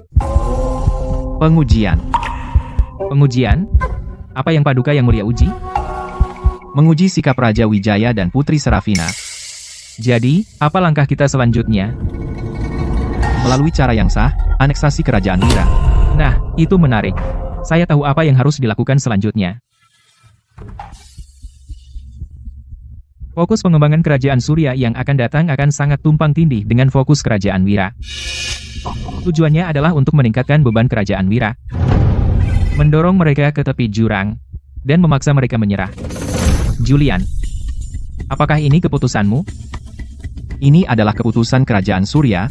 Pengujian. Pengujian? Apa yang Paduka Yang Mulia uji? Menguji sikap Raja Wijaya dan Putri Serafina. Jadi, apa langkah kita selanjutnya? Melalui cara yang sah, aneksasi Kerajaan Wira. Nah, itu menarik. Saya tahu apa yang harus dilakukan selanjutnya. Fokus pengembangan Kerajaan Surya yang akan datang akan sangat tumpang tindih dengan fokus Kerajaan Wira. Tujuannya adalah untuk meningkatkan beban Kerajaan Wira, mendorong mereka ke tepi jurang, dan memaksa mereka menyerah. Julian, apakah ini keputusanmu? Ini adalah keputusan Kerajaan Surya.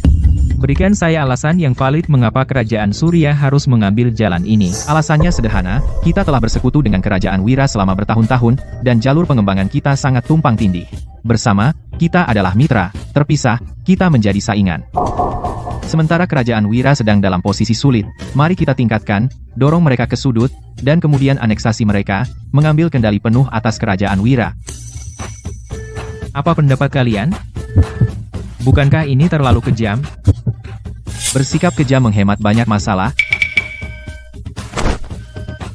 Berikan saya alasan yang valid mengapa Kerajaan Surya harus mengambil jalan ini. Alasannya sederhana, kita telah bersekutu dengan Kerajaan Wira selama bertahun-tahun, dan jalur pengembangan kita sangat tumpang tindih. Bersama, kita adalah mitra, terpisah, kita menjadi saingan. Sementara Kerajaan Wira sedang dalam posisi sulit, mari kita tingkatkan, dorong mereka ke sudut, dan kemudian aneksasi mereka, mengambil kendali penuh atas Kerajaan Wira. Apa pendapat kalian? Bukankah ini terlalu kejam? Bersikap kejam menghemat banyak masalah.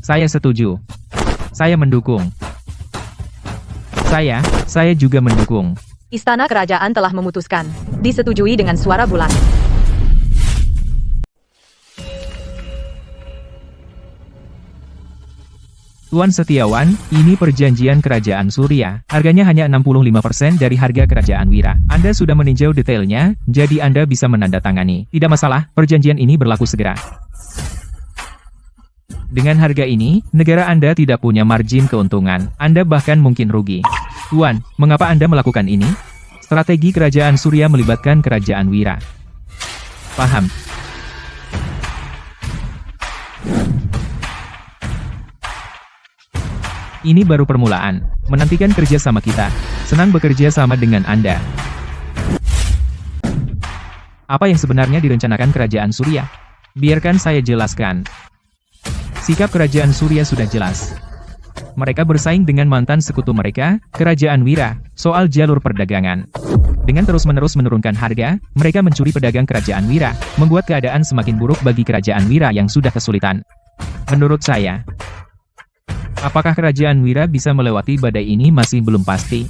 Saya setuju. Saya mendukung. Saya juga mendukung. Istana Kerajaan telah memutuskan. Disetujui dengan suara bulat. Tuan Setiawan, ini perjanjian Kerajaan Surya. Harganya hanya 65% dari harga Kerajaan Wira. Anda sudah meninjau detailnya, jadi Anda bisa menandatangani. Tidak masalah, perjanjian ini berlaku segera. Dengan harga ini, negara Anda tidak punya margin keuntungan. Anda bahkan mungkin rugi. Tuan, mengapa Anda melakukan ini? Strategi Kerajaan Surya melibatkan Kerajaan Wira. Paham. Ini baru permulaan. Menantikan kerja sama kita. Senang bekerja sama dengan Anda. Apa yang sebenarnya direncanakan Kerajaan Surya? Biarkan saya jelaskan. Sikap Kerajaan Surya sudah jelas. Mereka bersaing dengan mantan sekutu mereka, Kerajaan Wira, soal jalur perdagangan. Dengan terus-menerus menurunkan harga, mereka mencuri pedagang Kerajaan Wira, membuat keadaan semakin buruk bagi Kerajaan Wira yang sudah kesulitan. Menurut saya, apakah Kerajaan Wira bisa melewati badai ini masih belum pasti.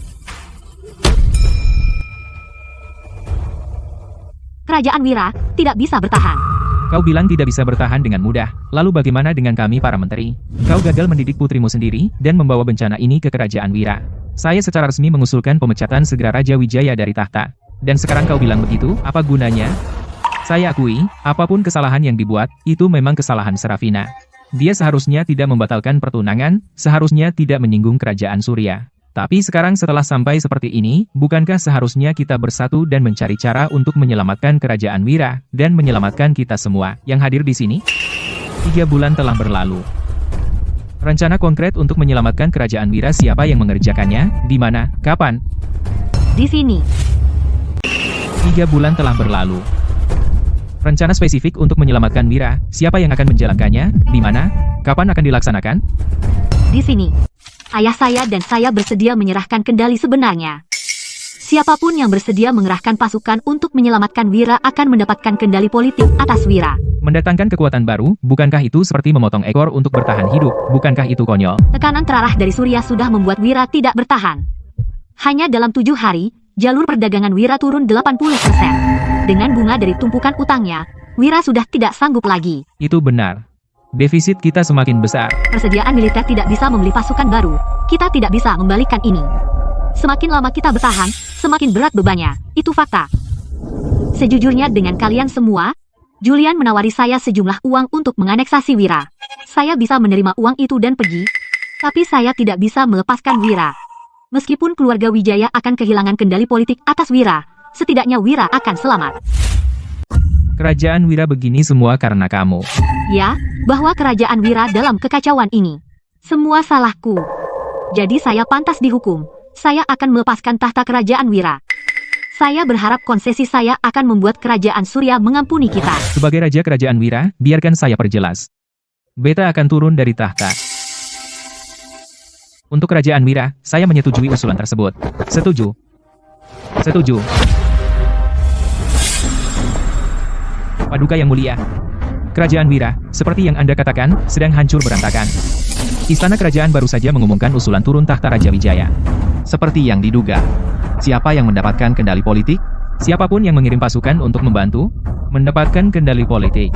Kerajaan Wira tidak bisa bertahan. Kau bilang tidak bisa bertahan dengan mudah. Lalu bagaimana dengan kami para menteri? Kau gagal mendidik putrimu sendiri, dan membawa bencana ini ke Kerajaan Wira. Saya secara resmi mengusulkan pemecatan segera Raja Wijaya dari tahta. Dan sekarang kau bilang begitu, apa gunanya? Saya akui, apapun kesalahan yang dibuat, itu memang kesalahan Serafina. Dia seharusnya tidak membatalkan pertunangan, seharusnya tidak menyinggung Kerajaan Surya. Tapi sekarang setelah sampai seperti ini, bukankah seharusnya kita bersatu dan mencari cara untuk menyelamatkan Kerajaan Wira, dan menyelamatkan kita semua yang hadir di sini? 3 bulan telah berlalu. Rencana konkret untuk menyelamatkan Kerajaan Wira siapa yang mengerjakannya, di mana, kapan? Di sini. 3 bulan telah berlalu. Rencana spesifik untuk menyelamatkan Wira, siapa yang akan menjalankannya, di mana, kapan akan dilaksanakan? Di sini. Ayah saya dan saya bersedia menyerahkan kendali sebenarnya. Siapapun yang bersedia mengerahkan pasukan untuk menyelamatkan Wira akan mendapatkan kendali politik atas Wira. Mendatangkan kekuatan baru, bukankah itu seperti memotong ekor untuk bertahan hidup, bukankah itu konyol? Tekanan terarah dari Surya sudah membuat Wira tidak bertahan. Hanya dalam 7 hari, jalur perdagangan Wira turun 80%. Dengan bunga dari tumpukan utangnya, Wira sudah tidak sanggup lagi. Itu benar. Defisit kita semakin besar. Persediaan militer tidak bisa membeli pasukan baru. Kita tidak bisa membalikkan ini. Semakin lama kita bertahan, semakin berat bebannya. Itu fakta. Sejujurnya dengan kalian semua, Julian menawari saya sejumlah uang untuk menganeksasi Wira. Saya bisa menerima uang itu dan pergi, tapi saya tidak bisa melepaskan Wira. Meskipun keluarga Wijaya akan kehilangan kendali politik atas Wira, setidaknya Wira akan selamat. Kerajaan Wira begini semua karena kamu. Ya, bahwa Kerajaan Wira dalam kekacauan ini. Semua salahku. Jadi saya pantas dihukum. Saya akan melepaskan tahta Kerajaan Wira. Saya berharap konsesi saya akan membuat kerajaan Surya mengampuni kita. Sebagai Raja Kerajaan Wira, biarkan saya perjelas. Beta akan turun dari tahta. Untuk Kerajaan Wira, saya menyetujui usulan tersebut. Setuju. Setuju. Paduka yang mulia. Kerajaan Wira, seperti yang Anda katakan, sedang hancur berantakan. Istana Kerajaan baru saja mengumumkan usulan turun tahta Raja Wijaya. Seperti yang diduga. Siapa yang mendapatkan kendali politik? Siapapun yang mengirim pasukan untuk membantu, mendapatkan kendali politik.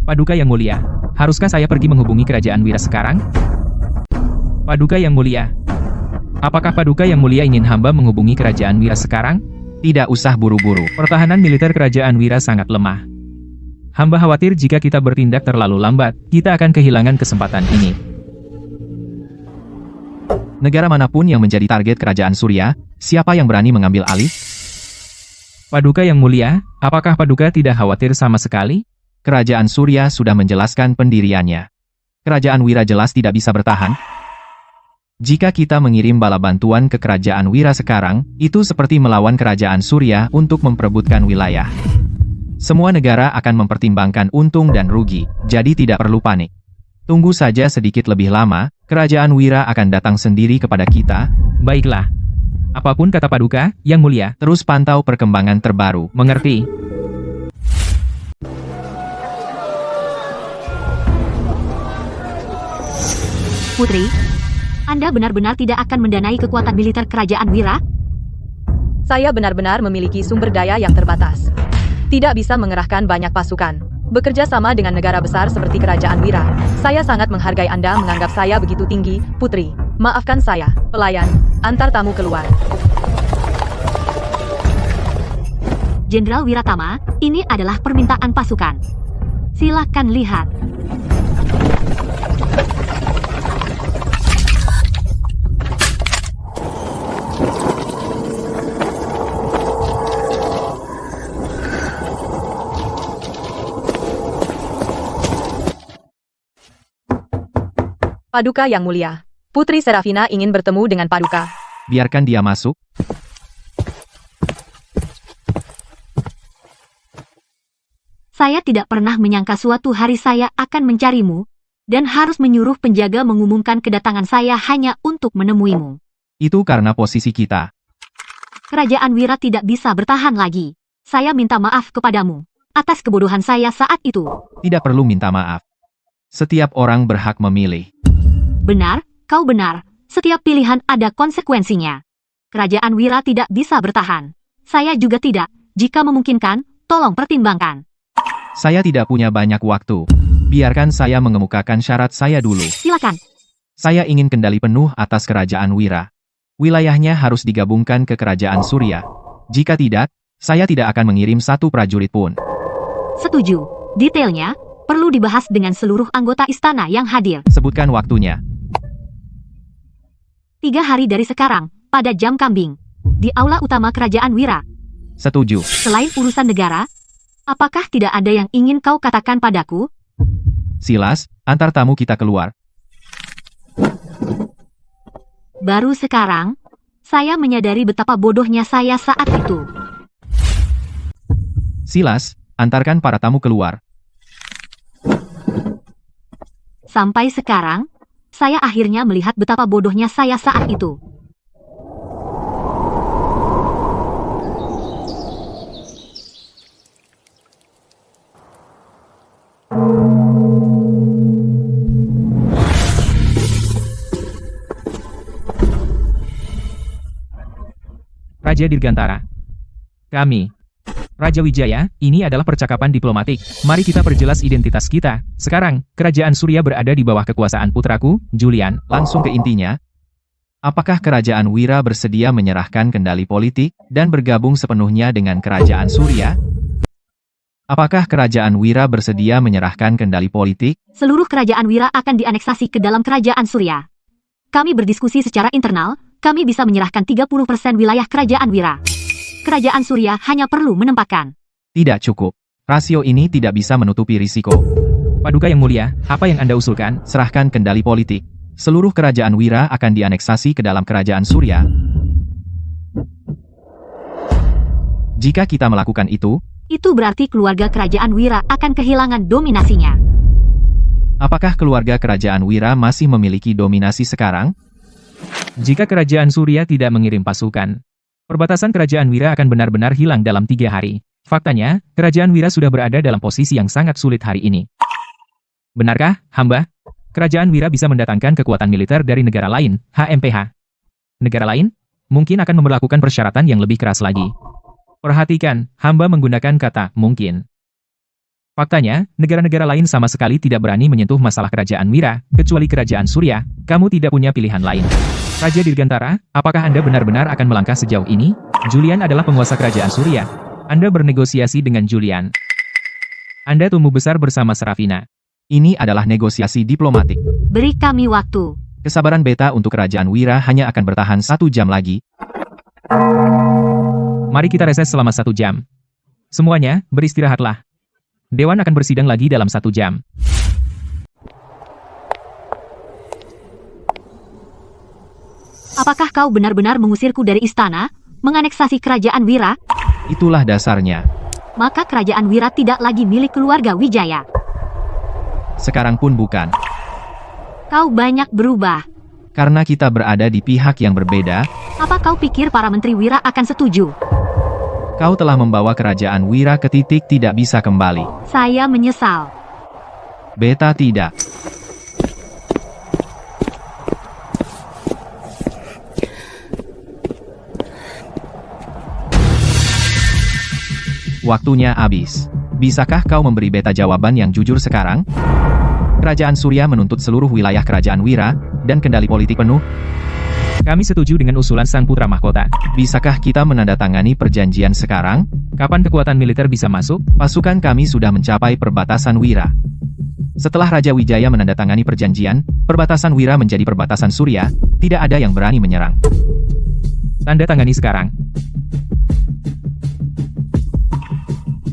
Paduka yang mulia, haruskah saya pergi menghubungi Kerajaan Wira sekarang? Paduka yang mulia, apakah Paduka yang mulia ingin hamba menghubungi Kerajaan Wira sekarang? Tidak usah buru-buru. Pertahanan militer Kerajaan Wira sangat lemah. Hamba khawatir jika kita bertindak terlalu lambat, kita akan kehilangan kesempatan ini. Negara manapun yang menjadi target Kerajaan Surya, siapa yang berani mengambil alih? Paduka yang mulia, apakah Paduka tidak khawatir sama sekali? Kerajaan Surya sudah menjelaskan pendiriannya. Kerajaan Wira jelas tidak bisa bertahan. Jika kita mengirim bala bantuan ke Kerajaan Wira sekarang, itu seperti melawan Kerajaan Surya untuk memperebutkan wilayah. Semua negara akan mempertimbangkan untung dan rugi, jadi tidak perlu panik. Tunggu saja sedikit lebih lama, Kerajaan Wira akan datang sendiri kepada kita. Baiklah. Apapun kata Paduka, yang mulia, Terus pantau perkembangan terbaru. mengerti. Putri, Anda benar-benar tidak akan mendanai kekuatan militer kerajaan Wira? Saya benar-benar memiliki sumber daya yang terbatas. Tidak bisa mengerahkan banyak pasukan. Bekerja sama dengan negara besar seperti Kerajaan Wira. Saya sangat menghargai Anda menganggap saya begitu tinggi, Putri. Maafkan saya, pelayan. Antar tamu keluar. Jenderal Wiratama, ini adalah permintaan pasukan. Silakan lihat. Paduka yang mulia. Putri Serafina ingin bertemu dengan Paduka. Biarkan dia masuk. Saya tidak pernah menyangka suatu hari saya akan mencarimu, dan harus menyuruh penjaga mengumumkan kedatangan saya hanya untuk menemuimu. Itu karena posisi kita. Kerajaan Wira tidak bisa bertahan lagi. Saya minta maaf kepadamu atas kebodohan saya saat itu. Tidak perlu minta maaf. Setiap orang berhak memilih. Benar, kau benar. Setiap pilihan ada konsekuensinya. Kerajaan Wira tidak bisa bertahan. Saya juga tidak. Jika memungkinkan, tolong pertimbangkan. Saya tidak punya banyak waktu. Biarkan saya mengemukakan syarat saya dulu. Silakan. Saya ingin kendali penuh atas Kerajaan Wira. Wilayahnya harus digabungkan ke Kerajaan Surya. Jika tidak, saya tidak akan mengirim satu prajurit pun. Setuju. Detailnya perlu dibahas dengan seluruh anggota istana yang hadir. Sebutkan waktunya. 3 hari dari sekarang, pada jam kambing. Di aula utama Kerajaan Wira. Setuju. Selain urusan negara, apakah tidak ada yang ingin kau katakan padaku? Silas, antar tamu kita keluar. Baru sekarang, saya menyadari betapa bodohnya saya saat itu. Silas, antarkan para tamu keluar. Sampai sekarang, saya akhirnya melihat betapa bodohnya saya saat itu. Raja Dirgantara. Kami, Raja Wijaya, ini adalah percakapan diplomatik. Mari kita perjelas identitas kita. Sekarang, Kerajaan Surya berada di bawah kekuasaan putraku, Julian. Langsung ke intinya. Apakah Kerajaan Wira bersedia menyerahkan kendali politik dan bergabung sepenuhnya dengan Kerajaan Surya? Apakah Kerajaan Wira bersedia menyerahkan kendali politik? Seluruh Kerajaan Wira akan dianeksasi ke dalam Kerajaan Surya. Kami berdiskusi secara internal, kami bisa menyerahkan 30% wilayah Kerajaan Wira. Kerajaan Surya hanya perlu menempatkan. Tidak cukup. Rasio ini tidak bisa menutupi risiko. Paduka yang mulia, apa yang Anda usulkan? Serahkan kendali politik. Seluruh Kerajaan Wira akan dianeksasi ke dalam Kerajaan Surya. Jika kita melakukan itu berarti keluarga kerajaan Wira akan kehilangan dominasinya. apakah keluarga kerajaan Wira masih memiliki dominasi sekarang? Jika kerajaan Surya tidak mengirim pasukan, perbatasan kerajaan Wira akan benar-benar hilang dalam 3 hari. Faktanya, kerajaan Wira sudah berada dalam posisi yang sangat sulit hari ini. Benarkah, hamba? Kerajaan Wira bisa mendatangkan kekuatan militer dari negara lain, HMPH. Negara lain? Mungkin akan memperlakukan persyaratan yang lebih keras lagi. Perhatikan, hamba menggunakan kata mungkin. Faktanya, negara-negara lain sama sekali tidak berani menyentuh masalah kerajaan Wira, kecuali kerajaan Surya. Kamu tidak punya pilihan lain. Raja Dirgantara, apakah Anda benar-benar akan melangkah sejauh ini? Julian adalah penguasa kerajaan Surya. Anda bernegosiasi dengan Julian. Anda tumbuh besar bersama Serafina. Ini adalah negosiasi diplomatik. Beri kami waktu. Kesabaran beta untuk kerajaan Wira hanya akan bertahan 1 jam lagi. Mari kita reses selama 1 jam. Semuanya, beristirahatlah. Dewan akan bersidang lagi dalam 1 jam. Apakah kau benar-benar mengusirku dari istana, menganeksasi kerajaan Wira? Itulah dasarnya. Maka kerajaan Wira tidak lagi milik keluarga Wijaya. Sekarang pun bukan. Kau banyak berubah. Karena kita berada di pihak yang berbeda, Apa kau pikir para menteri Wira akan setuju? kau telah membawa kerajaan Wira ke titik tidak bisa kembali. Saya menyesal. Beta tidak. Waktunya habis. Bisakah kau memberi beta jawaban yang jujur sekarang? Kerajaan Surya menuntut seluruh wilayah kerajaan Wira, dan kendali politik penuh. Kami setuju dengan usulan Sang Putra Mahkota. Bisakah kita menandatangani perjanjian sekarang? Kapan kekuatan militer bisa masuk? Pasukan kami sudah mencapai perbatasan Wira. Setelah Raja Wijaya menandatangani perjanjian, perbatasan Wira menjadi perbatasan Surya, tidak ada yang berani menyerang. Tanda tangani sekarang.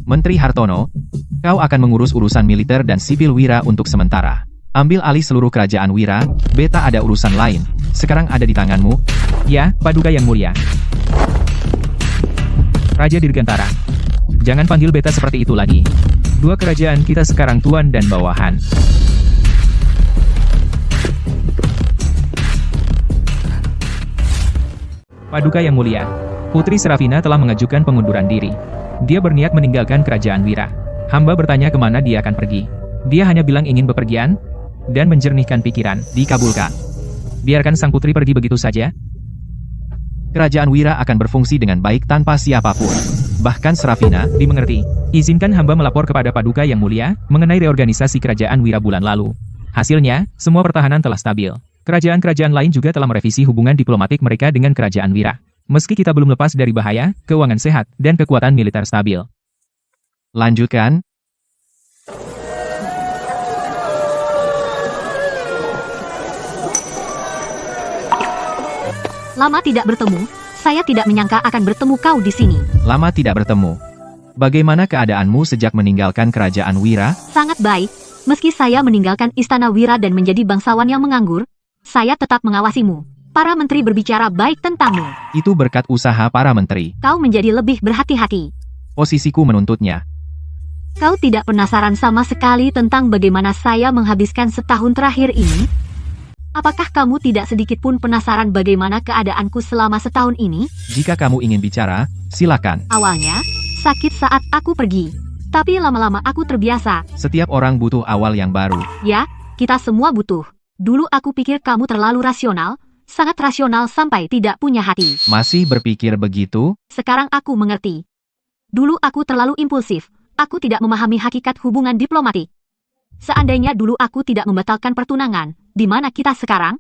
Menteri Hartono, kau akan mengurus urusan militer dan sipil Wira untuk sementara. Ambil alih seluruh kerajaan Wira, beta ada urusan lain. Sekarang ada di tanganmu. Ya, Paduka Yang Mulia. Raja Dirgantara. Jangan panggil beta seperti itu lagi. 2 kerajaan kita sekarang tuan dan bawahan. Paduka Yang Mulia. Putri Serafina telah mengajukan pengunduran diri. Dia berniat meninggalkan kerajaan Wira. Hamba bertanya kemana dia akan pergi. Dia hanya bilang ingin bepergian dan menjernihkan pikiran. Dikabulkan. Biarkan sang putri pergi begitu saja. Kerajaan Wira akan berfungsi dengan baik tanpa siapapun. Bahkan Serafina, Dimengerti. Izinkan hamba melapor kepada Paduka Yang Mulia mengenai reorganisasi kerajaan Wira bulan lalu. Hasilnya, semua pertahanan telah stabil. Kerajaan-kerajaan lain juga telah merevisi hubungan diplomatik mereka dengan kerajaan Wira. Meski kita belum lepas dari bahaya, keuangan sehat, dan kekuatan militer stabil. lanjutkan. Lama tidak bertemu, saya tidak menyangka akan bertemu kau di sini. Lama tidak bertemu. Bagaimana keadaanmu sejak meninggalkan kerajaan Wira? Sangat baik, meski saya meninggalkan istana Wira dan menjadi bangsawan yang menganggur, saya tetap mengawasimu. Para menteri berbicara baik tentangmu. Itu berkat usaha para menteri. Kau menjadi lebih berhati-hati. Posisiku menuntutnya. Kau tidak penasaran sama sekali tentang bagaimana saya menghabiskan setahun terakhir ini? Apakah kamu tidak sedikit pun penasaran bagaimana keadaanku selama setahun ini? Jika kamu ingin bicara, silakan. Awalnya, sakit saat aku pergi. Tapi lama-lama aku terbiasa. Setiap orang butuh awal yang baru. Ya, kita semua butuh. Dulu aku pikir kamu terlalu rasional, sangat rasional sampai tidak punya hati. Masih berpikir begitu? Sekarang aku mengerti. Dulu aku terlalu impulsif. Aku tidak memahami hakikat hubungan diplomatik. Seandainya dulu aku tidak membatalkan pertunangan, di mana kita sekarang?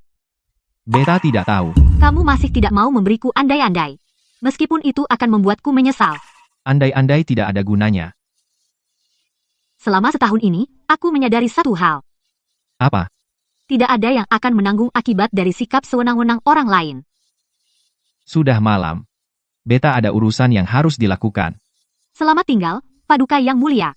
Beta tidak tahu. Kamu masih tidak mau memberiku andai-andai. Meskipun itu akan membuatku menyesal. Andai-andai tidak ada gunanya. Selama setahun ini, aku menyadari satu hal. Apa? Tidak ada yang akan menanggung akibat dari sikap sewenang-wenang orang lain. Sudah malam. Beta ada urusan yang harus dilakukan. Selamat tinggal, Paduka Yang Mulia.